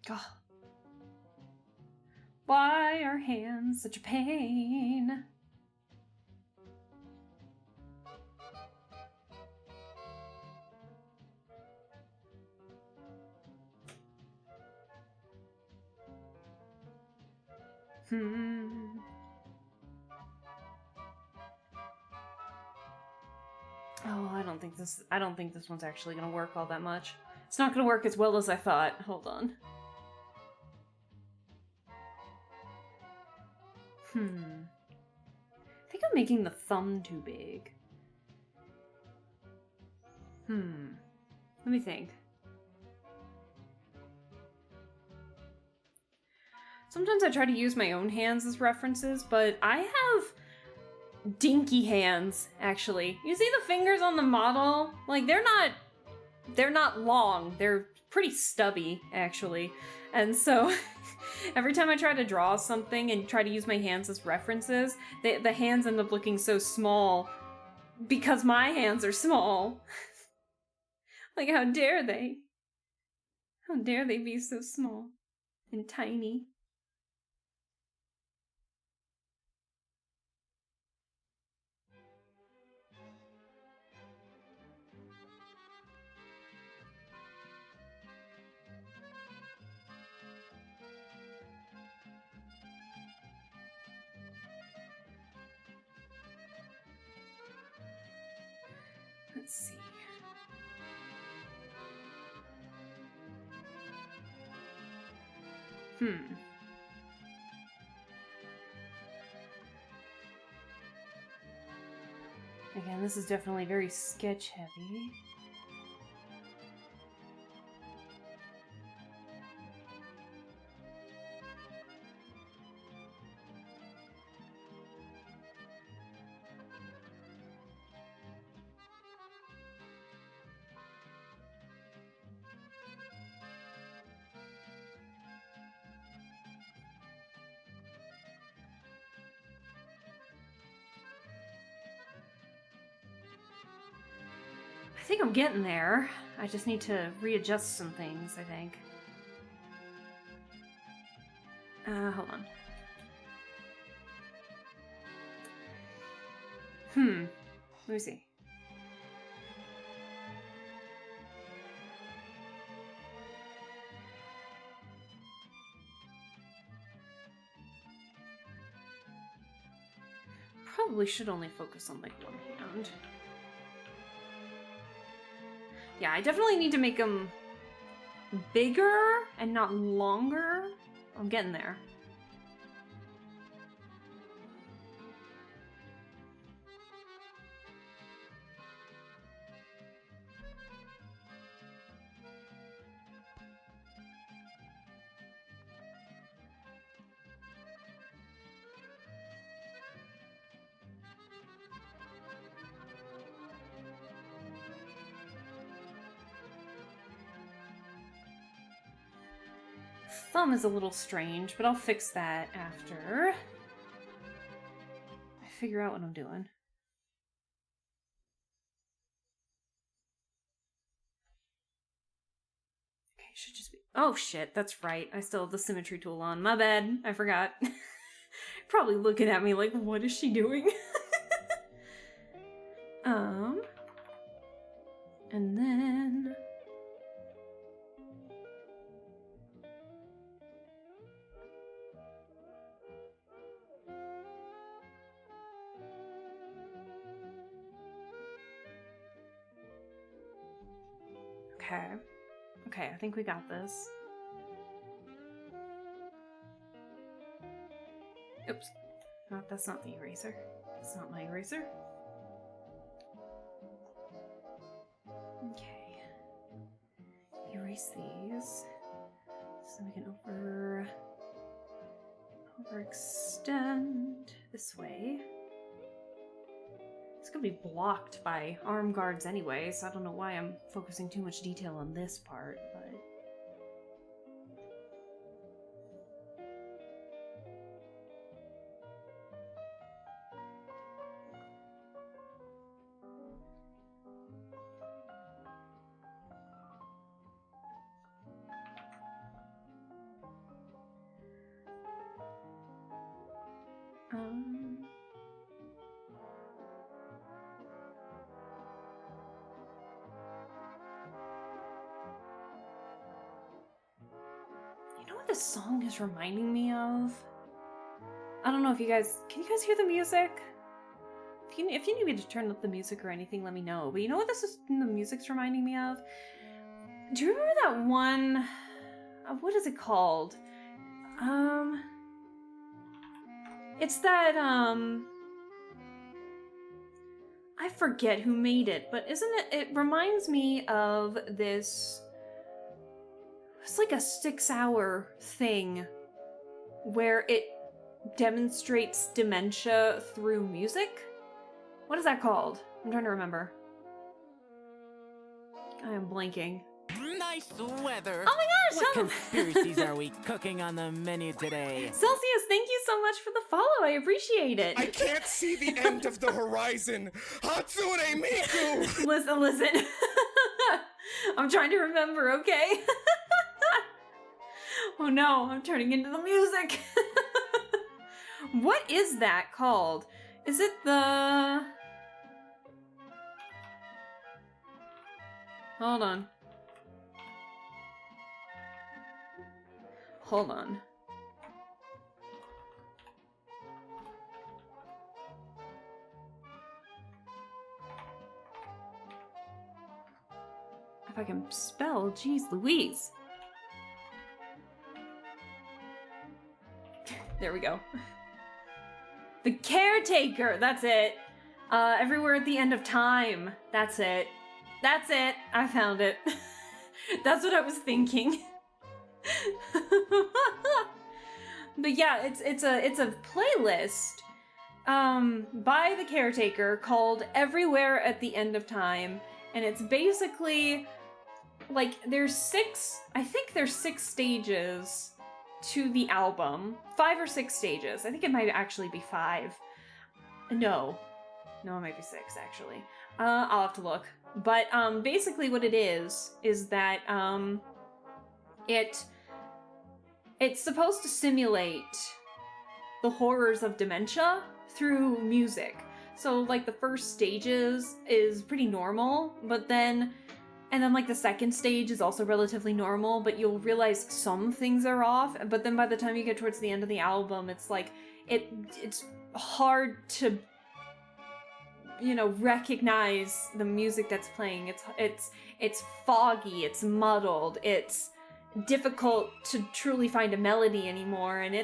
God. Why are hands such a pain? Oh, I don't think this one's actually gonna work all that much. It's not gonna work as well as I thought. Hold on. I think I'm making the thumb too big. Let me think. Sometimes I try to use my own hands as references, but I have dinky hands, actually. You see the fingers on the model? Like, they're not long. They're pretty stubby, actually. And so, every time I try to draw something and try to use my hands as references, the hands end up looking so small because my hands are small. Like, how dare they? How dare they be so small and tiny? Let's see. Again, this is definitely very sketch heavy. I think I'm getting there. I just need to readjust some things, I think. Hold on. Let me see. Probably should only focus on like one hand. Yeah, I definitely need to make them bigger and not longer. I'm getting there. Thumb is a little strange, but I'll fix that after I figure out what I'm doing. Okay, should just be... Oh shit, that's right. I still have the symmetry tool on. My bad. I forgot. Probably looking at me like, what is she doing? And then... Okay. Okay, I think we got this. Oops. No, that's not the eraser. That's not my eraser. Okay. Erase these. So we can overextend this way. It's gonna be blocked by arm guards anyway, so I don't know why I'm focusing too much detail on this part, but... You know what this song is reminding me of? I don't know if you guys... Can you guys hear the music? If you need me to turn up the music or anything, let me know. But you know what the music's reminding me of? Do you remember that one... what is it called? It's that, I forget who made it, but isn't it... It reminds me of this... It's like a 6-hour thing where it demonstrates dementia through music? What is that called? I'm trying to remember. I am blanking. Nice weather. Oh my gosh! What conspiracies are we cooking on the menu today? Celsius, thank you so much for the follow. I appreciate it. I can't see the end of the horizon. Hatsune Miku! Listen. I'm trying to remember, okay? Oh no, I'm turning into the music. What is that called? Is it the... Hold on. Hold on. I can spell. Jeez Louise. There we go. The Caretaker, that's it. Everywhere at the End of Time. That's it. That's it. I found it. That's what I was thinking. But yeah, it's a playlist by the Caretaker called Everywhere at the End of Time, and it's basically like there's six stages to the album. 5 or 6 stages. I think it might actually be 5. No, it might be 6 actually. I'll have to look. But basically what it is that it's supposed to simulate the horrors of dementia through music. So like the first stages is pretty normal, and then like the second stage is also relatively normal, but you'll realize some things are off. But then by the time you get towards the end of the album, it's like it's hard to, you know, recognize the music that's playing. It's foggy, it's muddled, it's difficult to truly find a melody anymore, and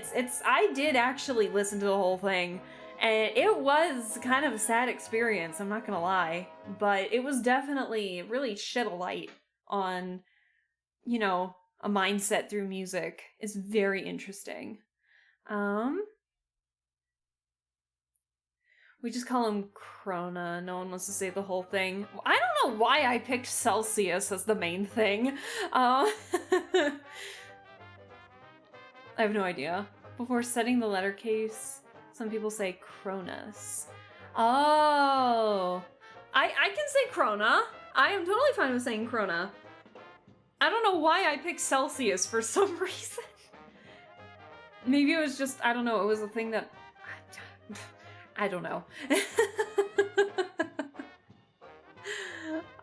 I did actually listen to the whole thing, and it was kind of a sad experience, I'm not gonna lie, but it was definitely really shed a light on, you know, a mindset through music. It's very interesting. We just call him Krona. No one wants to say the whole thing. I don't know why I picked Celsius as the main thing. I have no idea. Before setting the letter case, some people say Cronus. Oh. I can say Krona. I am totally fine with saying Krona. I don't know why I picked Celsius for some reason. Maybe it was just, I don't know, it was a thing that... I don't know.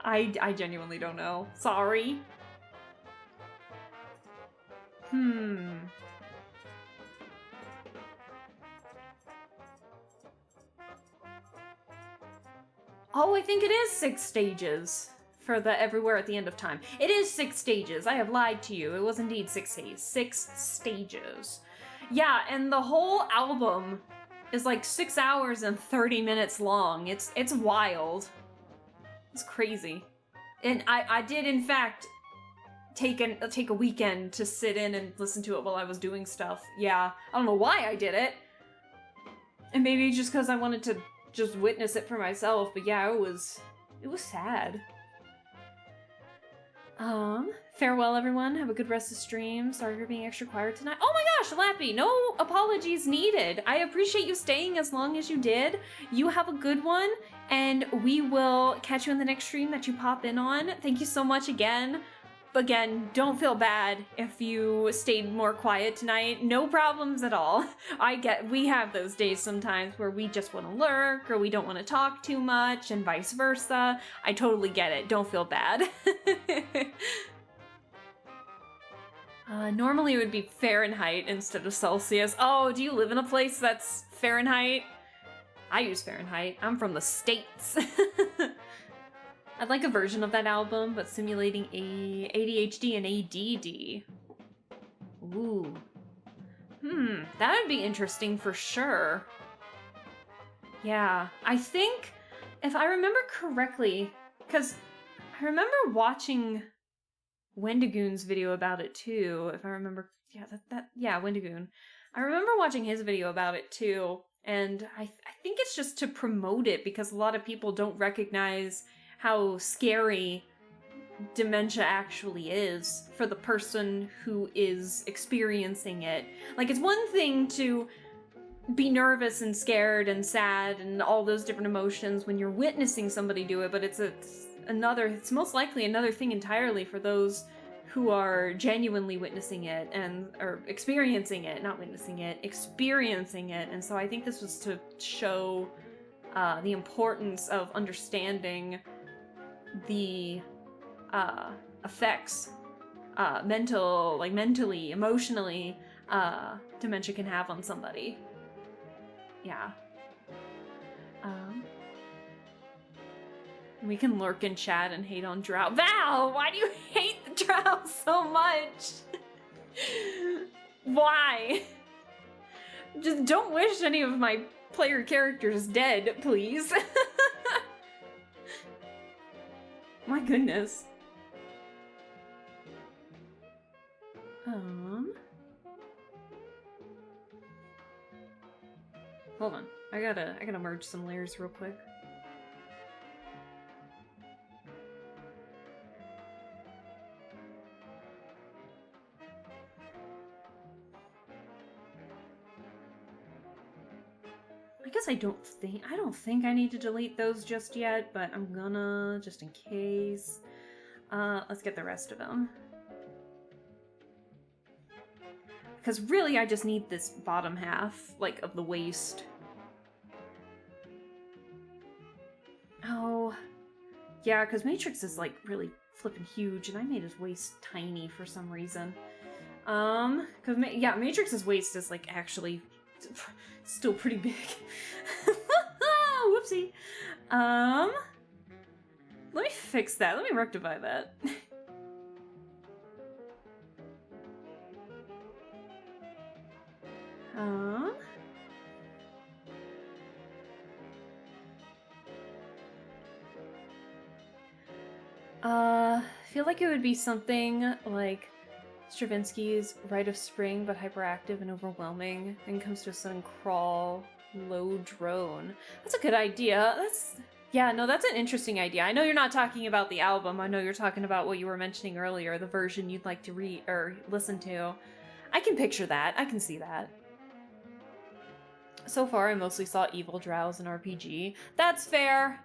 I genuinely don't know. Sorry. Oh, I think it is 6 stages for the Everywhere at the End of Time. It is 6 stages. I have lied to you. It was indeed 6 stages. 6 stages. Yeah, and the whole album is like 6 hours and 30 minutes long. It's wild. It's crazy. And I did in fact take a weekend to sit in and listen to it while I was doing stuff. Yeah, I don't know why I did it. And maybe just because I wanted to just witness it for myself, but yeah, it was sad. Farewell everyone, have a good rest of stream. Sorry for being extra quiet tonight. Oh my gosh, Lappy, no apologies needed. I appreciate you staying as long as you did. You have a good one, and we will catch you in the next stream that you pop in on. Thank you so much again. Again, don't feel bad if you stayed more quiet tonight. No problems at all. We have those days sometimes where we just want to lurk or we don't want to talk too much and vice versa. I totally get it. Don't feel bad. Normally it would be Fahrenheit instead of Celsius. Oh, do you live in a place that's Fahrenheit? I use Fahrenheit. I'm from the States. I'd like a version of that album, but simulating ADHD and ADD. Ooh. That would be interesting for sure. Yeah, I think, if I remember correctly, because I remember watching Wendigoon's video about it too, if I remember, yeah, Wendigoon. I remember watching his video about it too, and I think it's just to promote it because a lot of people don't recognize how scary dementia actually is for the person who is experiencing it. Like, it's one thing to be nervous and scared and sad and all those different emotions when you're witnessing somebody do it, but it's most likely another thing entirely for those who are genuinely witnessing it or experiencing it, not witnessing it, experiencing it. And so I think this was to show the importance of understanding the effects, mentally, emotionally, dementia can have on somebody. Yeah. We can lurk in chat and hate on Drow. Val, why do you hate the Drow so much? Why? Just don't wish any of my player characters dead, please. My goodness. Hold on. I gotta merge some layers real quick. I guess I don't think I need to delete those just yet, but I'm gonna, just in case. Let's get the rest of them. Because really, I just need this bottom half, like, of the waist. Oh. Yeah, because Matrix is, like, really flipping huge, and I made his waist tiny for some reason. Because, yeah, Matrix's waist is, like, actually still pretty big. Whoopsie. Let me fix that. Let me rectify that. I feel like it would be something like Stravinsky's Rite of Spring, but hyperactive and overwhelming, then comes to a sudden crawl, low drone. That's a good idea. Yeah, no, that's an interesting idea. I know you're not talking about the album. I know you're talking about what you were mentioning earlier, the version you'd like to read or listen to. I can picture that. I can see that. So far, I mostly saw evil drows in RPG. That's fair.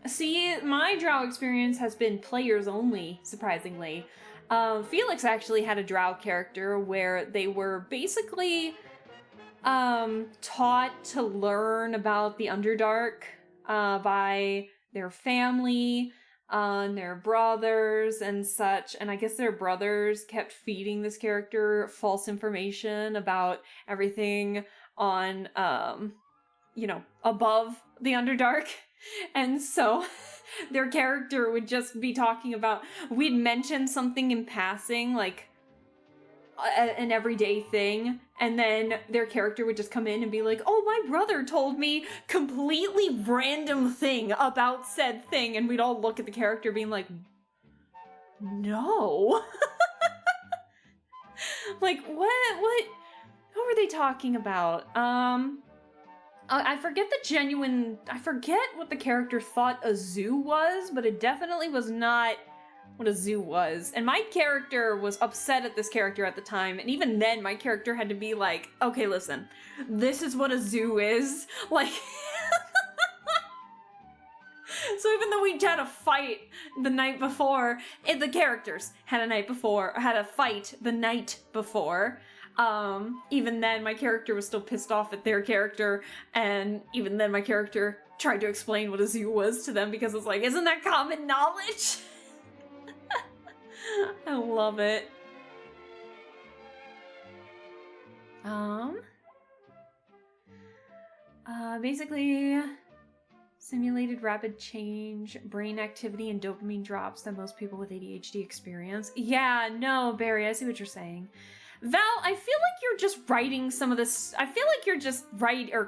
See, my drow experience has been players only, surprisingly. Felix actually had a drow character where they were basically taught to learn about the Underdark by their family, their brothers and such, and I guess their brothers kept feeding this character false information about everything on, you know, above the Underdark. And so their character would just be talking about, we'd mention something in passing, like an everyday thing, and then their character would just come in and be like, oh, my brother told me completely random thing about said thing, and we'd all look at the character being like, no. Like, what were they talking about? I forget what the character thought a zoo was, but it definitely was not what a zoo was. And my character was upset at this character at the time, and even then my character had to be like, okay, listen, this is what a zoo is. Like, so even though we had a fight the night before, the characters had a fight the night before, even then my character was still pissed off at their character, and even then my character tried to explain what a zoo was to them because it's like, isn't that common knowledge? I love it. Basically, simulated rapid change, brain activity, and dopamine drops that most people with ADHD experience. Yeah, no, Barry, I see what you're saying. Val, I feel like you're just writing some of this. I feel like you're just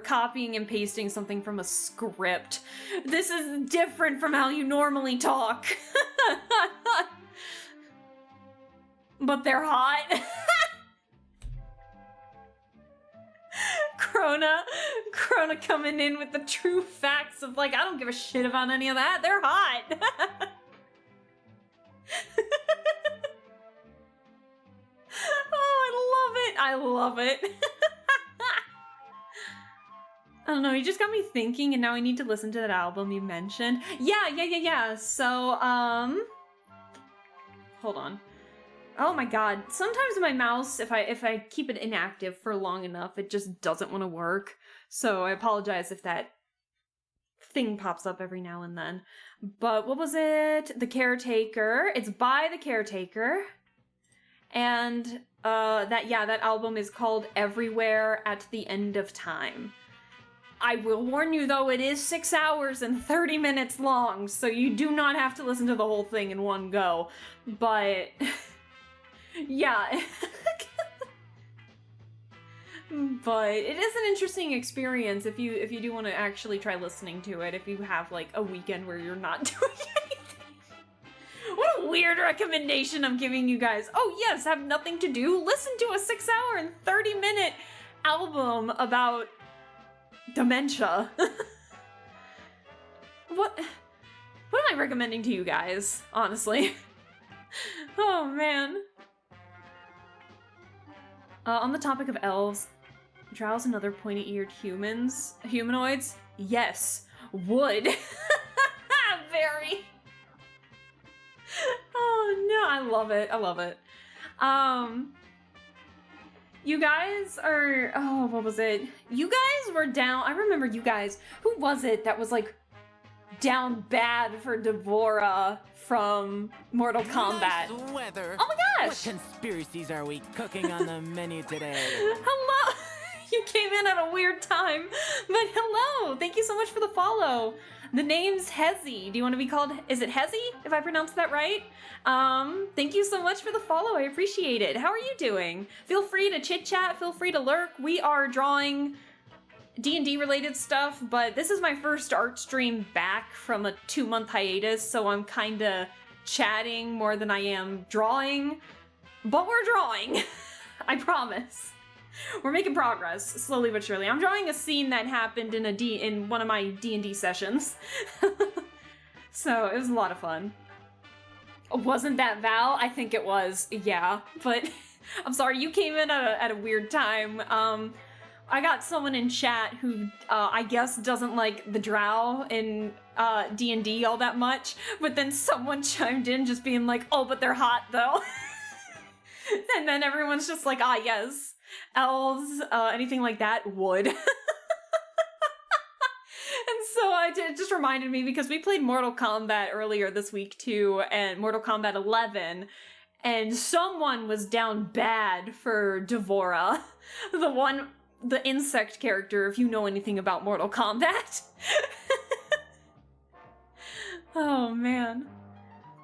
copying and pasting something from a script. This is different from how you normally talk. But they're hot. Krona coming in with the true facts of like, I don't give a shit about any of that. They're hot. Oh, I love it. I don't know, you just got me thinking, and now I need to listen to that album you mentioned. Yeah. So, hold on. Oh my god. Sometimes my mouse, if I keep it inactive for long enough, it just doesn't want to work. So I apologize if that thing pops up every now and then. But what was it? The Caretaker. It's by The Caretaker. And that album is called Everywhere at the End of Time. I will warn you though, it is 6 hours and 30 minutes long, so you do not have to listen to the whole thing in one go. But yeah. But it is an interesting experience if you do want to actually try listening to it, if you have like a weekend where you're not doing anything. What a weird recommendation I'm giving you guys. Oh yes, have nothing to do? Listen to a 6 hour and 30-minute album about dementia. What am I recommending to you guys, honestly? Oh man. On the topic of elves, drows and other pointy-eared humanoids? Yes. Would. Very. Oh no, I love it. I love it. You guys are, oh, what was it? You guys were down, I remember you guys, who was it that was like down bad for Devora from Mortal Kombat? Nice weather. Oh my What gosh! conspiracies are we cooking on the menu today? Hello! You came in at a weird time, but hello! Thank you so much for the follow. The name's Hezi. Do you want to be called, is it Hezi, if I pronounced that right? Thank you so much for the follow. I appreciate it. How are you doing? Feel free to chit chat, feel free to lurk. We are drawing D&D related stuff, but this is my first art stream back from a 2-month hiatus, so I'm kinda chatting more than I am drawing. But we're drawing. I promise. We're making progress, slowly but surely. I'm drawing a scene that happened in one of my D&D sessions. So it was a lot of fun. Wasn't that Val? I think it was, yeah. But I'm sorry, you came in at a weird time. I got someone in chat who I guess doesn't like the drow in D&D all that much, but then someone chimed in just being like, oh, but they're hot though. And then everyone's just like, ah, yes. Elves, anything like that, would. And so it just reminded me, because we played Mortal Kombat earlier this week too, and Mortal Kombat 11, and someone was down bad for Devora, the insect character, if you know anything about Mortal Kombat. Oh man.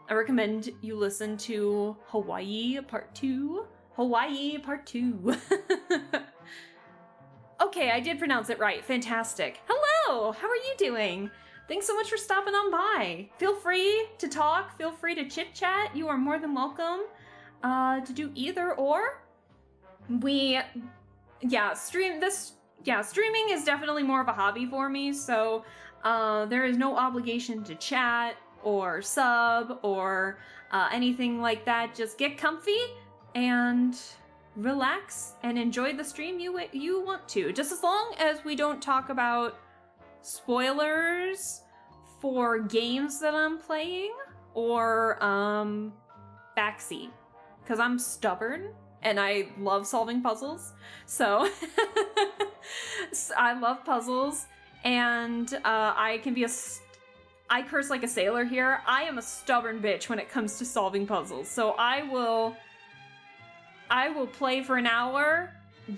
I recommend you listen to Hawaii Part 2. Hawaii Part 2. Okay, I did pronounce it right. Fantastic. Hello! How are you doing? Thanks so much for stopping on by. Feel free to talk. Feel free to chit-chat. You are more than welcome to do either or. Streaming is definitely more of a hobby for me, so there is no obligation to chat or sub or anything like that. Just get comfy and relax and enjoy the stream you want to. Just as long as we don't talk about spoilers for games that I'm playing or backseat, because I'm stubborn and I love solving puzzles. So I love puzzles, and I curse like a sailor here. I am a stubborn bitch when it comes to solving puzzles. So I will play for an hour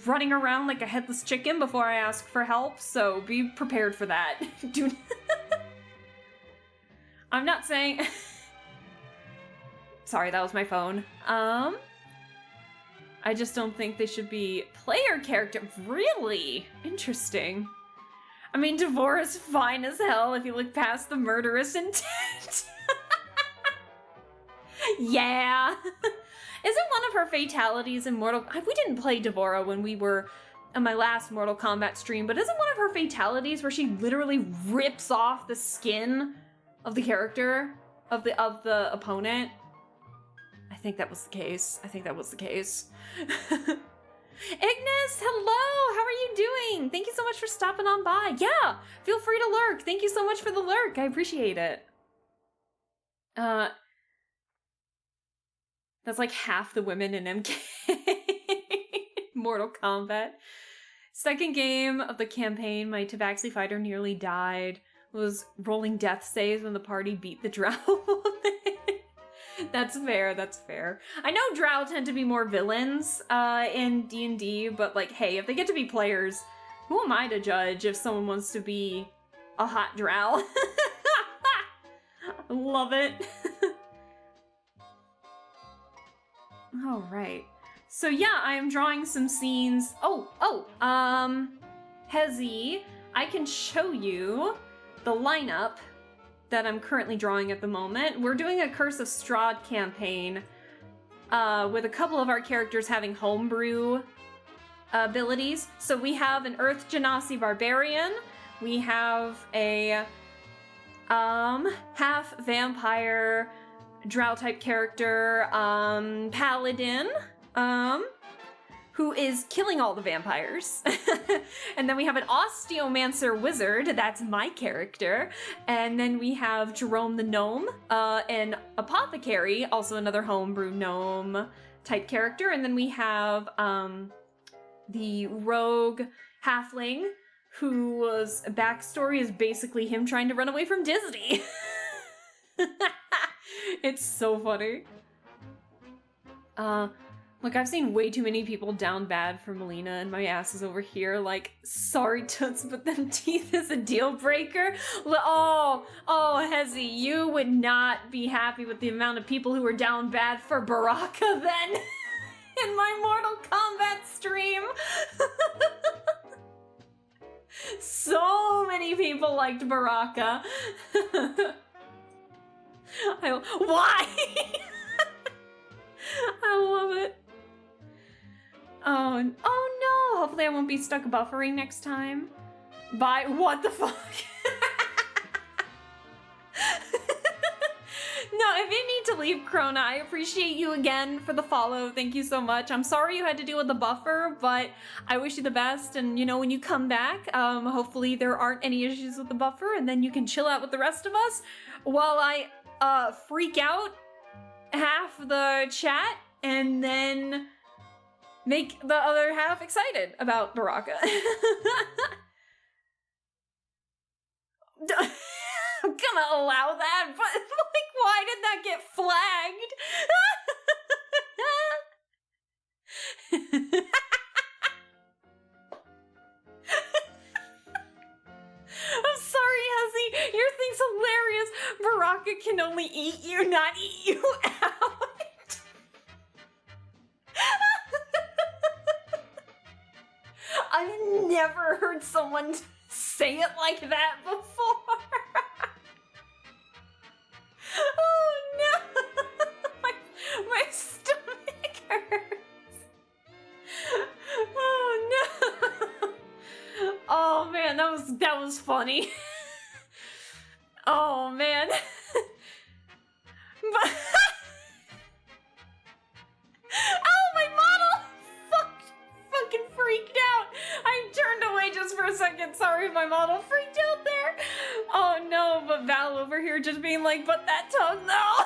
running around like a headless chicken before I ask for help, so be prepared for that. Dude. I'm not saying... Sorry, that was my phone. I just don't think they should be player character. Really? Interesting. I mean, Devora's fine as hell if you look past the murderous intent. Yeah. Isn't one of her fatalities in we didn't play Devora when we were in my last Mortal Kombat stream, but isn't one of her fatalities where she literally rips off the skin of the character, of the opponent? I think that was the case. Ignis, hello! How are you doing? Thank you so much for stopping on by. Yeah, feel free to lurk. Thank you so much for the lurk. I appreciate it. That's like half the women in MK. Mortal Kombat. Second game of the campaign, my Tabaxi fighter nearly died. Was rolling death saves when the party beat the drow. That's fair, that's fair. I know drow tend to be more villains in D&D, but like, hey, if they get to be players, Who am I to judge if someone wants to be a hot drow? Love it. All right. So yeah, I am drawing some scenes. Hezi, I can show you the lineup that I'm currently drawing at the moment. We're doing a Curse of Strahd campaign with a couple of our characters having homebrew abilities. So we have an Earth Genasi Barbarian, we have a half vampire drow type character, Paladin, who is killing all the vampires. And then we have an Osteomancer Wizard, that's my character. And then we have Jerome the Gnome, an Apothecary, also another homebrew gnome type character. And then we have the Rogue Halfling, whose backstory is basically him trying to run away from Disney. It's so funny. Look, I've seen way too many people down bad for Melina, and my ass is over here like, sorry toots, but them teeth is a deal breaker. Oh, Hezi, you would not be happy with the amount of people who were down bad for Baraka then in my Mortal Kombat stream. So many people liked Baraka. Why? I love it. Oh no! Hopefully I won't be stuck buffering next time. Bye. What the fuck? No, if you need to leave, Krona, I appreciate you again for the follow. Thank you so much. I'm sorry you had to deal with the buffer, but I wish you the best. And you know, when you come back, hopefully there aren't any issues with the buffer, and then you can chill out with the rest of us while I freak out half the chat and then make the other half excited about Baraka. I'm gonna allow that, but like, why did that get flagged? I'm sorry, Hezi. Your thing's hilarious. Baraka can only eat you, not eat you out. I've never heard someone say it like that before. Oh no! My stomach hurts. Oh no! Oh man, that was funny. Oh man. But oh, my model fucking freaked out. I turned away just for a second. Sorry, my model freaked out there. Oh no, but Val over here just being like, but that tongue though.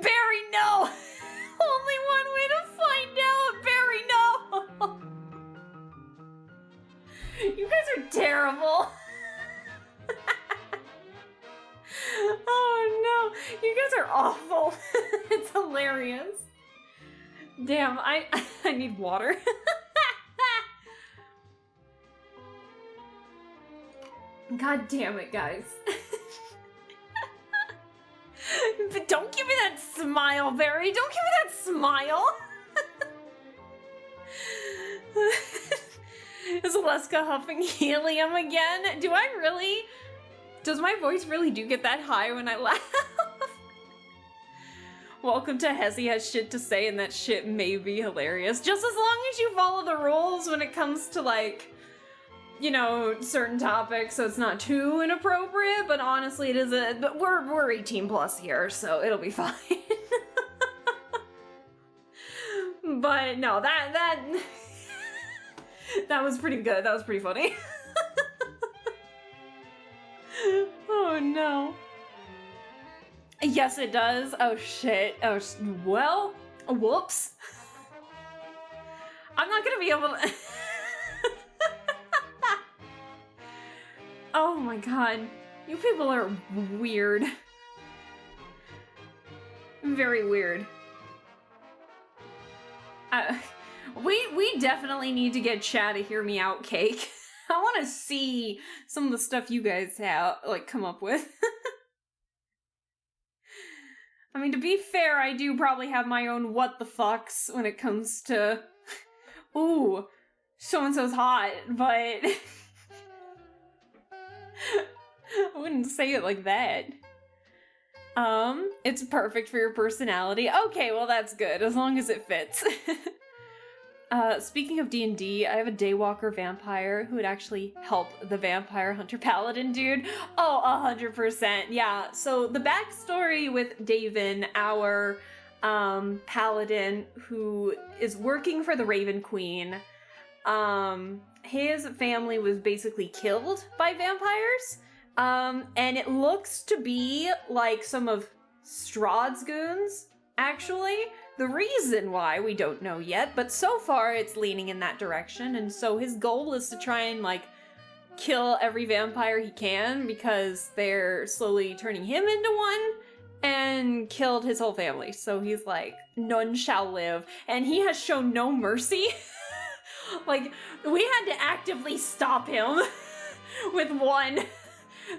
Barry, no. Only one way to find out. Barry, no. You guys are terrible. Oh no, you guys are awful. It's hilarious. Damn, I need water. God damn it, guys. But don't give me that smile, Barry. Don't give me that smile. Is Aleska huffing helium again? Do I really? Does my voice really do get that high when I laugh? Welcome to Hezi Has Shit to Say, and that shit may be hilarious. Just as long as you follow the rules when it comes to, like, you know, certain topics, so it's not too inappropriate, but honestly it is but we're 18 plus here, so it'll be fine. But no, that was pretty good. That was pretty funny. Oh no. Yes, it does. Oh shit. Oh, well, whoops. I'm not gonna be able to. Oh my god. You people are weird. Very weird. We definitely need to get Chad to hear me out cake. I want to see some of the stuff you guys have, like, come up with. I mean, to be fair, I do probably have my own what the fucks when it comes to, ooh, so-and-so's hot, but I wouldn't say it like that. It's perfect for your personality. Okay, well that's good, as long as it fits. Speaking of D&D, I have a Daywalker vampire who would actually help the vampire hunter paladin dude. Oh, 100%. Yeah, so the backstory with Davin, our paladin who is working for the Raven Queen, his family was basically killed by vampires. And it looks to be like some of Strahd's goons, actually. The reason why, we don't know yet, but so far it's leaning in that direction, and so his goal is to try and, like, kill every vampire he can, because they're slowly turning him into one, and killed his whole family. So he's like, none shall live, and he has shown no mercy. Like, we had to actively stop him with one,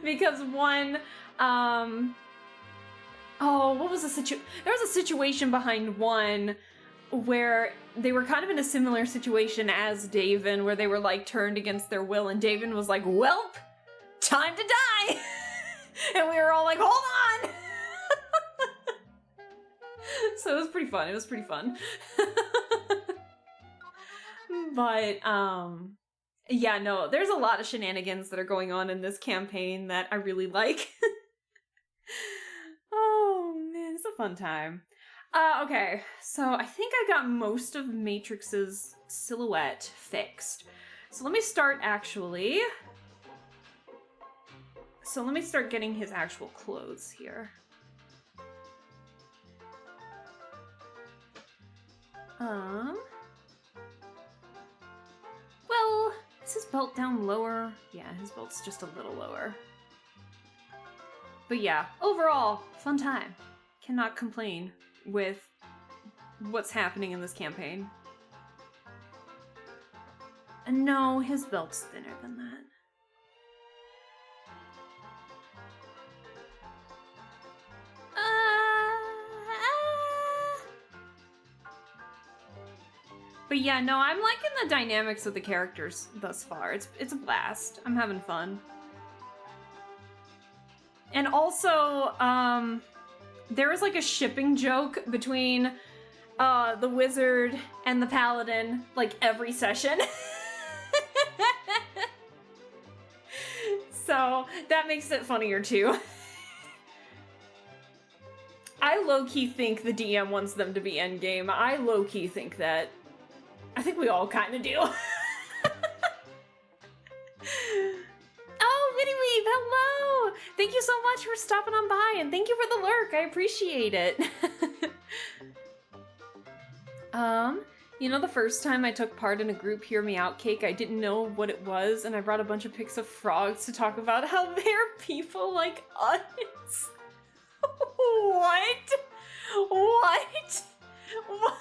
because one, oh, what was the situation? There was a situation behind one where they were kind of in a similar situation as Davin, where they were, like, turned against their will, and Davin was like, welp, time to die! And we were all like, hold on! So it was pretty fun. It was pretty fun. But, yeah, no, there's a lot of shenanigans that are going on in this campaign that I really like. Oh, man, it's a fun time. Okay, so I think I got most of Matrix's silhouette fixed. So let me start actually. So let me start getting his actual clothes here. Well, is his belt down lower? Yeah, his belt's just a little lower. But yeah, overall, fun time. Cannot complain with what's happening in this campaign. And no, his belt's thinner than that. But yeah, no, I'm liking the dynamics of the characters thus far. It's a blast. I'm having fun. And also, there was like a shipping joke between the wizard and the paladin, like, every session. So that makes it funnier too. I low-key think the DM wants them to be endgame. I low-key think that. I think we all kind of do. Oh, Minnieweeb, hello! Thank you so much for stopping on by, and thank you for the lurk. I appreciate it. You know, the first time I took part in a group Hear Me Out Cake, I didn't know what it was, and I brought a bunch of pics of frogs to talk about how they're people like us. What? What? What?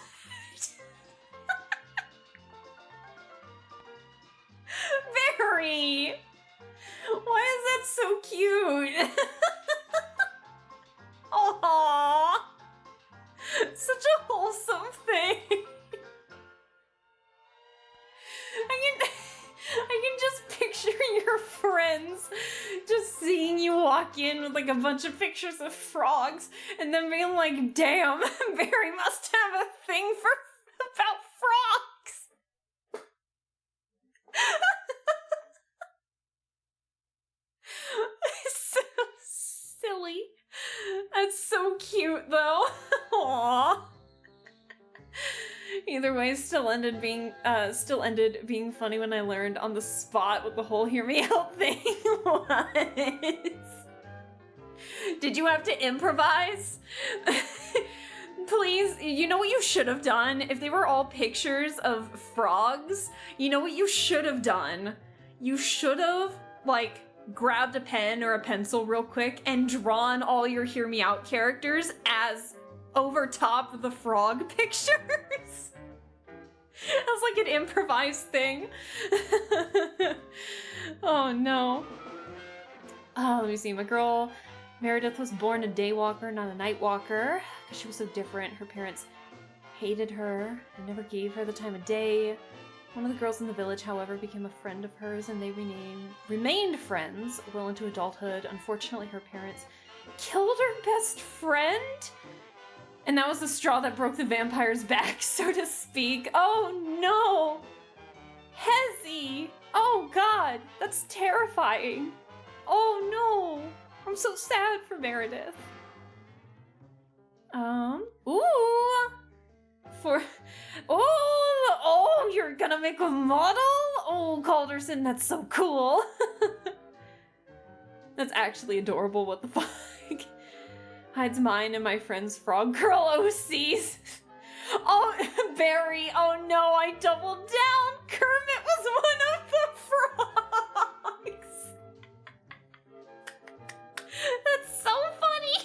Very! Why is that so cute? Aww! Such a wholesome thing. I can just picture your friends just seeing you walk in with like a bunch of pictures of frogs and then being like, damn, Barry must have a thing about frogs. It's so silly. That's so cute though. Aww. Either way, still ended being funny when I learned on the spot what the whole hear me out thing was. Did you have to improvise? Please, you know what you should have done? If they were all pictures of frogs, you know what you should have done? You should have, like, grabbed a pen or a pencil real quick and drawn all your Hear Me Out characters as over top of the frog pictures. That's like an improvised thing. Oh no. Oh, let me see. My girl Meredith was born a day walker, not a night walker, because she was so different. Her parents hated her and never gave her the time of day. One of the girls in the village, however, became a friend of hers, and they remained friends well into adulthood. Unfortunately, her parents killed her best friend, and that was the straw that broke the vampire's back, so to speak. Oh no! Hezzy! Oh god, that's terrifying. Oh no! I'm so sad for Meredith. Ooh! Oh, you're gonna make a model? Oh, Calderson, that's so cool. That's actually adorable, what the fuck? Hides mine and my friend's frog girl OCs. Oh, Barry, oh no, I doubled down. Kermit was one of the frogs. That's so funny.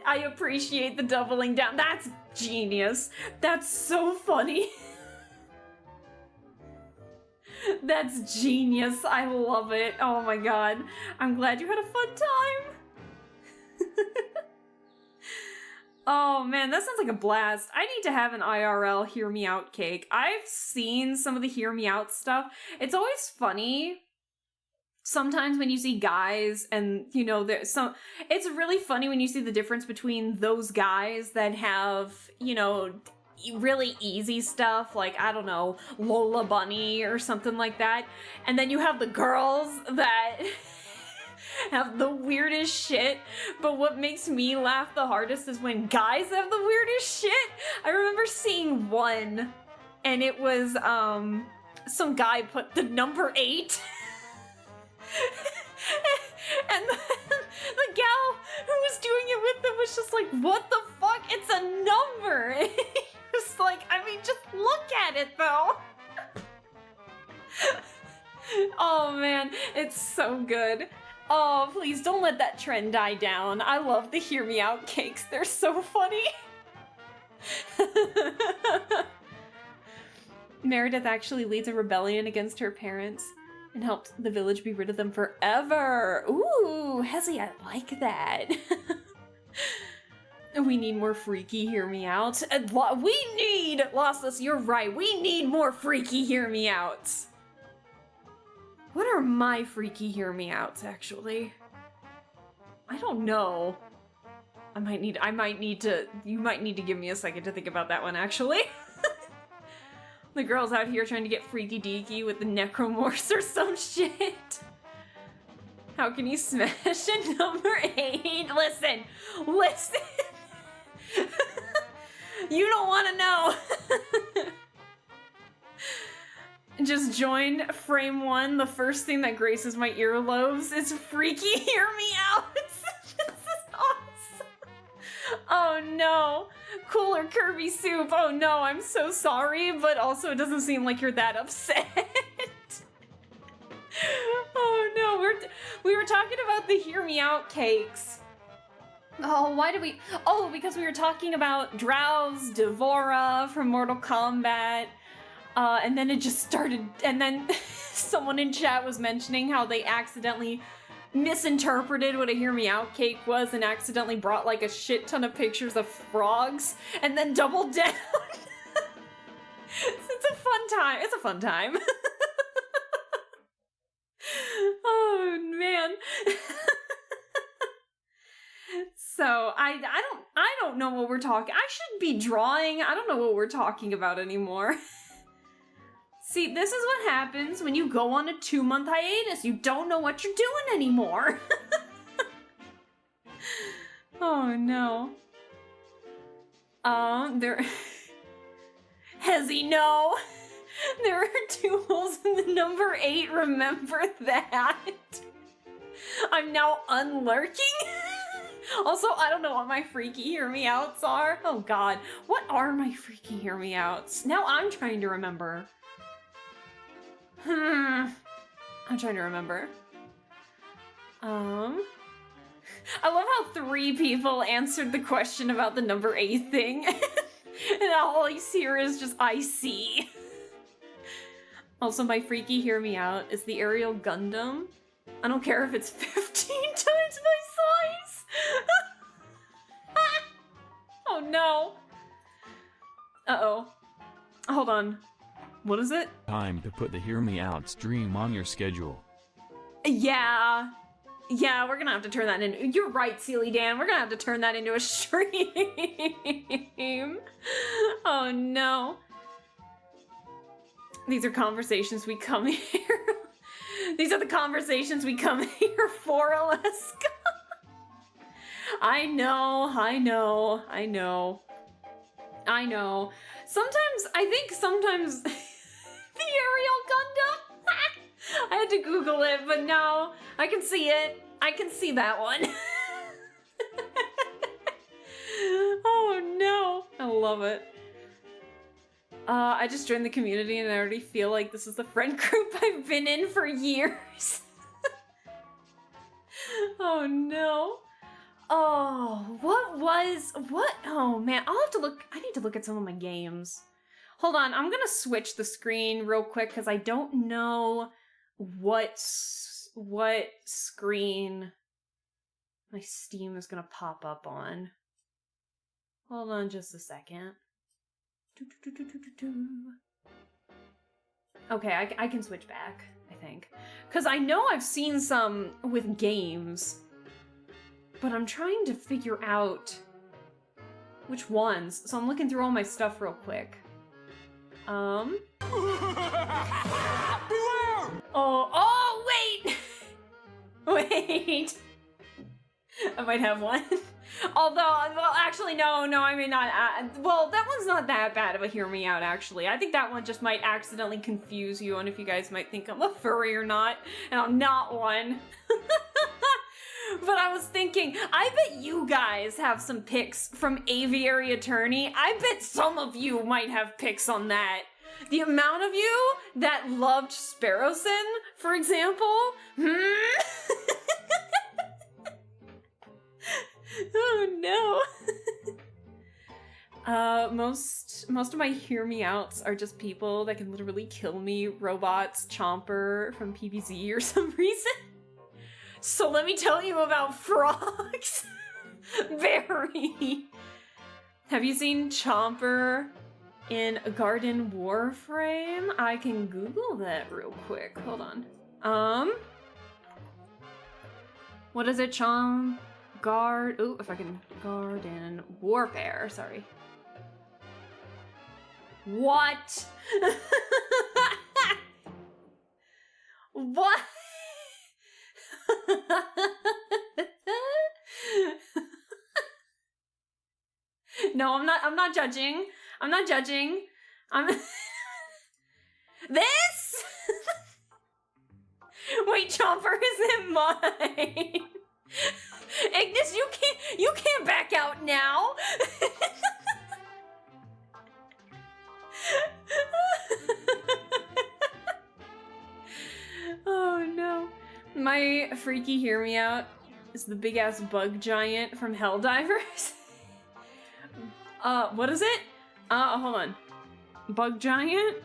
I appreciate the doubling down. That's genius. That's so funny. That's genius. I love it. Oh my god. I'm glad you had a fun time. Oh man, that sounds like a blast. I need to have an IRL Hear Me Out cake. I've seen some of the Hear Me Out stuff. It's always funny sometimes when you see guys and, you know, there's some, it's really funny when you see the difference between those guys that have, you know, really easy stuff like, I don't know, Lola Bunny or something like that. And then you have the girls that have the weirdest shit. But what makes me laugh the hardest is when guys have the weirdest shit. I remember seeing one and it was, some guy put the number 8. And the gal who was doing it with them was just like, what the fuck? It's a number. And he was like, I mean, just look at it though. Oh man, it's so good. Oh, please don't let that trend die down. I love the Hear Me Out cakes. They're so funny. Meredith actually leads a rebellion against her parents and helped the village be rid of them forever. Ooh, Hezzy, I like that. We need more freaky Hear Me Out. Lossless, you're right. We need more freaky Hear Me Outs. What are my freaky Hear Me Outs, actually? I don't know. You might need to give me a second to think about that one, actually. The girl's out here trying to get freaky deaky with the necromorphs or some shit. How can you smash a number 8? Listen. You don't want to know. Just joined frame 1. The first thing that graces my earlobes is freaky Hear Me Out. This is awesome. Oh no. Cooler Kirby soup. Oh no, I'm so sorry, but also it doesn't seem like you're that upset. Oh no, we were talking about the Hear Me Out cakes. Oh, why did we? Oh, because we were talking about Drow's Devora from Mortal Kombat. And then it just started, and then someone in chat was mentioning how they accidentally misinterpreted what a Hear Me Out cake was and accidentally brought like a shit ton of pictures of frogs and then doubled down. It's a fun time. It's a fun time. Oh man. So I don't know what we're talking. I should be drawing. I don't know what we're talking about anymore. See, this is what happens when you go on a 2-month hiatus. You don't know what you're doing anymore. Oh no. Hezzy, no. There are 2 holes in the number 8. Remember that. I'm now unlurking. Also, I don't know what my freaky Hear Me Outs are. Oh god. What are my freaky Hear Me Outs? Now I'm trying to remember. I'm trying to remember. I love how 3 people answered the question about the number 8 thing. And all I hear is just, I see. Also, my freaky hear me out is the aerial Gundam. I don't care if it's 15 times my size. Oh no. Uh-oh. Hold on. What is it? Time to put the Hear Me Out stream on your schedule. Yeah. Yeah, we're gonna have to turn that in. You're right, Sealy Dan. We're gonna have to turn that into a stream. Oh no. These are conversations we come here. These are the conversations we come here for, Alaska. I know. Sometimes the aerial Gundam. I had to Google it, but no, I can see it. I can see that one. Oh no, I love it. I just joined the community and I already feel like this is the friend group I've been in for years. Oh no. Oh, oh man, I'll have to look, I need to look at some of my games. Hold on, I'm gonna switch the screen real quick because I don't know what screen my Steam is gonna pop up on. Hold on just a second. Okay, I can switch back, I think. Because I know I've seen some with games, but I'm trying to figure out which ones. So I'm looking through all my stuff real quick. Oh, wait! Wait! I might have one. Although, well, actually, no, I may not. Well, that one's not that bad of a hear me out, actually. I think that one just might accidentally confuse you on if you guys might think I'm a furry or not, and I'm not one. But I was thinking, I bet you guys have some pics from Aviary Attorney. I bet some of you might have pics on that. The amount of you that loved Sparrowson, for example. Oh no. Most of my hear me outs are just people that can literally kill me. Robots, Chomper from PBZ or some reason. So let me tell you about frogs. Barry. Have you seen Chomper in a Garden Warframe? I can Google that real quick. Hold on. What is it, Chomp? If I can, Garden Warfare, sorry. What? What? No, I'm not judging. I'm not judging. This? Wait, Chomper isn't mine. Ignis, you can't back out now. Oh no. My freaky hear me out is the big ass bug giant from Helldivers. What is it? Hold on. Bug giant?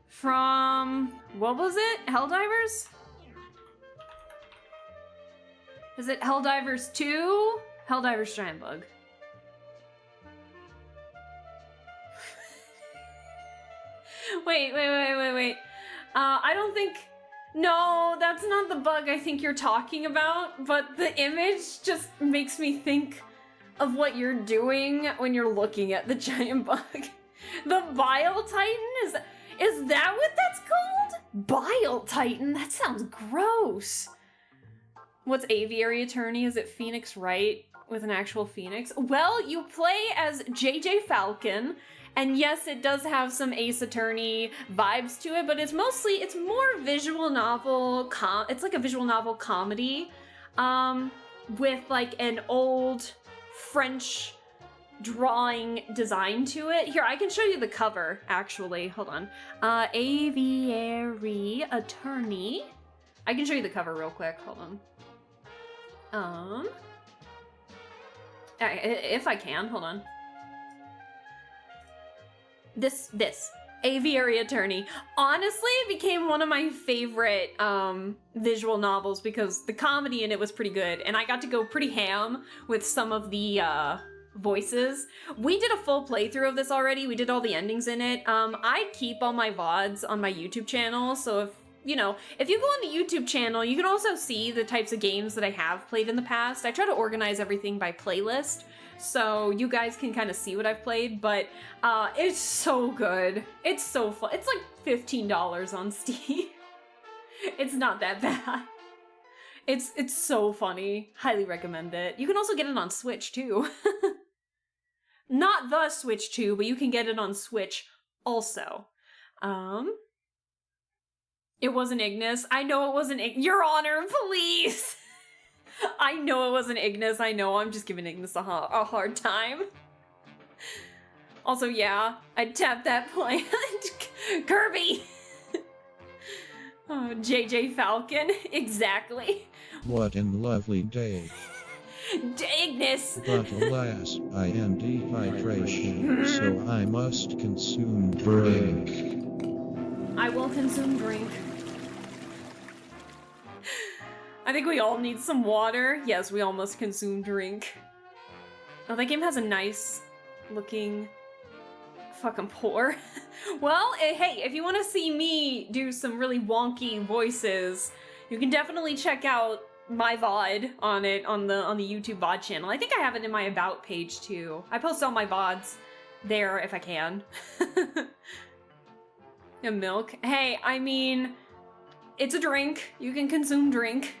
From, what was it? Helldivers? Is it Helldivers 2? Helldivers Giant Bug. Wait. I don't think... No, that's not the bug I think you're talking about, but the image just makes me think of what you're doing when you're looking at the giant bug. The Bile Titan? Is that what that's called? Bile Titan? That sounds gross. What's Aviary Attorney? Is it Phoenix Wright with an actual phoenix? Well, you play as JJ Falcon, and yes, it does have some Ace Attorney vibes to it, but it's more visual novel, it's like a visual novel comedy, with like an old French drawing design to it. Here, I can show you the cover, actually. Hold on. Aviary Attorney. I can show you the cover real quick. Hold on. If I can, hold on. This Aviary Attorney. Honestly, it became one of my favorite visual novels because the comedy in it was pretty good, and I got to go pretty ham with some of the voices. We did a full playthrough of this already. We did all the endings in it. I keep all my VODs on my YouTube channel, so if you go on the YouTube channel, you can also see the types of games that I have played in the past. I try to organize everything by playlist, so you guys can kind of see what I've played, but it's so good. It's so fun. It's like $15 on Steam. It's not that bad. It's so funny. Highly recommend it. You can also get it on Switch too. Not the Switch 2, but you can get it on Switch also. It wasn't Ignis. I know it wasn't Your Honor, please! I know it wasn't Ignis. I know, I'm just giving Ignis a hard time. Also, yeah, I tapped that plant. Kirby! Oh, JJ Falcon, exactly. What an lovely day. Ignis! But alas, I am dehydration, so I must consume drink. I will consume drink. I think we all need some water. Yes, we all must consume drink. Oh, that game has a nice looking fucking pour. Well, hey, if you want to see me do some really wonky voices, you can definitely check out my VOD on it on the YouTube VOD channel. I think I have it in my About page too. I post all my VODs there if I can. And milk. Hey, I mean, it's a drink. You can consume drink.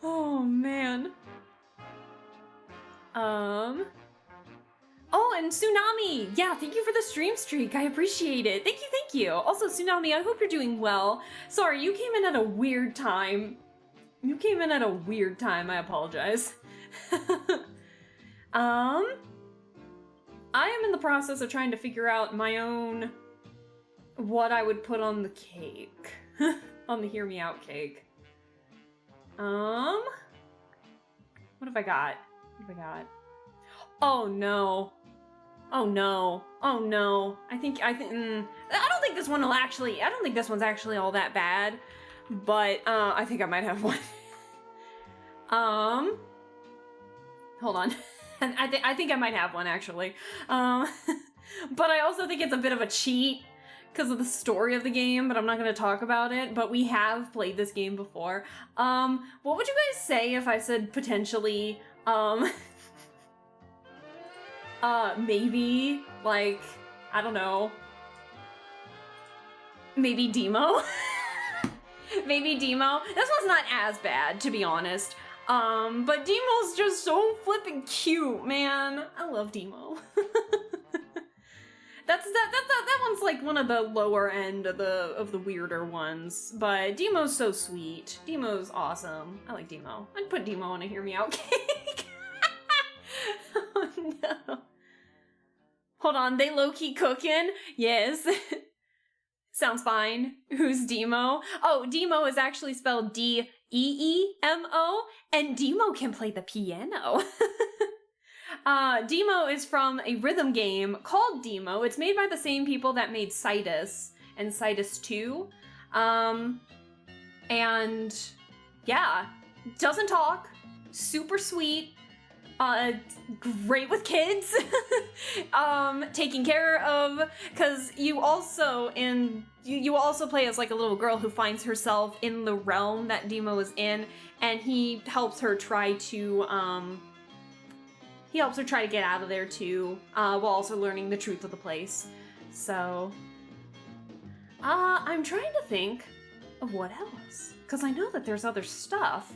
Oh man. Oh, and Tsunami! Yeah, thank you for the stream streak. I appreciate it. Thank you. Also, Tsunami, I hope you're doing well. Sorry, you came in at a weird time. I apologize. I am in the process of trying to figure out my own what I would put on the cake. On the Hear Me Out cake. What have I got? Oh no. I don't think this one's actually all that bad, but I think I might have one. Hold on. I think I might have one actually. But I also think it's a bit of a cheat because of the story of the game, but I'm not going to talk about it. But we have played this game before. What would you guys say if I said potentially, maybe, like, I don't know, maybe Demo? Maybe Demo? This one's not as bad, to be honest. But Demo's just so flippin' cute, man. I love Demo. That one's like one of the lower end of the weirder ones, but Demo's so sweet. Demo's awesome. I like Demo. I'd put Demo on a Hear Me Out cake. Oh no. Hold on, they low-key cooking? Yes. Sounds fine. Who's Demo? Oh, Demo is actually spelled D-E-E-M-O, and Demo can play the piano. Demo is from a rhythm game called Demo. It's made by the same people that made Citus and Citus 2. And yeah, doesn't talk, super sweet, great with kids, taking care of, cause you also play as like a little girl who finds herself in the realm that Demo is in, and he helps her try to get out of there too, while also learning the truth of the place. So, I'm trying to think of what else, cause I know that there's other stuff,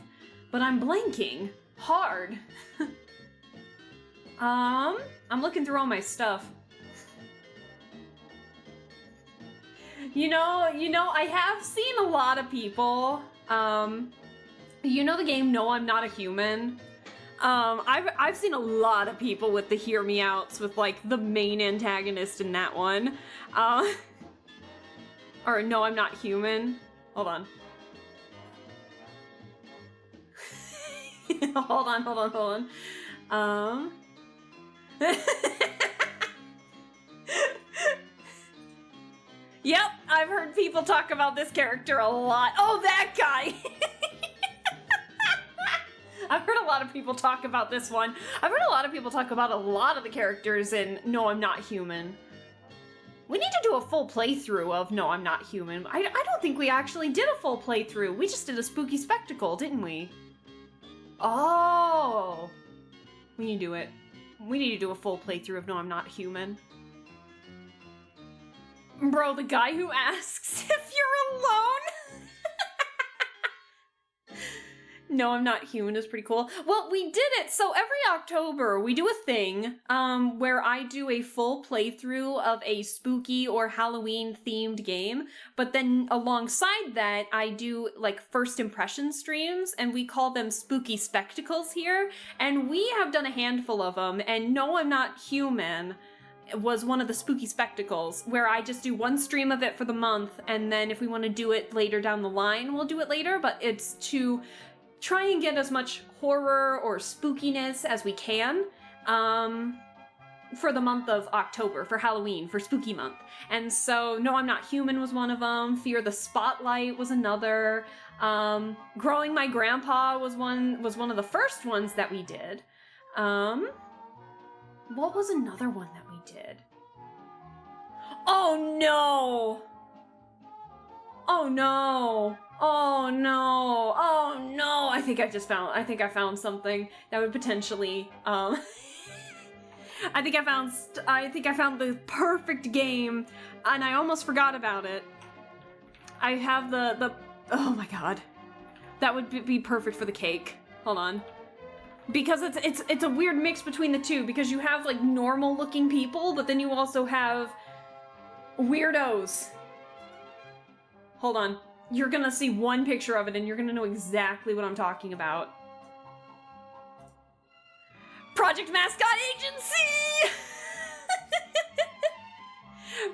but I'm blanking hard. I'm looking through all my stuff. You know, I have seen a lot of people, the game No, I'm Not a Human. I've seen a lot of people with the Hear Me Outs with, like, the main antagonist in that one. Or No, I'm Not Human. Hold on. Hold on. Yep, I've heard people talk about this character a lot. Oh, that guy! I've heard a lot of people talk about this one. I've heard a lot of people talk about a lot of the characters in No, I'm Not Human. We need to do a full playthrough of No, I'm Not Human. I don't think we actually did a full playthrough. We just did a spooky spectacle, didn't we? Oh. We need to do it. We need to do a full playthrough of No, I'm Not Human. Bro, the guy who asks if you're alone? No, I'm Not Human is pretty cool. Well, we did it. So every October we do a thing where I do a full playthrough of a spooky or Halloween themed game. But then alongside that, I do like first impression streams, and we call them spooky spectacles here. And we have done a handful of them, and No, I'm Not Human was one of the spooky spectacles where I just do one stream of it for the month, and then if we want to do it later down the line, we'll do it later, but it's to try and get as much horror or spookiness as we can for the month of October, for Halloween, for spooky month. And so No, I'm Not Human was one of them, Fear the Spotlight was another, Growing My Grandpa was one of the first ones that we did. What was another one that we did? Oh no! Oh no! Oh no! Oh no! I think I found something that would potentially, I think I found the perfect game, and I almost forgot about it. I have oh my god. That would be perfect for the cake. Hold on. Because it's a weird mix between the two, because you have like normal looking people, but then you also have weirdos. Hold on. You're gonna see one picture of it and you're gonna know exactly what I'm talking about. Project Mascot Agency!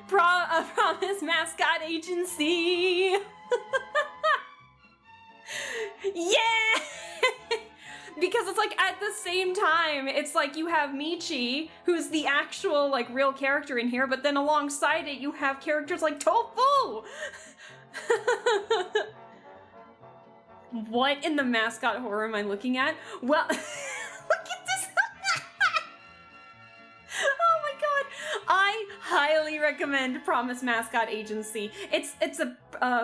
Promise Mascot Agency! Yeah! Because it's like at the same time, it's like you have Michi, who's the actual like real character in here, but then alongside it you have characters like Tofu! What in the mascot horror am I looking at? Well, look at this! Oh my god! I highly recommend Promise Mascot Agency. It's a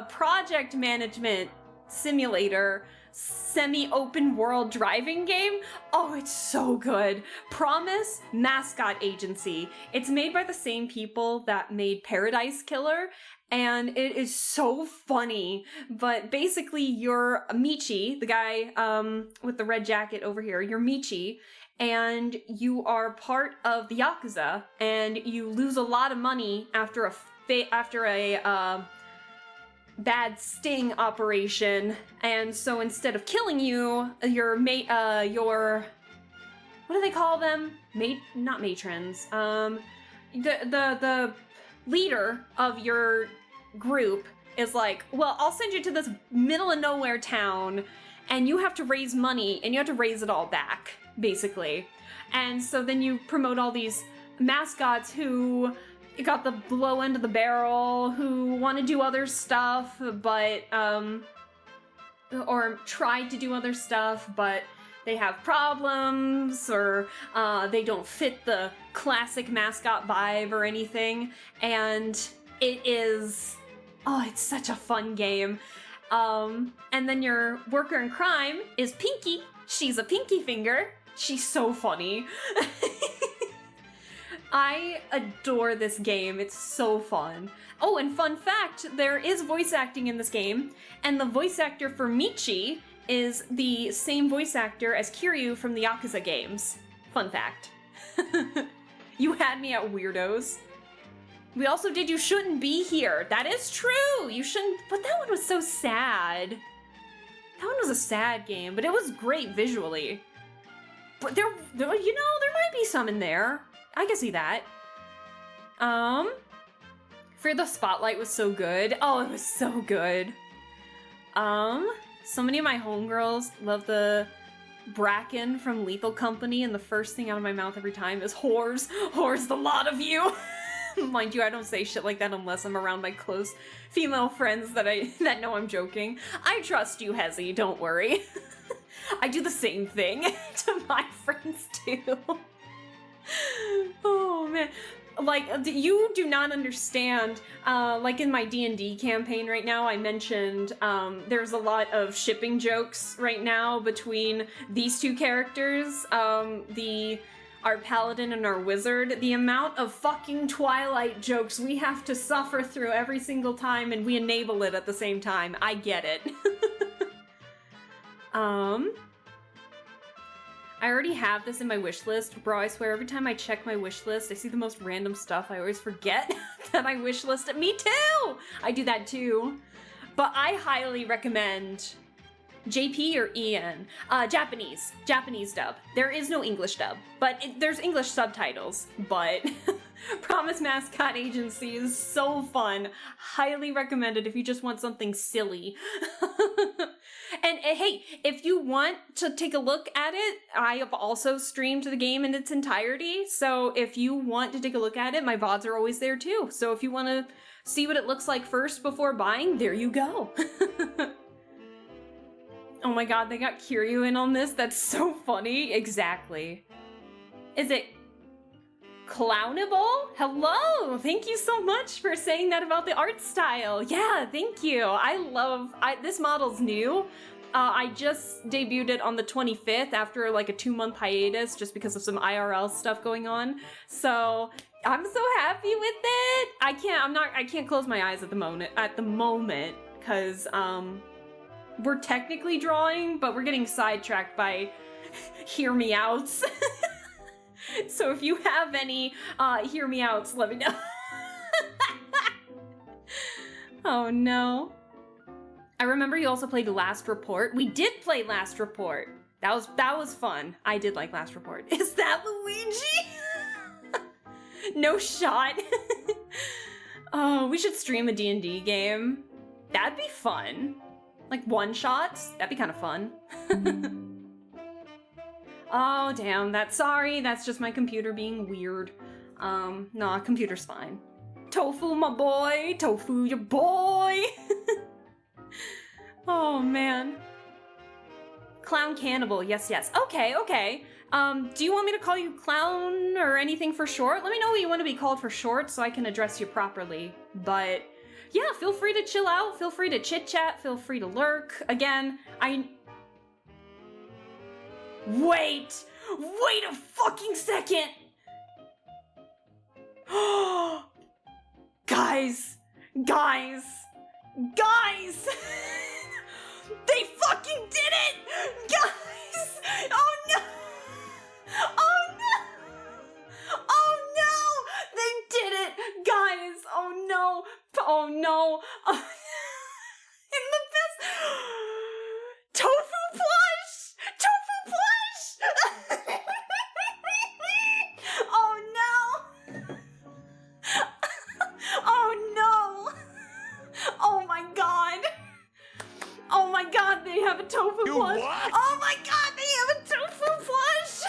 project management simulator, semi-open world driving game. Oh, it's so good. Promise Mascot Agency. It's made by the same people that made Paradise Killer, and it is so funny. But basically, you're Michi, the guy with the red jacket over here. You're Michi, and you are part of the Yakuza, and you lose a lot of money after a bad sting operation, and so instead of killing you, your what do they call them? Not matrons. The leader of your group is like, well, I'll send you to this middle of nowhere town, and you have to raise money, and you have to raise it all back, basically. And so then you promote all these mascots who got the blow end of the barrel, who want to do other stuff, but, or tried to do other stuff, but they have problems, or they don't fit the classic mascot vibe or anything. And it is, oh, it's such a fun game. And then your worker in crime is Pinky. She's a pinky finger. She's so funny. I adore this game. It's so fun. Oh, and fun fact, there is voice acting in this game, and the voice actor for Michi is the same voice actor as Kiryu from the Yakuza games. Fun fact. You had me at weirdos. We also did You Shouldn't Be Here. That is true. You shouldn't, but that one was so sad. That one was a sad game, but it was great visually. But there might be some in there. I can see that. Fear the Spotlight was so good. Oh, it was so good. So many of my homegirls love the Bracken from Lethal Company, and the first thing out of my mouth every time is whores. Whores, the lot of you. Mind you, I don't say shit like that unless I'm around my close female friends that know I'm joking. I trust you, Hezzy, don't worry. I do the same thing to my friends too. Oh man. Like, you do not understand, like in my D&D campaign right now, I mentioned, there's a lot of shipping jokes right now between these two characters, our paladin and our wizard. The amount of fucking Twilight jokes we have to suffer through every single time, and we enable it at the same time. I get it. I already have this in my wish list. Bro, I swear every time I check my wish list, I see the most random stuff. I always forget that I wish listed. Me too! I do that too. But I highly recommend JP or Ian. Japanese dub. There is no English dub, but there's English subtitles. But Promise Mascot Agency is so fun. Highly recommended if you just want something silly. And hey, if you want to take a look at it, I have also streamed the game in its entirety. So if you want to take a look at it, my VODs are always there too. So if you want to see what it looks like first before buying, there you go. Oh my god, they got Kiryu in on this? That's so funny. Exactly. Is it Clownable? Hello! Thank you so much for saying that about the art style. Yeah, thank you. This model's new. I just debuted it on the 25th after like a 2-month hiatus just because of some IRL stuff going on. So I'm so happy with it. I can't close my eyes at the moment because we're technically drawing, but we're getting sidetracked by hear me outs. So if you have any hear me outs, let me know. Oh no. I remember you also played Last Report. We did play Last Report. That was fun. I did like Last Report. Is that Luigi? No shot. Oh, we should stream a D&D game. That'd be fun. Like one-shots? That'd be kind of fun. Oh, damn. Sorry. That's just my computer being weird. Nah, computer's fine. Tofu, my boy. Tofu, your boy. Oh, man. Clown Cannibal. Yes, yes. Okay, okay. Do you want me to call you Clown or anything for short? Let me know what you want to be called for short so I can address you properly. But yeah, feel free to chill out. Feel free to chit-chat. Feel free to lurk. Again, Wait a fucking second! Guys! They fucking did it! Guys! Oh no! Oh no! Oh no! They did it! Guys! Oh no! Oh no! In the best... Tofu plush! Tofu plush! Oh no! Oh no! Oh my god! Oh my god, they have a tofu plush! What? Oh my god, they have a tofu plush!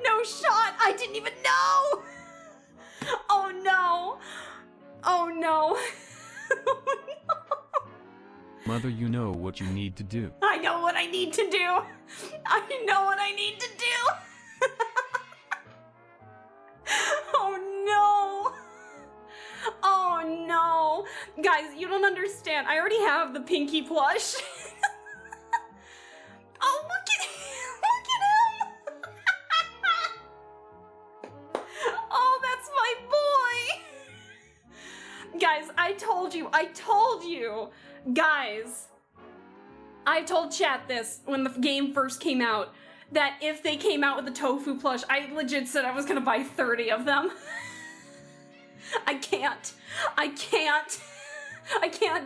No shot! I didn't even know! Oh no! Oh no! Mother, you know what you need to do. I know what I need to do! I know what I need to do! Oh no! Oh no! Guys, you don't understand. I already have the Pinky plush. Oh, look at him! Look at him! Oh, that's my boy! Guys, I told you! Guys, I told chat this when the game first came out, that if they came out with a tofu plush, I legit said I was gonna buy 30 of them. I can't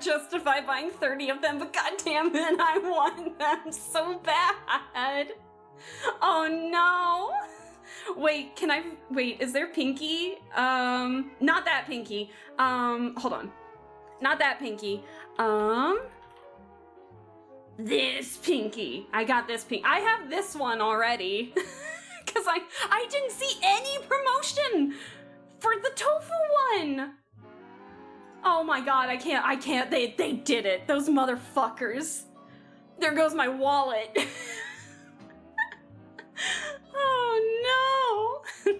justify buying 30 of them, but goddamn it, I want them so bad. Oh no. Wait, is there Pinky? Not that Pinky. Hold on. Not that Pinky. this Pinky. I got this pink. I have this one already. Because I didn't see any promotion for the tofu one. Oh my god, I can't. They did it. Those motherfuckers. There goes my wallet. Oh no.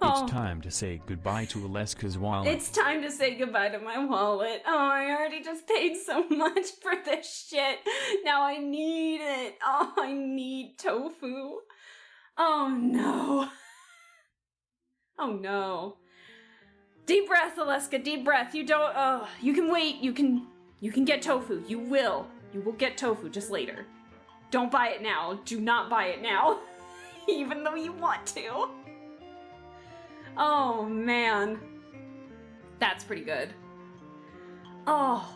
Oh. It's time to say goodbye to Alaska's wallet. It's time to say goodbye to my wallet. Oh, I already just paid so much for this shit. Now I need it. Oh, I need tofu. Oh no. Oh no. Deep breath, Alaska, deep breath. You don't, you can wait. You can get tofu. You will get tofu just later. Don't buy it now. Do not buy it now. Even though you want to. Oh, man. That's pretty good. Oh.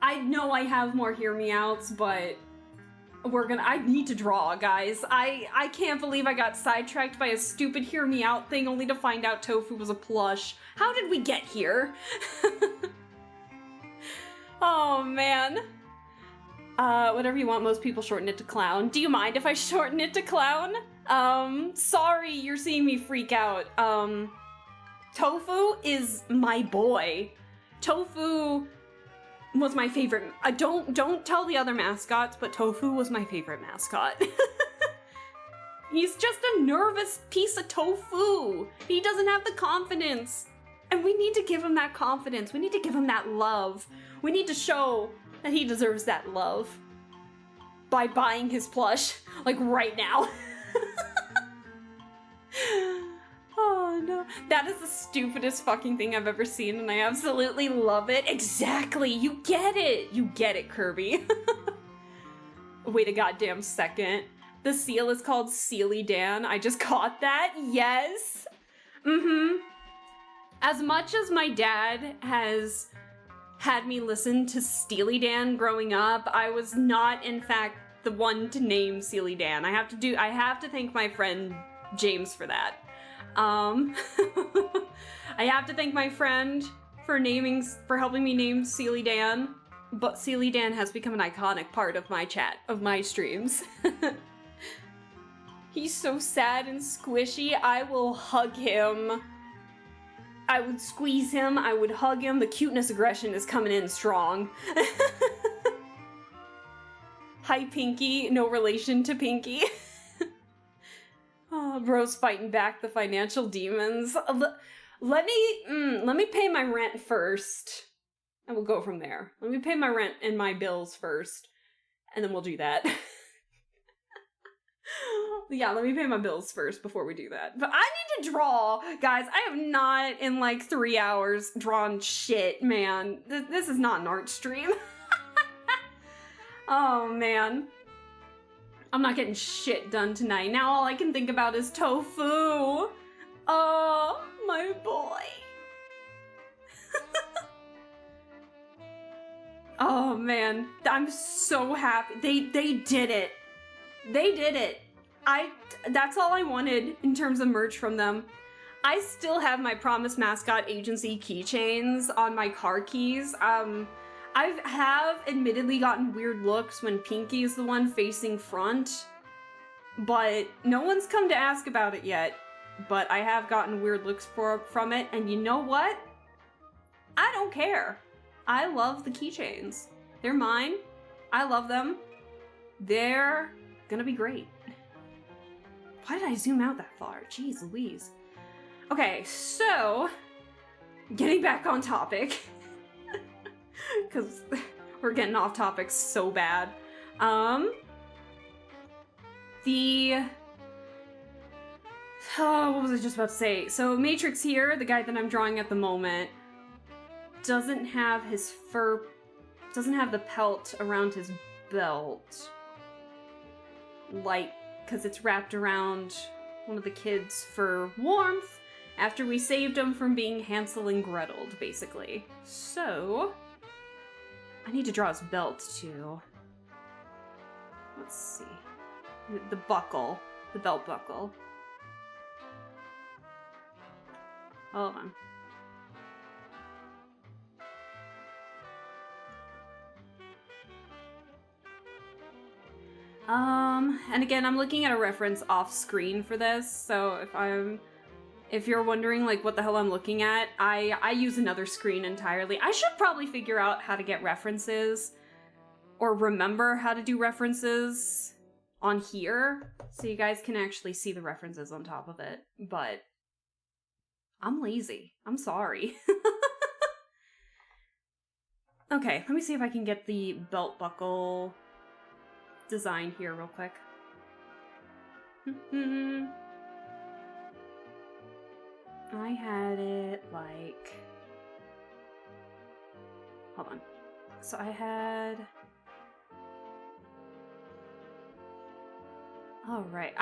I know I have more hear me outs, but I need to draw, guys. I can't believe I got sidetracked by a stupid hear me out thing only to find out tofu was a plush. How did we get here? Oh, man. Whatever you want, most people shorten it to clown. Do you mind if I shorten it to clown? Sorry you're seeing me freak out. Tofu is my boy. Tofu was my favorite. Don't tell the other mascots, but Tofu was my favorite mascot. He's just a nervous piece of tofu. He doesn't have the confidence. And we need to give him that confidence. We need to give him that love. We need to show that he deserves that love by buying his plush, like right now. Oh no, that is the stupidest fucking thing I've ever seen, and I absolutely love it. Exactly, you get it, Kirby. Wait a goddamn second. The seal is called Sealy Dan. I just caught that. Yes. As much as my dad has had me listen to Steely Dan growing up, I was not, in fact, the one to name Steely Dan. I have to thank my friend James for that. I have to thank my friend for helping me name Steely Dan, but Steely Dan has become an iconic part of my chat, of my streams. He's so sad and squishy. I will hug him. I would squeeze him, I would hug him. The cuteness aggression is coming in strong. Hi, Pinky. No relation to Pinky. Oh, bro's fighting back the financial demons. Let me pay my rent first. And we'll go from there. Let me pay my rent and my bills first. And then we'll do that. Yeah, let me pay my bills first before we do that. But I need to draw. Guys, I have not in like 3 hours drawn shit, man. This is not an art stream. Oh, man. I'm not getting shit done tonight. Now all I can think about is tofu. Oh, my boy. Oh, man. I'm so happy. They did it. They did it. That's all I wanted in terms of merch from them. I still have my Promise Mascot Agency keychains on my car keys. I have admittedly gotten weird looks when Pinky is the one facing front, but no one's come to ask about it yet. But I have gotten weird looks from it, and you know what? I don't care. I love the keychains. They're mine. I love them. They're gonna be great. Why did I zoom out that far? Jeez Louise. Okay, so getting back on topic. Because we're getting off topic so bad. What was I just about to say? So Matrix here, the guy that I'm drawing at the moment, doesn't have his fur, doesn't have the pelt around his belt. Like, because it's wrapped around one of the kids for warmth after we saved him from being Hansel and Gretel'd, basically. So I need to draw his belt too. Let's see. The buckle. The belt buckle. Hold on. And again, I'm looking at a reference off screen for this, so if you're wondering like what the hell I'm looking at, I use another screen entirely. I should probably figure out how to get references or remember how to do references on here so you guys can actually see the references on top of it, but I'm lazy. I'm sorry. Okay, let me see if I can get the belt buckle design here real quick. I had it like... Hold on. So I had... Alright,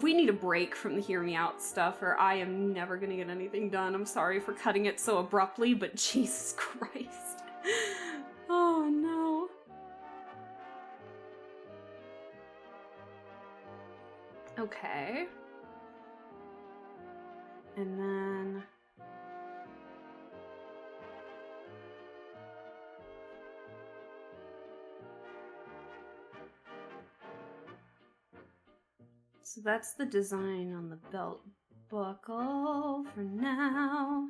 we need a break from the Hear Me Out stuff or I am never gonna get anything done. I'm sorry for cutting it so abruptly, but Jesus Christ. Oh no. Okay. And then... So that's the design on the belt buckle for now.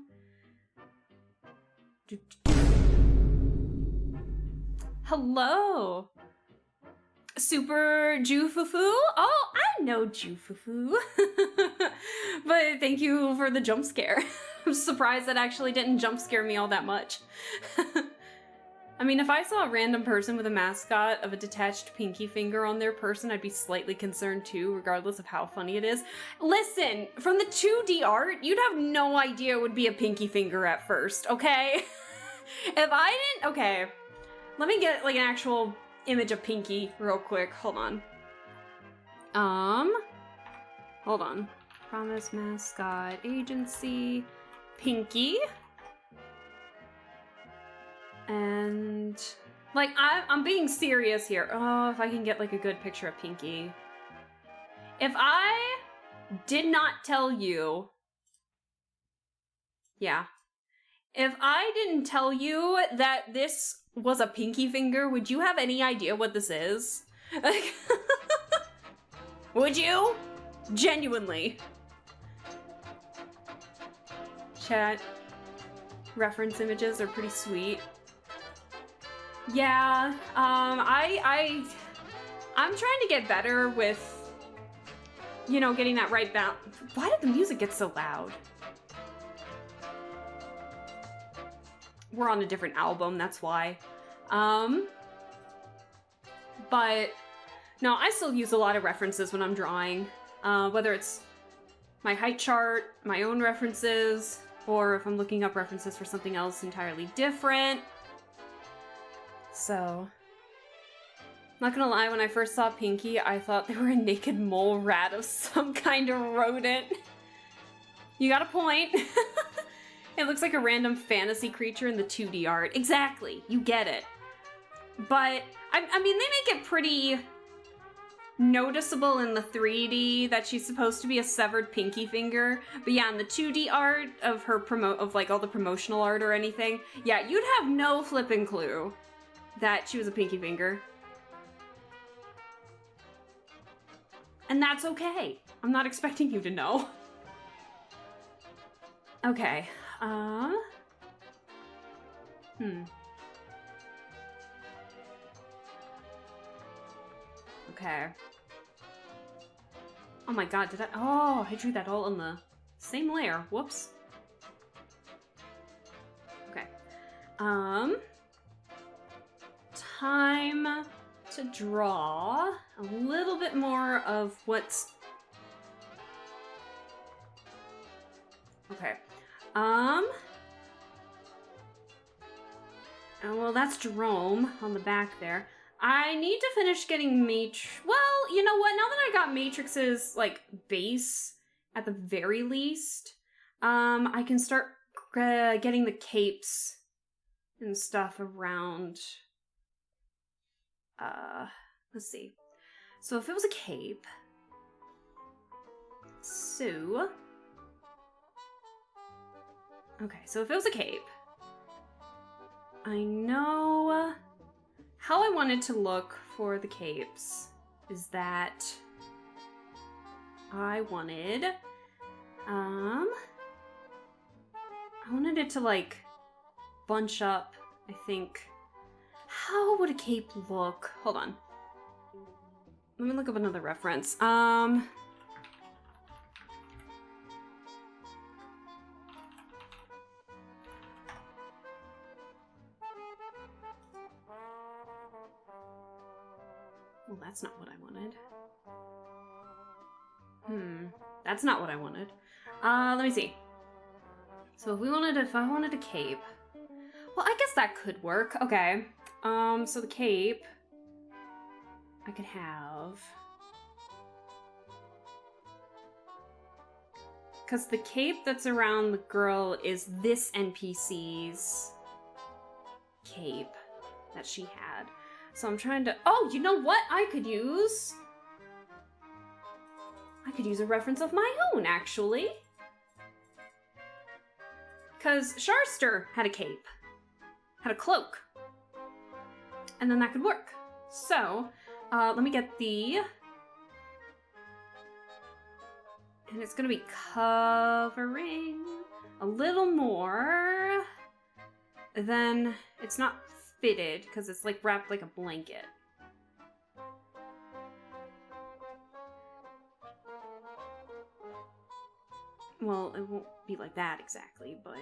Hello! Super Jufufu? Oh, I know Jufufu. But thank you for the jump scare. I'm surprised that actually didn't jump scare me all that much. I mean, if I saw a random person with a mascot of a detached pinky finger on their person, I'd be slightly concerned too, regardless of how funny it is. Listen, from the 2D art, you'd have no idea it would be a pinky finger at first, okay? If I didn't... Okay. Let me get, like, an actual image of Pinky real quick. Hold on. Hold on. Promise Mascot Agency. Pinky. And... Like, I'm being serious here. Oh, if I can get, like, a good picture of Pinky. If I did not tell you... Yeah. If I didn't tell you that this was a pinky finger, would you have any idea what this is? Like, would you? Genuinely. Chat. Reference images are pretty sweet. Yeah, I'm trying to get better with, you know, getting that right balance. Why did the music get so loud? We're on a different album, that's why. But no, I still use a lot of references when I'm drawing. Whether it's my height chart, my own references, or if I'm looking up references for something else entirely different. So, not gonna lie, when I first saw Pinky, I thought they were a naked mole rat of some kind of rodent. You got a point. It looks like a random fantasy creature in the 2D art. Exactly, you get it. But, I mean, they make it pretty noticeable in the 3D that she's supposed to be a severed pinky finger. But yeah, in the 2D art of her like all the promotional art or anything, yeah, you'd have no flipping clue that she was a pinky finger. And that's okay. I'm not expecting you to know. Okay. Okay. Oh my god, did I... Oh, I drew that all on the same layer. Whoops. Okay. Time to draw a little bit more of what's... Okay. Oh, well, that's Jerome on the back there. I need to finish getting well, you know what? Now that I got Matrix's, like, base, at the very least, I can start getting the capes and stuff around. Let's see. So if it was a cape... Okay, so if it was a cape... I know how I wanted to look for the capes. is that I wanted it to like bunch up, I think. How would a cape look? Hold on. Let me look up another reference. Well, that's not what I wanted. That's not what I wanted. Let me see. So if I wanted a cape, well, I guess that could work. Okay. So the cape I could have, because the cape that's around the girl is this NPC's cape that she had. So I'm trying to, oh, you know what I could use? I could use a reference of my own, actually. Because Sharster had a cape, had a cloak, and then that could work. So, let me get the, and it's gonna be covering a little more than, it's not fitted, because it's like wrapped like a blanket. Well, it won't be like that exactly, but...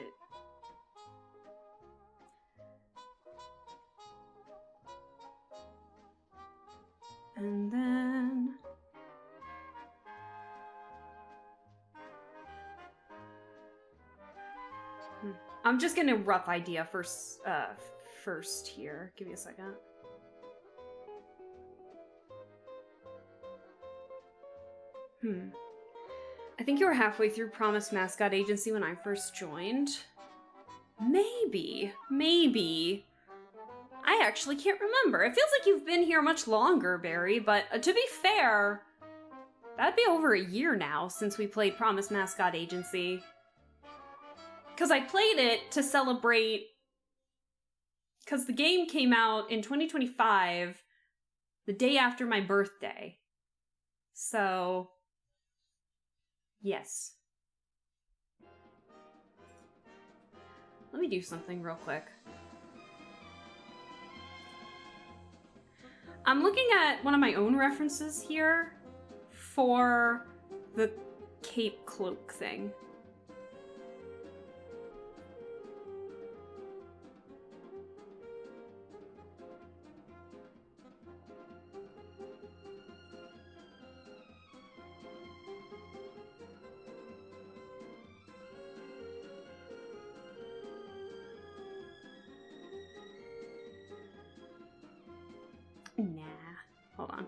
And then... I'm just getting a rough idea first here. Give me a second. I think you were halfway through Promise Mascot Agency when I first joined. Maybe. I actually can't remember. It feels like you've been here much longer, Barry, but to be fair, that'd be over a year now since we played Promise Mascot Agency. Because I played it to celebrate... Because the game came out in 2025, the day after my birthday. So... yes. Let me do something real quick. I'm looking at one of my own references here for the cape cloak thing. Nah, hold on.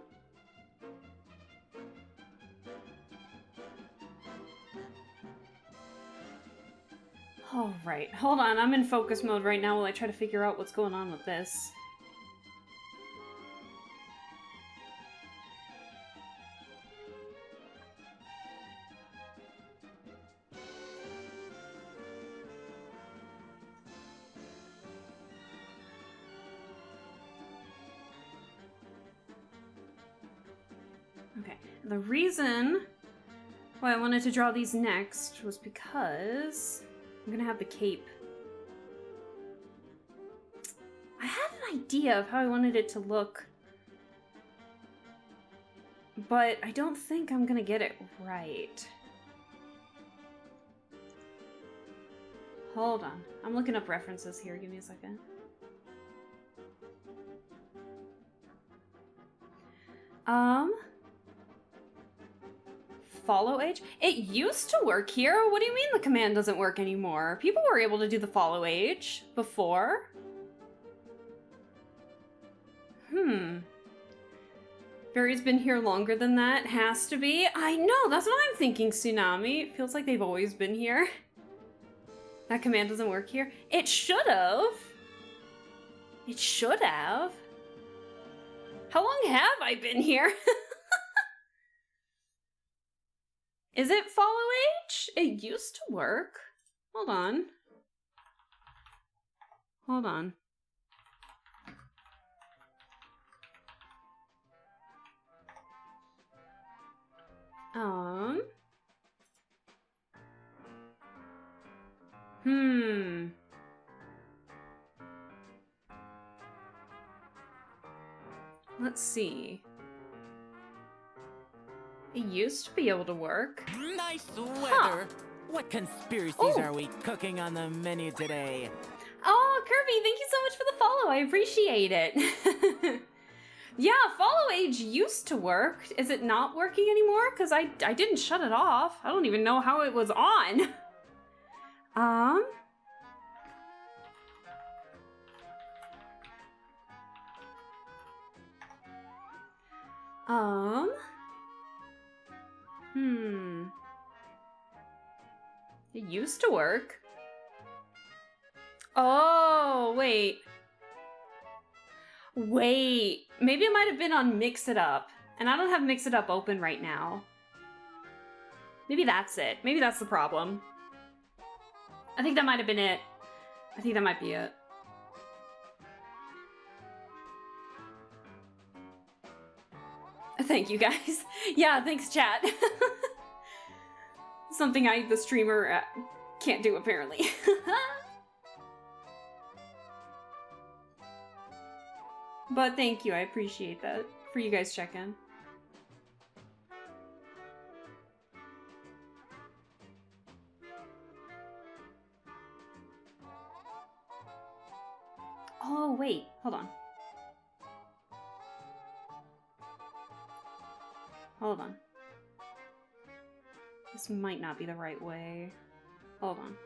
All right, hold on. I'm in focus mode right now while I try to figure out what's going on with this. Okay, the reason why I wanted to draw these next was because I'm gonna have the cape. I had an idea of how I wanted it to look, but I don't think I'm gonna get it right. Hold on, I'm looking up references here, give me a second. Follow age? It used to work here. What do you mean the command doesn't work anymore? People were able to do the follow age before. Barry's been here longer than that. Has to be. I know, that's what I'm thinking, Tsunami. It feels like they've always been here. That command doesn't work here. It should have. It should have. How long have I been here? Is it follow age? It used to work. Hold on. Hold on. Um. Hmm. Let's see. It used to be able to work. Nice weather. What conspiracies Ooh. are we cooking on the menu today? Oh, Kirby, thank you so much for the follow. I appreciate it. Yeah, follow age used to work. Is it not working anymore? Because I didn't shut it off. I don't even know how it was on. Um. Hmm. It used to work. Oh, wait. Wait. Maybe it might have been on Mix It Up. And I don't have Mix It Up open right now. Maybe that's it. Maybe that's the problem. I think that might have been it. I think that might be it. Thank you, guys. Yeah, thanks, chat. Something the streamer, can't do, apparently. But thank you, I appreciate that. For you guys checking. Oh, wait, hold on. Hold on. This might not be the right way. Hold on.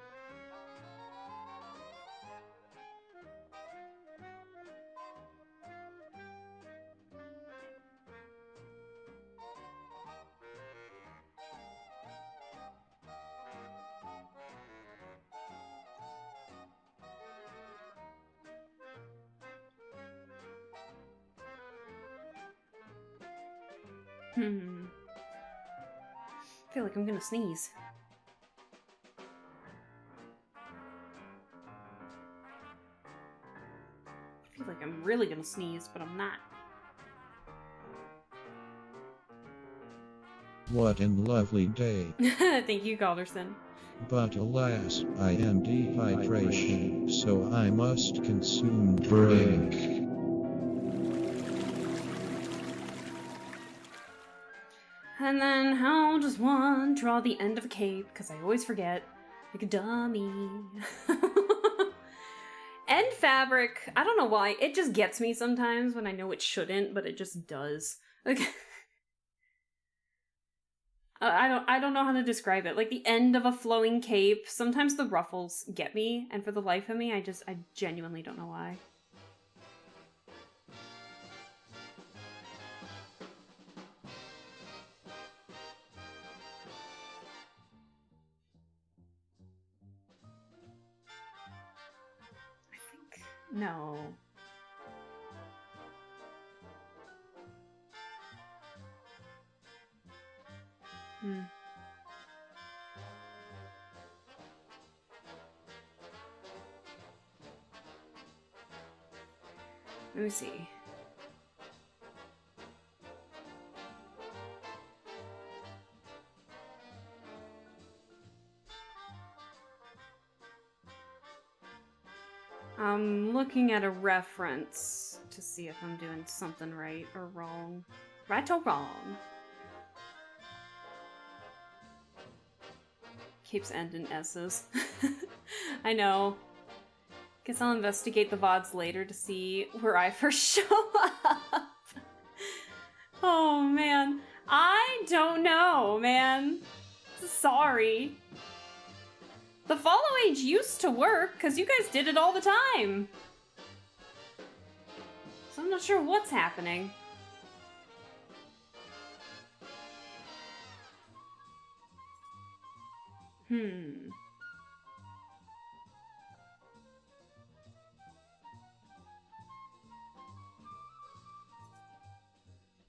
I feel like I'm gonna sneeze. I feel like I'm really gonna sneeze, but I'm not. What an lovely day. Thank you, Calderson. But alas, I am dehydration, so I must consume drink. And then how does one draw the end of a cape? Because I always forget. Like a dummy. End fabric. I don't know why. It just gets me sometimes when I know it shouldn't, but it just does. Like I don't know how to describe it. Like the end of a flowing cape. Sometimes the ruffles get me, and for the life of me, I genuinely don't know why. No. Let me see. I'm looking at a reference to see if I'm doing something right or wrong. Right or wrong? Keeps end in S's. I know. Guess I'll investigate the VODs later to see where I first show up. Oh man. I don't know, man. Sorry. The follow age used to work, because you guys did it all the time. So I'm not sure what's happening.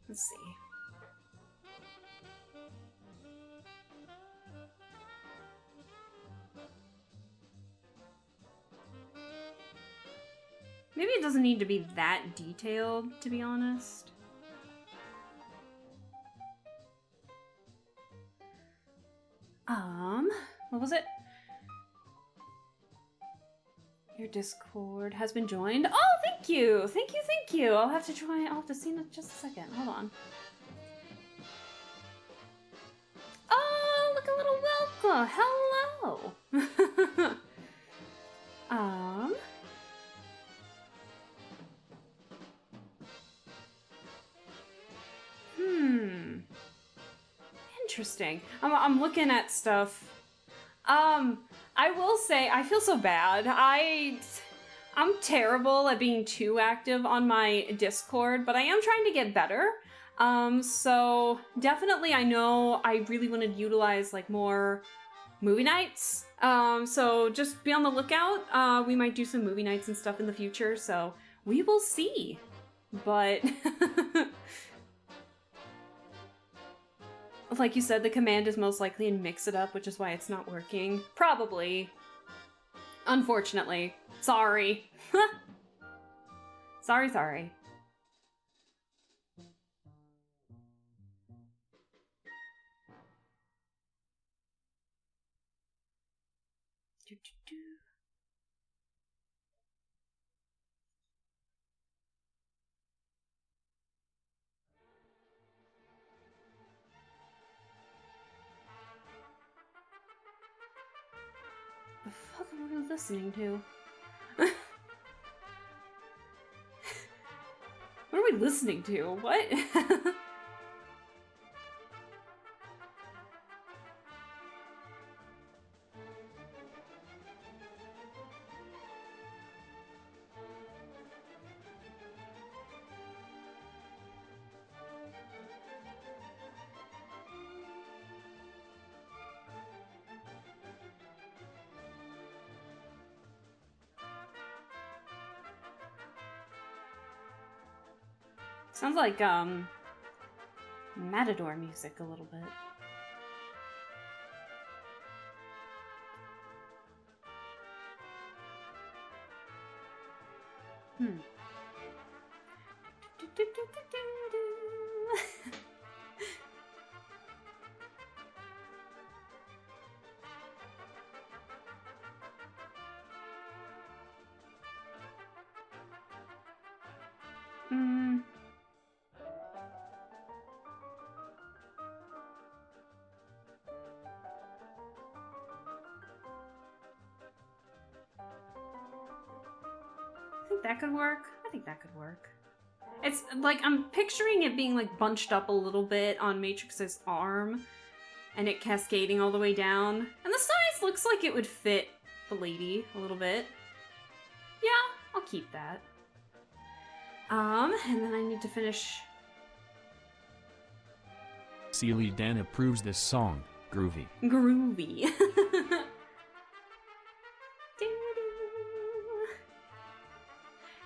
Let's see. Maybe it doesn't need to be that detailed, to be honest. was it? Your Discord has been joined. Oh, thank you! Thank you, thank you! I'll have to join. I'll have to see in just a second. Hold on. Oh, look, a little welcome! Hello! Interesting. I'm looking at stuff. I will say, I feel so bad. I'm terrible at being too active on my Discord, but I am trying to get better. So definitely I know I really want to utilize like more movie nights. So just be on the lookout. We might do some movie nights and stuff in the future, so we will see. But like you said, the command is most likely in mix it up, which is why it's not working. Probably. Unfortunately. Sorry. Sorry. The fuck am I listening to? What are we listening to? What? Sounds like, Matador music a little bit. I think that could work. I think that could work. It's like, I'm picturing it being like bunched up a little bit on Matrix's arm and it cascading all the way down. And the size looks like it would fit the lady a little bit. Yeah, I'll keep that. And then I need to finish. Sealy Dan approves this song. Groovy. Groovy.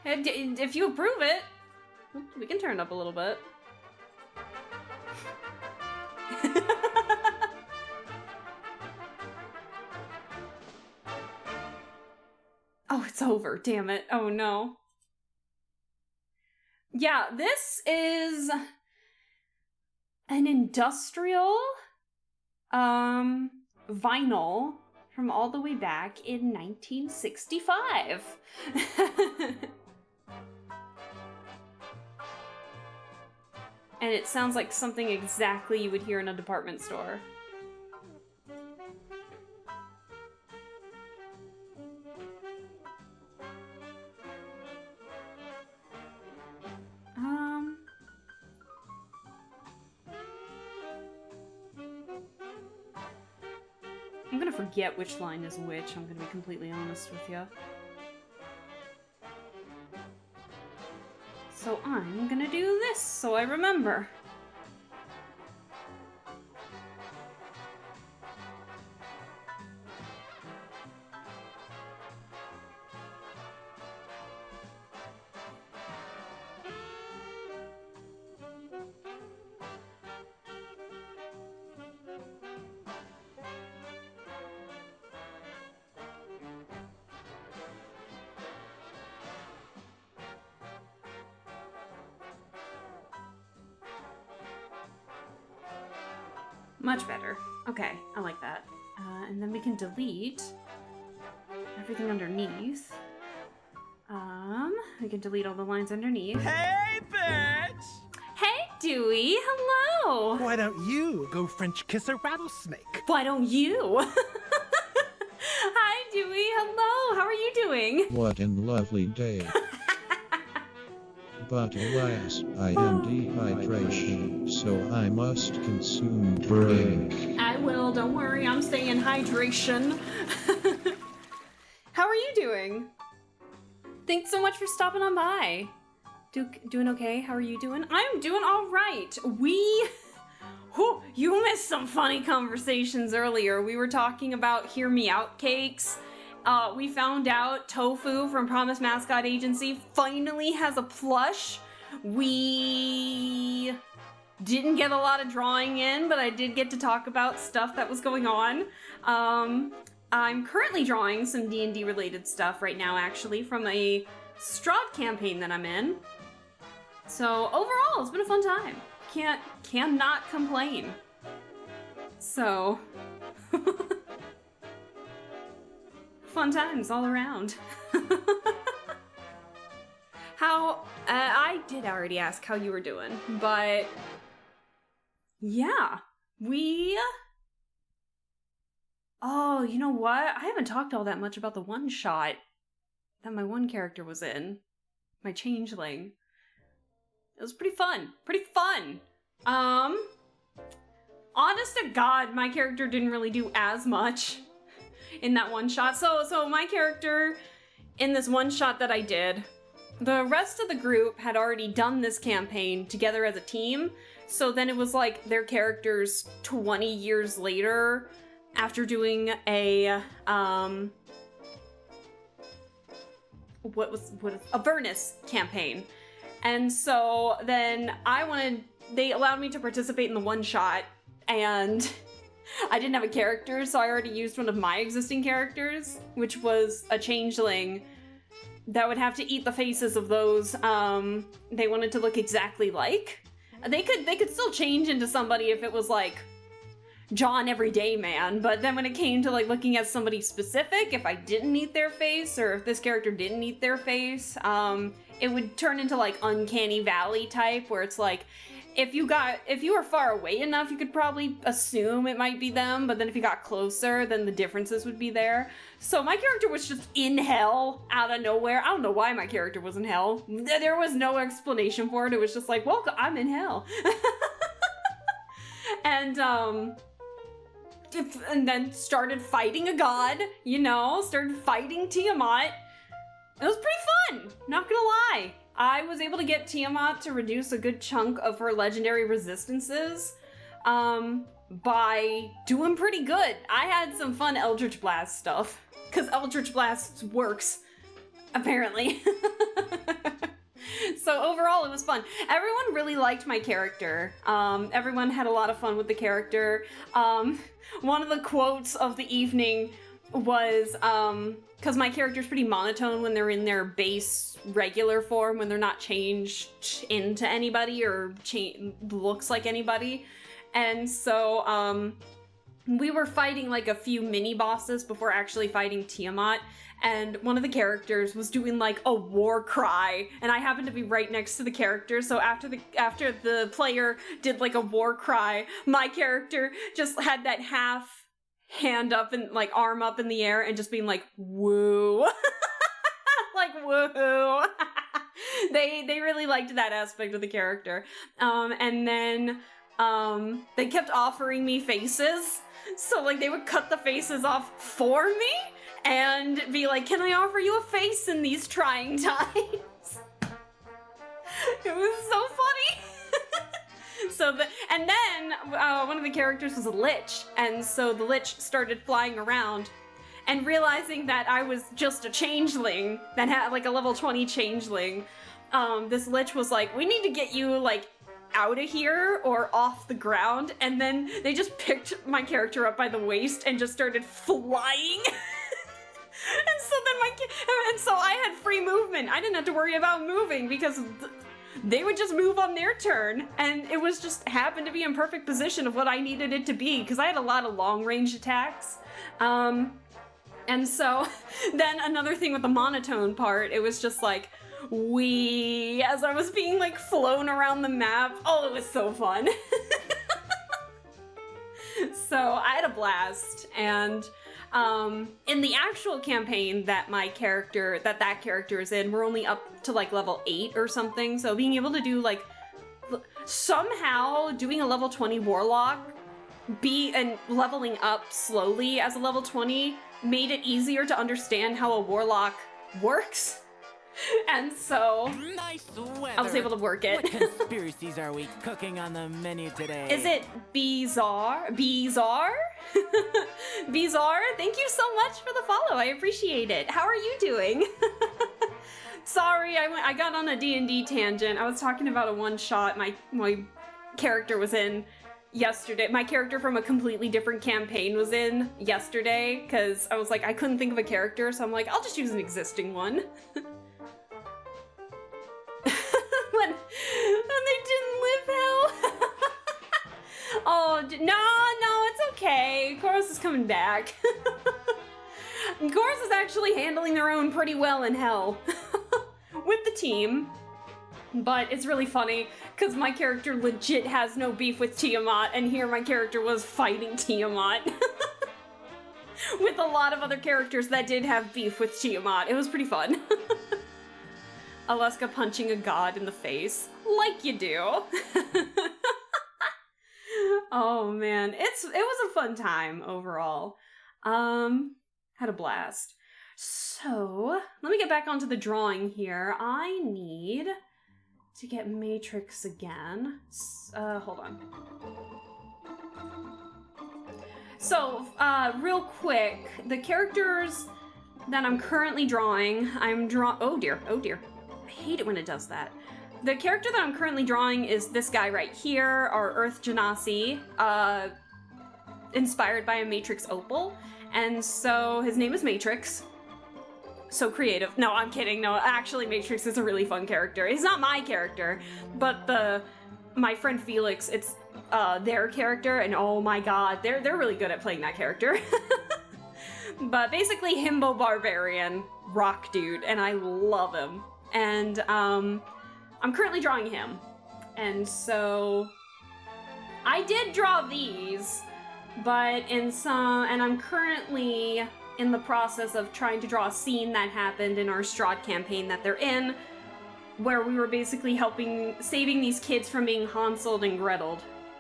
And if you approve it, we can turn it up a little bit. Oh, it's over. Damn it. Oh, no. Yeah, this is an industrial vinyl from all the way back in 1965. And it sounds like something exactly you would hear in a department store. I'm gonna forget which line is which, I'm gonna be completely honest with you. So I'm gonna do this so I remember. Much better. Okay, I like that. And then we can delete everything underneath. We can delete all the lines underneath. Hey, bitch! Hey, Dewey, hello! Why don't you go French kiss a rattlesnake? Why don't you? Hi, Dewey, hello, how are you doing? What an lovely day. But alas, I am dehydration, so I must consume drink. I will, don't worry, I'm staying in hydration. How are you doing? Thanks so much for stopping on by. Doing okay? How are you doing? I'm doing all right. You missed some funny conversations earlier. We were talking about Hear Me Out cakes. We found out Tofu from Promise Mascot Agency finally has a plush. We didn't get a lot of drawing in, but I did get to talk about stuff that was going on. I'm currently drawing some D&D related stuff right now, actually, from a Strahd campaign that I'm in. So overall, it's been a fun time. Cannot complain. So, fun times all around. I did already ask how you were doing, but yeah, oh, you know what? I haven't talked all that much about the one shot that my one character was in. My changeling. It was pretty fun. Pretty fun. Honest to God, my character didn't really do as much in that one shot. So my character in this one shot that I did, the rest of the group had already done this campaign together as a team. So then it was like their characters 20 years later after doing a Avernus campaign. And so then they allowed me to participate in the one shot, and I didn't have a character, so I already used one of my existing characters, which was a changeling that would have to eat the faces of those they wanted to look exactly like. They could still change into somebody if it was like John Everyday Man, but then when it came to like looking at somebody specific, if I didn't eat their face or if this character didn't eat their face, it would turn into like Uncanny Valley type, where it's like if you were far away enough, you could probably assume it might be them, but then if you got closer, then the differences would be there. So my character was just in hell out of nowhere. I don't know why my character was in hell. There was no explanation for it. It was just like, well, I'm in hell. And then started fighting a god, started fighting Tiamat. It was pretty fun, not gonna lie. I was able to get Tiamat to reduce a good chunk of her legendary resistances by doing pretty good. I had some fun Eldritch Blast stuff, because Eldritch Blast works, apparently. So overall, it was fun. Everyone really liked my character. Everyone had a lot of fun with the character. One of the quotes of the evening was, because my character's pretty monotone when they're in their base regular form, when they're not changed into anybody or looks like anybody. And so, we were fighting like a few mini bosses before actually fighting Tiamat, and one of the characters was doing like a war cry, and I happened to be right next to the character, so after the player did like a war cry, my character just had that half hand up and like arm up in the air and just being like, woo. Like, woohoo. They really liked that aspect of the character. And then they kept offering me faces. So like they would cut the faces off for me and be like, can I offer you a face in these trying times? It was so funny. And then one of the characters was a lich, and so the lich started flying around, and realizing that I was just a changeling that had like a level 20 changeling, this lich was like, we need to get you like out of here or off the ground, and then they just picked my character up by the waist and just started flying. And so I had free movement. I didn't have to worry about moving because they would just move on their turn, and it was just happened to be in perfect position of what I needed it to be, because I had a lot of long range attacks. And so then another thing with the monotone part, it was just like, wee, as I was being like flown around the map. Oh, it was so fun. So I had a blast, and in the actual campaign that that character is in, we're only up to like level 8 or something, so being able to do like, somehow doing a level 20 warlock, and leveling up slowly as a level 20 made it easier to understand how a warlock works. And so Nice weather. I was able to work it. What conspiracies are we cooking on the menu today? Is it bizarre? Bizarre? Bizarre? Thank you so much for the follow. I appreciate it. How are you doing? Sorry, I got on a D&D tangent. I was talking about a one-shot my character was in yesterday. My character from a completely different campaign was in yesterday, because I was like, I couldn't think of a character, so I'm like, I'll just use an existing one. when they didn't live hell. Oh, no, it's okay. Chorus is coming back. Chorus is actually handling their own pretty well in hell with the team. But it's really funny, because my character legit has no beef with Tiamat, and here my character was fighting Tiamat. With a lot of other characters that did have beef with Tiamat. It was pretty fun. Alaska punching a god in the face. Like you do. Oh man, it was a fun time overall. Had a blast. So, let me get back onto the drawing here. I need to get Matrix again. Hold on. So, real quick, the characters that I'm currently drawing, oh dear. I hate it when it does that. The character that I'm currently drawing is this guy right here, our Earth Genasi, inspired by a Matrix opal. And so his name is Matrix. So creative. No, I'm kidding. No, actually Matrix is a really fun character. He's not my character, but my friend Felix, it's their character, and oh my god, they're really good at playing that character. But basically himbo barbarian rock dude, and I love him. And I'm currently drawing him. And so I did draw these, but and I'm currently in the process of trying to draw a scene that happened in our Strahd campaign that they're in, where we were basically saving these kids from being Hanseled and Greteled,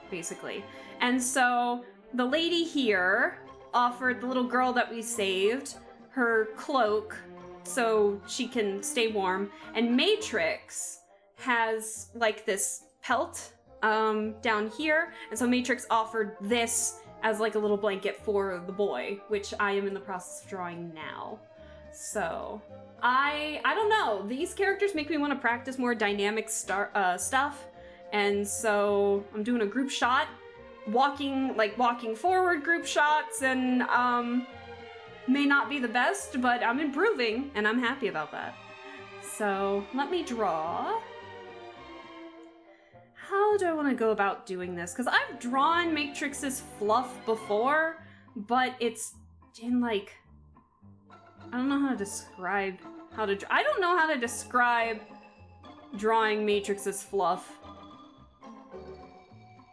basically. And so the lady here offered the little girl that we saved her cloak so she can stay warm, and Matrix has like this pelt down here, and so Matrix offered this as like a little blanket for the boy, which I am in the process of drawing now. So I don't know, these characters make me want to practice more dynamic stuff, and so I'm doing a group shot, walking forward group shots, and may not be the best, but I'm improving and I'm happy about that. So let me draw. How do I want to go about doing this? Because I've drawn Matrix's fluff before, but it's in like, I don't know how to describe I don't know how to describe drawing Matrix's fluff.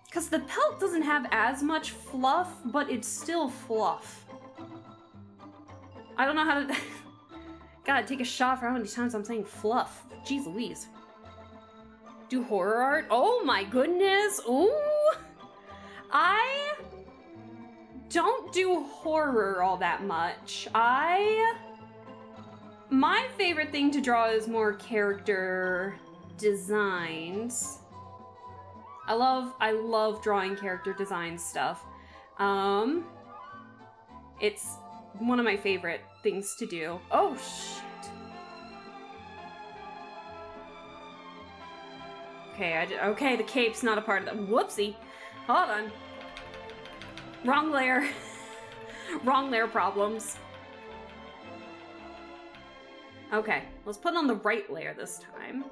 Because the pelt doesn't have as much fluff, but it's still fluff. I don't know how to... Gotta take a shot for how many times I'm saying fluff. Jeez Louise. Do horror art? Oh my goodness! Ooh! I don't do horror all that much. My favorite thing to draw is more character designs. I love drawing character design stuff. It's one of my favorite things to do. Oh, shit. Okay, the cape's not a part of that. Whoopsie. Hold on. Wrong layer. Wrong layer problems. Okay, let's put on the right layer this time.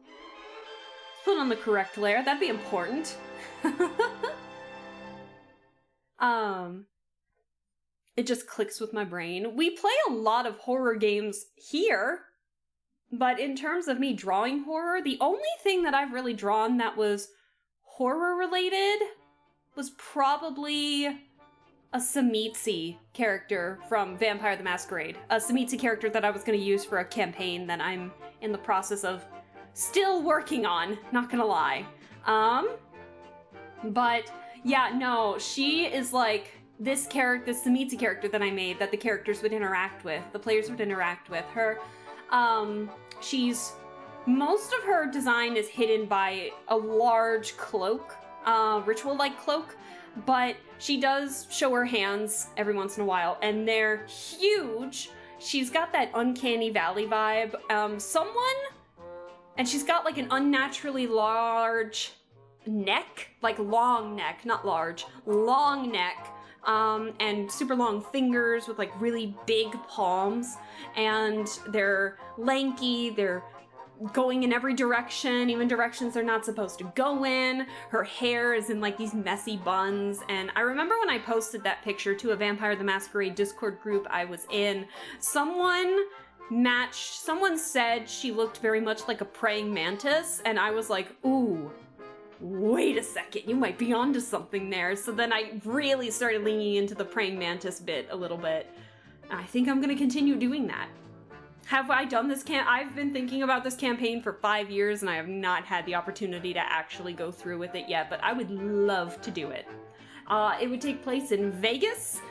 Let's put on the correct layer. That'd be important. it just clicks with my brain. We play a lot of horror games here, but in terms of me drawing horror, the only thing that I've really drawn that was horror related was probably a Samitsi character from Vampire the Masquerade. A Samitsi character that I was going to use for a campaign that I'm in the process of still working on, not gonna lie. But yeah, no, she is like this character, this Samitsi character that I made that the characters would interact with, the players would interact with. Her, most of her design is hidden by a large cloak, ritual-like cloak, but she does show her hands every once in a while, and they're huge. She's got that Uncanny Valley vibe. And she's got like an unnaturally large neck, like long neck, not large, long neck, and super long fingers with like really big palms, and they're lanky, they're going in every direction, even directions they're not supposed to go in. Her hair is in like these messy buns, and I remember when I posted that picture to a Vampire the Masquerade Discord group I was in, someone said she looked very much like a praying mantis, and I was like, ooh, wait a second, you might be onto something there. So then I really started leaning into the praying mantis bit a little bit. I think I'm gonna continue doing that. Have I done this I've been thinking about this campaign for 5 years, and I have not had the opportunity to actually go through with it yet, but I would love to do it. It would take place in Vegas,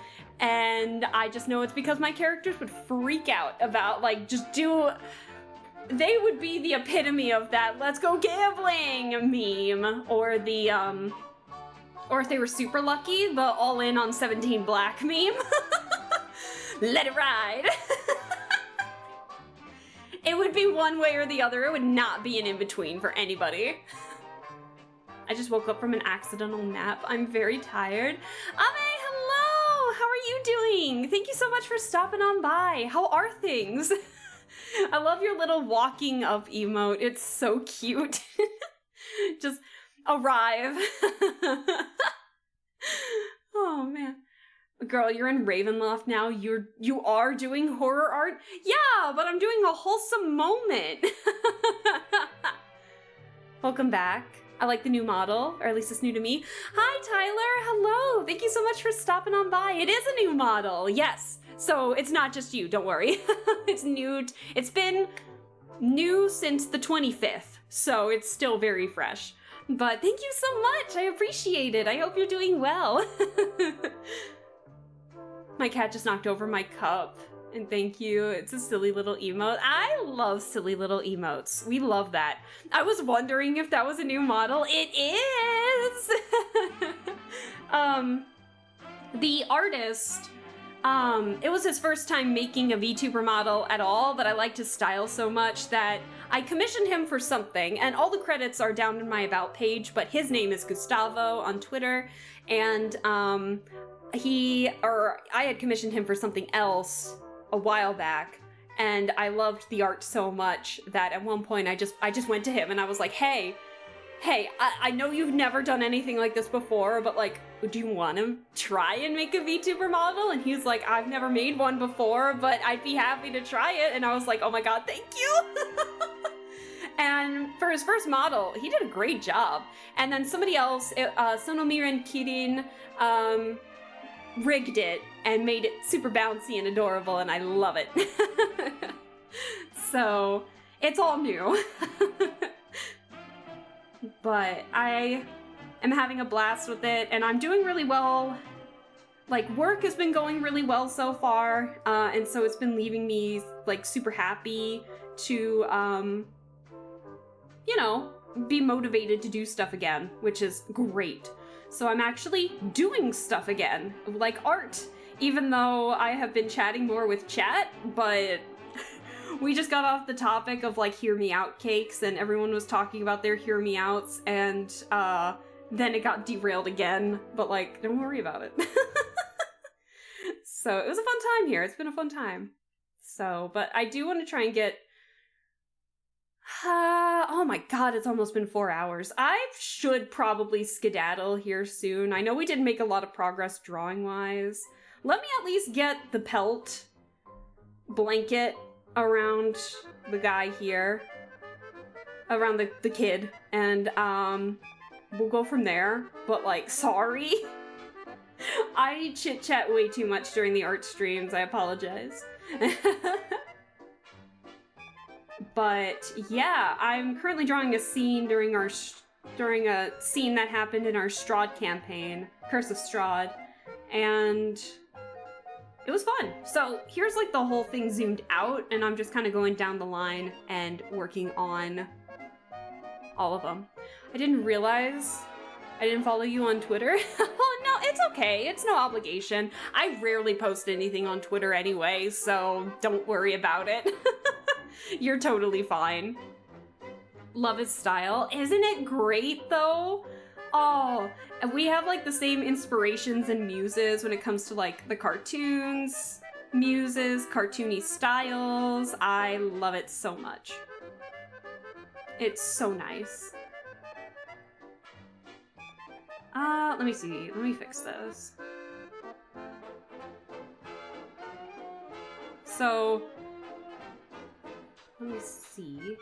and I just know it's because my characters would freak out about, like, they would be the epitome of that let's go gambling meme, or or if they were super lucky, the all in on 17 black meme. Let it ride. It would be one way or the other. It would not be an in-between for anybody. I just woke up from an accidental nap. I'm very tired. Ame, hello! How are you doing? Thank you so much for stopping on by. How are things? I love your little walking up emote. It's so cute. Just arrive. Oh, man. Girl, you're in Ravenloft now. You are doing horror art? Yeah, but I'm doing a wholesome moment. Welcome back. I like the new model, or at least it's new to me. Hi, Tyler. Hello. Thank you so much for stopping on by. It is a new model. Yes. So it's not just you. Don't worry. It's new. It's been new since the 25th. So it's still very fresh. But thank you so much. I appreciate it. I hope you're doing well. My cat just knocked over my cup, and thank you. It's a silly little emote. I love silly little emotes. We love that. I was wondering if that was a new model. It is! The artist, it was his first time making a VTuber model at all, but I liked his style so much that I commissioned him for something, and all the credits are down in my About page, but his name is Gustavo on Twitter, and I had commissioned him for something else a while back, and I loved the art so much that at one point I just went to him and I was like, hey, I know you've never done anything like this before, but like, do you want to try and make a VTuber model? And he's like, I've never made one before, but I'd be happy to try it. And I was like, oh my god, thank you! And for his first model, he did a great job. And then somebody else, Sonomiren Kirin, rigged it and made it super bouncy and adorable, and I love it. So, it's all new. But I am having a blast with it, and I'm doing really well. Like, work has been going really well so far, and so it's been leaving me, like, super happy to, you know, be motivated to do stuff again, which is great. So I'm actually doing stuff again, like art, even though I have been chatting more with chat, but we just got off the topic of like hear me out cakes, and everyone was talking about their hear me outs, and then it got derailed again, but like, don't worry about it. So it was a fun time here. It's been a fun time. So, but I do want to try and get oh my god, it's almost been 4 hours. I should probably skedaddle here soon. I know we didn't make a lot of progress drawing-wise. let me at least get the pelt blanket around the guy here. Around the kid. And, we'll go from there. But, like, sorry. I chit-chat way too much during the art streams. I apologize. But, yeah, I'm currently drawing a scene during a scene that happened in our Strahd campaign, Curse of Strahd, and it was fun. So here's like the whole thing zoomed out, and I'm just kind of going down the line and working on all of them. I didn't realize I didn't follow you on Twitter. Oh no, it's okay. It's no obligation. I rarely post anything on Twitter anyway, so don't worry about it. You're totally fine. Love his style. Isn't it great though? Oh, we have like the same inspirations and muses when it comes to like the cartoons, muses, cartoony styles. I love it so much. It's so nice. Let me see. Let me fix this. So, let me see.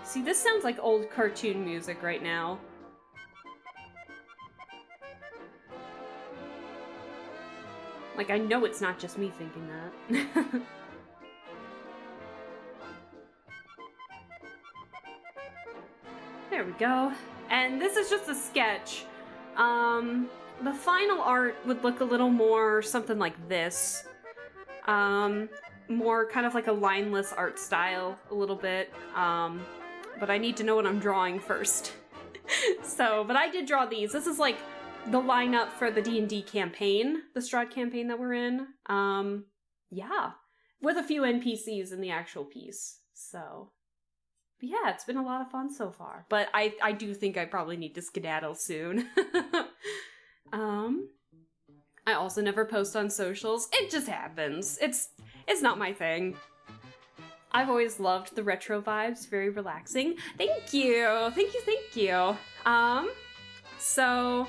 See, this sounds like old cartoon music right now. Like, I know it's not just me thinking that. There we go. And this is just a sketch. The final art would look a little more something like this. More kind of like a lineless art style, a little bit. But I need to know what I'm drawing first. So, but I did draw these. This is like the lineup for the D&D campaign, the Strahd campaign that we're in. Yeah, with a few NPCs in the actual piece. So, but yeah, it's been a lot of fun so far. But I do think I probably need to skedaddle soon. I also never post on socials. It just happens. It's not my thing. I've always loved the retro vibes, very relaxing. Thank you, thank you, thank you. So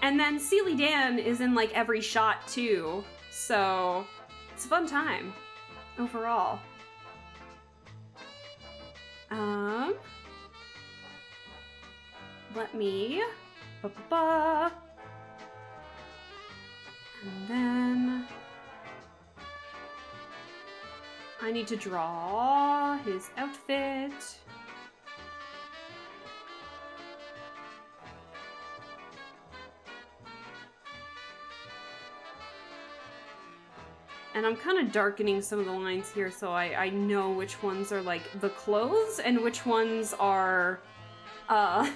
and then Sealy Dan is in like every shot too, so it's a fun time overall. Let me, and then I need to draw his outfit. And I'm kind of darkening some of the lines here so I know which ones are like the clothes and which ones are the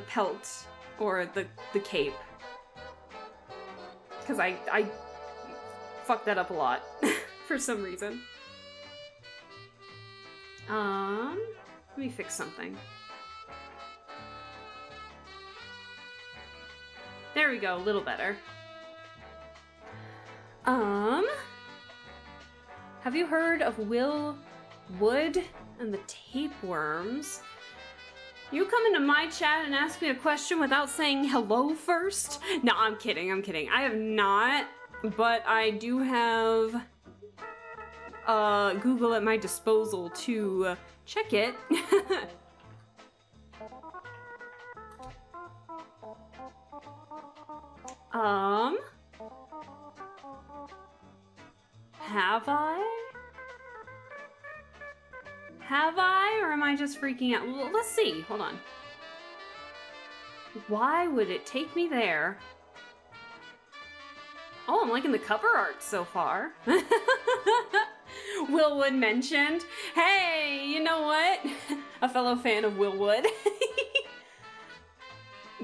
pelt or the cape. Because I fucked that up a lot for some reason. Let me fix something. There we go, a little better. Have you heard of Will Wood and the Tapeworms? You come into my chat and ask me a question without saying hello first? No, I'm kidding, I'm kidding. I have not, but I do have Google at my disposal to check it. Have I? Have I? Or am I just freaking out? Well, let's see. Hold on. Why would it take me there? Oh, I'm liking the cover art so far. Willwood mentioned. Hey, you know what? A fellow fan of Willwood.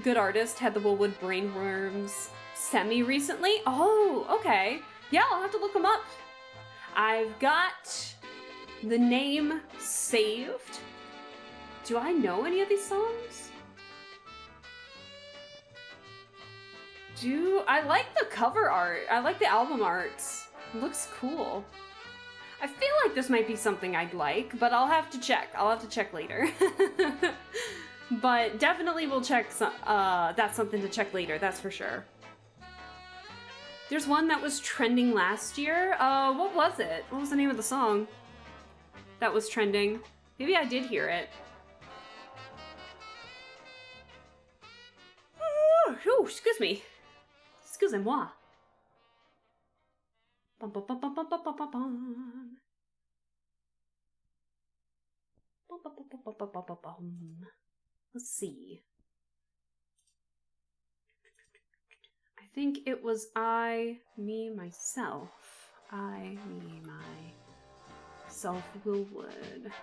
Good artist, had the Willwood Brainworms semi-recently. Oh, okay. Yeah, I'll have to look them up. I've got the name saved. Do I know any of these songs? I like the cover art. I like the album art. It looks cool. I feel like this might be something I'd like, but I'll have to check. I'll have to check later. But definitely we'll check that's something to check later, that's for sure. There's one that was trending last year. What was it? What was the name of the song that was trending? Maybe I did hear it. Oh, excuse me. Excusez-moi. Bum, bum, bum, bum, bum, bum, bum, bum, bum. Bum, bum, bum, bum, bum, bum, bum, bum. Let's see. I think it was I, me, myself. I, me, myself, will would.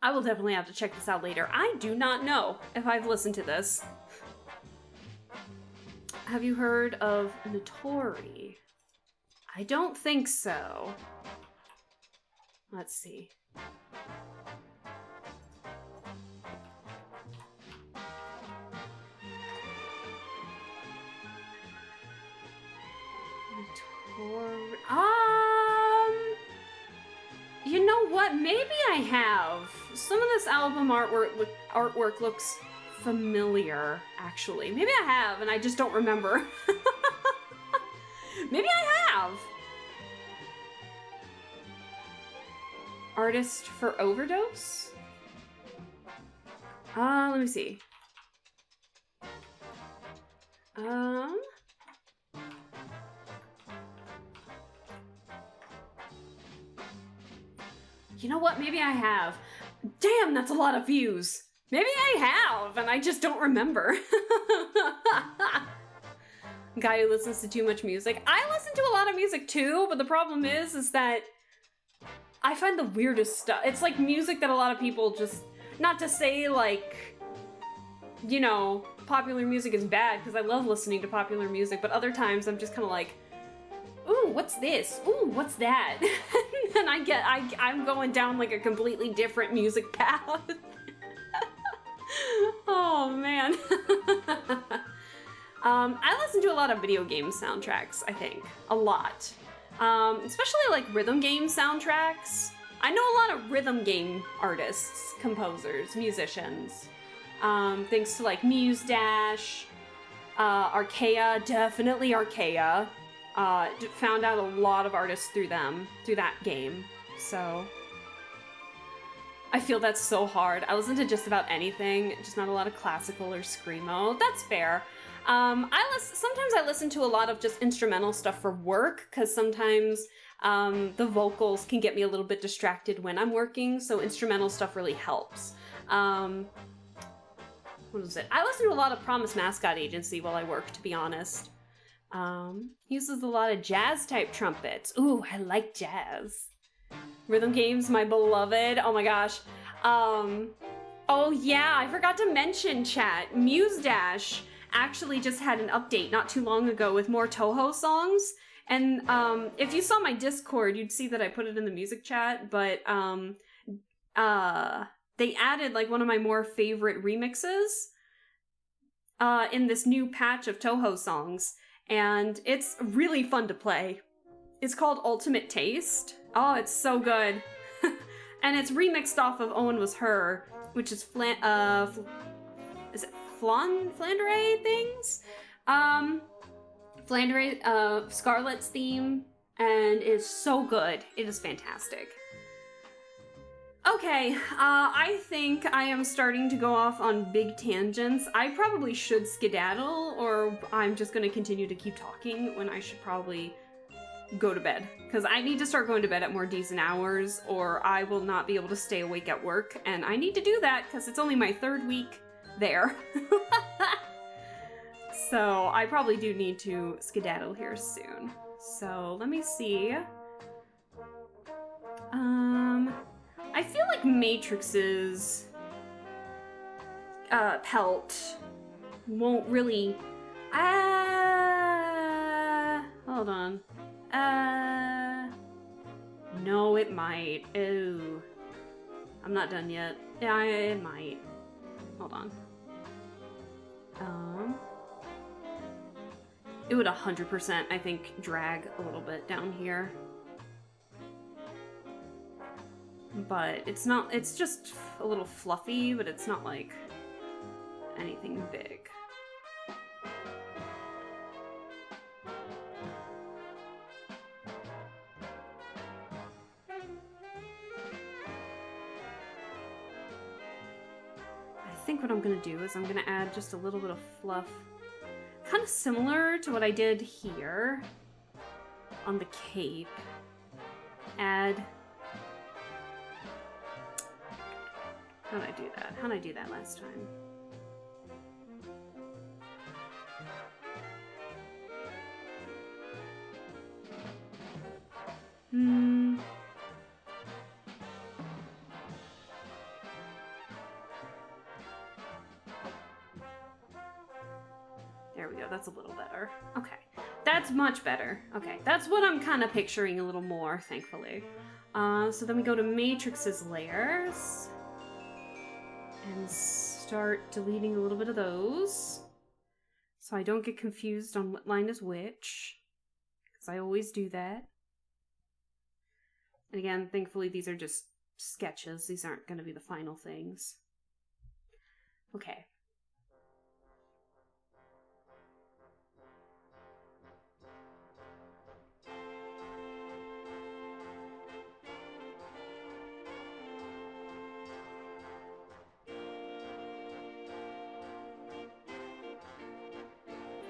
I will definitely have to check this out later. I do not know if I've listened to this. Have you heard of Notori? I don't think so. Let's see. You know what? Maybe I have. Some of this album artwork looks familiar, actually. Maybe I have, and I just don't remember. Maybe I have. Artist for Overdose? Let me see. You know what? Maybe I have. Damn, that's a lot of views. Maybe I have, and I just don't remember. Guy who listens to too much music. I listen to a lot of music too, but the problem is that I find the weirdest stuff. It's like music that a lot of people just, not to say like, you know, popular music is bad, because I love listening to popular music, but other times I'm just kind of like, ooh, what's this? Ooh, what's that? And I'm going down like a completely different music path. Oh man. I listen to a lot of video game soundtracks, I think. A lot. Especially like rhythm game soundtracks. I know a lot of rhythm game artists, composers, musicians. Thanks to like Muse Dash, Archaea, definitely Archaea. Found out a lot of artists through them, through that game. So I feel that's so hard. I listen to just about anything, just not a lot of classical or screamo. That's fair. Sometimes I listen to a lot of just instrumental stuff for work, because sometimes the vocals can get me a little bit distracted when I'm working, so instrumental stuff really helps. What is it? I listen to a lot of Promise Mascot Agency while I work, to be honest. He uses a lot of jazz-type trumpets. Ooh, I like jazz. Rhythm games, my beloved. Oh my gosh. Oh yeah, I forgot to mention, chat. Muse Dash actually just had an update not too long ago with more Toho songs. And if you saw my Discord, you'd see that I put it in the music chat, but they added like one of my more favorite remixes in this new patch of Toho songs. And it's really fun to play. It's called Ultimate Taste. Oh, it's so good. And it's remixed off of Owen Was Her, which is is it Flandre things? Flandre, Scarlet's theme, and it's so good. It is fantastic. Okay, I think I am starting to go off on big tangents. I probably should skedaddle, or I'm just gonna continue to keep talking when I should probably go to bed. Because I need to start going to bed at more decent hours, or I will not be able to stay awake at work, and I need to do that because it's only my 3rd week there. So I probably do need to skedaddle here soon. So let me see. I feel like Matrix's pelt won't really. Hold on. No, it might. Oh, I'm not done yet. Yeah, it might. Hold on. It would 100%, I think, drag a little bit down here. But it's not, it's just a little fluffy, but it's not like anything big. I think what I'm gonna do is I'm gonna add just a little bit of fluff, kind of similar to what I did here on the cape. Add. How did I do that? How did I do that last time? There we go, that's a little better. Okay, that's much better. Okay, that's what I'm kind of picturing a little more, thankfully. So then we go to Matrix's layers and start deleting a little bit of those so I don't get confused on what line is which, because I always do that. And again, thankfully these are just sketches. These aren't going to be the final things. Okay.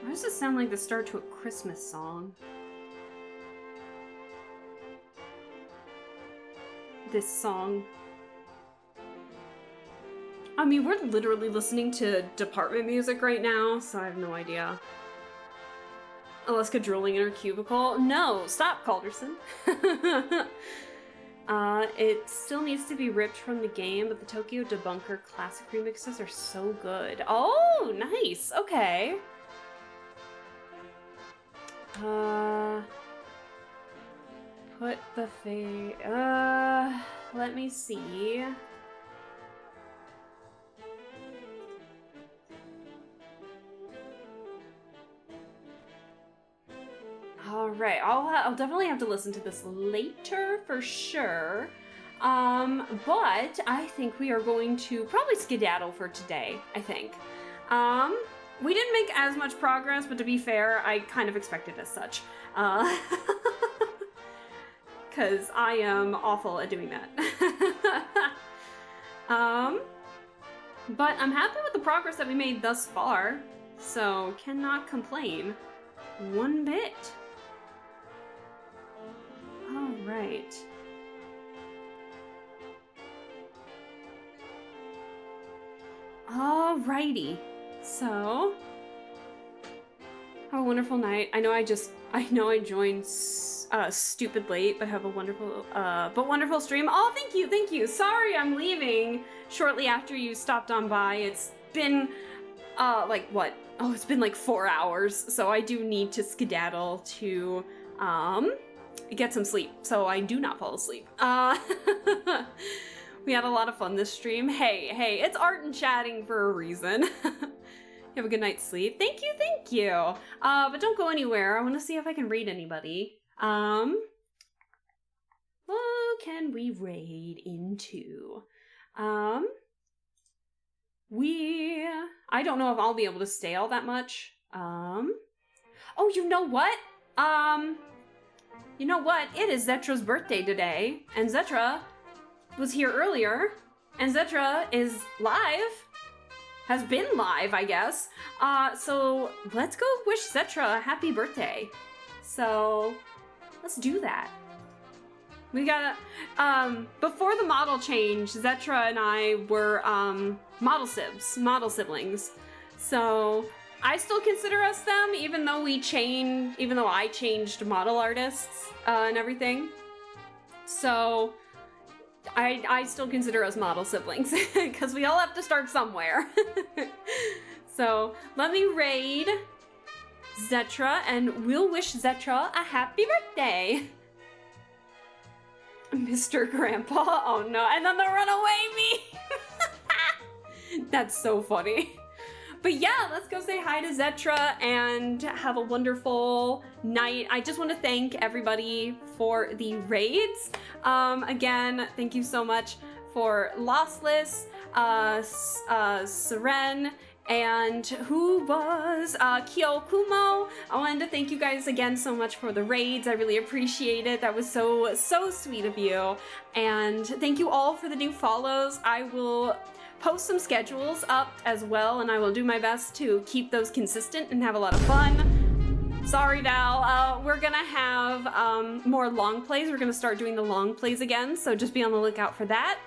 Why does this sound like the start to a Christmas song? This song. I mean, we're literally listening to department music right now, so I have no idea. Alaska drooling in her cubicle. No, stop, Calderson. It still needs to be ripped from the game, but the Tokyo Debunker classic remixes are so good. Oh, nice. Okay. Put the let me see. Alright, I'll definitely have to listen to this later for sure. But I think we are going to probably skedaddle for today, I think. We didn't make as much progress, but to be fair, I kind of expected as such. Because I am awful at doing that. But I'm happy with the progress that we made thus far, so cannot complain one bit. Alright. Alrighty. So, have a wonderful night. I know I joined stupid late, but have a wonderful stream. Oh, thank you. Sorry, I'm leaving shortly after you stopped on by. It's been, like what? Oh, it's been like 4 hours, so I do need to skedaddle to, get some sleep, so I do not fall asleep. We had a lot of fun this stream. Hey, it's art and chatting for a reason. You have a good night's sleep. Thank you. But don't go anywhere. I want to see if I can raid anybody. What can we raid into? I don't know if I'll be able to stay all that much. Oh, you know what? It is Zetra's birthday today, and Zetra was here earlier, and Zetra is live. Has been live, I guess. So let's go wish Zetra a happy birthday. So let's do that. We gotta, before the model change, Zetra and I were, model siblings. So I still consider us them, even though I changed model artists, and everything. So I still consider us model siblings, because we all have to start somewhere. So let me raid Zetra, and we'll wish Zetra a happy birthday. Mr. Grandpa, oh no, and then the runaway me. That's so funny. But yeah, let's go say hi to Zetra and have a wonderful night. I just want to thank everybody for the raids. Again, thank you so much for Lossless, Seren, and who was Kyokumo. I wanted to thank you guys again so much for the raids. I really appreciate it. That was so sweet of you. And thank you all for the new follows. I will post some schedules up as well, and I will do my best to keep those consistent and have a lot of fun. Sorry, Val. We're gonna have more long plays. We're gonna start doing the long plays again, so just be on the lookout for that.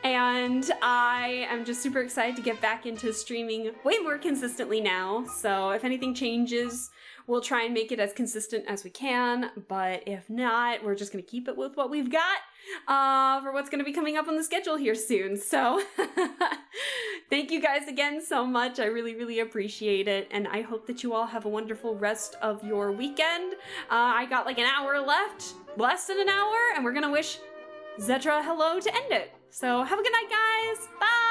And I am just super excited to get back into streaming way more consistently now. So if anything changes, we'll try and make it as consistent as we can. But if not, we're just gonna keep it with what we've got for what's gonna be coming up on the schedule here soon. So thank you guys again so much. I really appreciate it. And I hope that you all have a wonderful rest of your weekend. I got like an hour left, less than an hour, and we're gonna wish Zetra hello to end it. So have a good night, guys. Bye.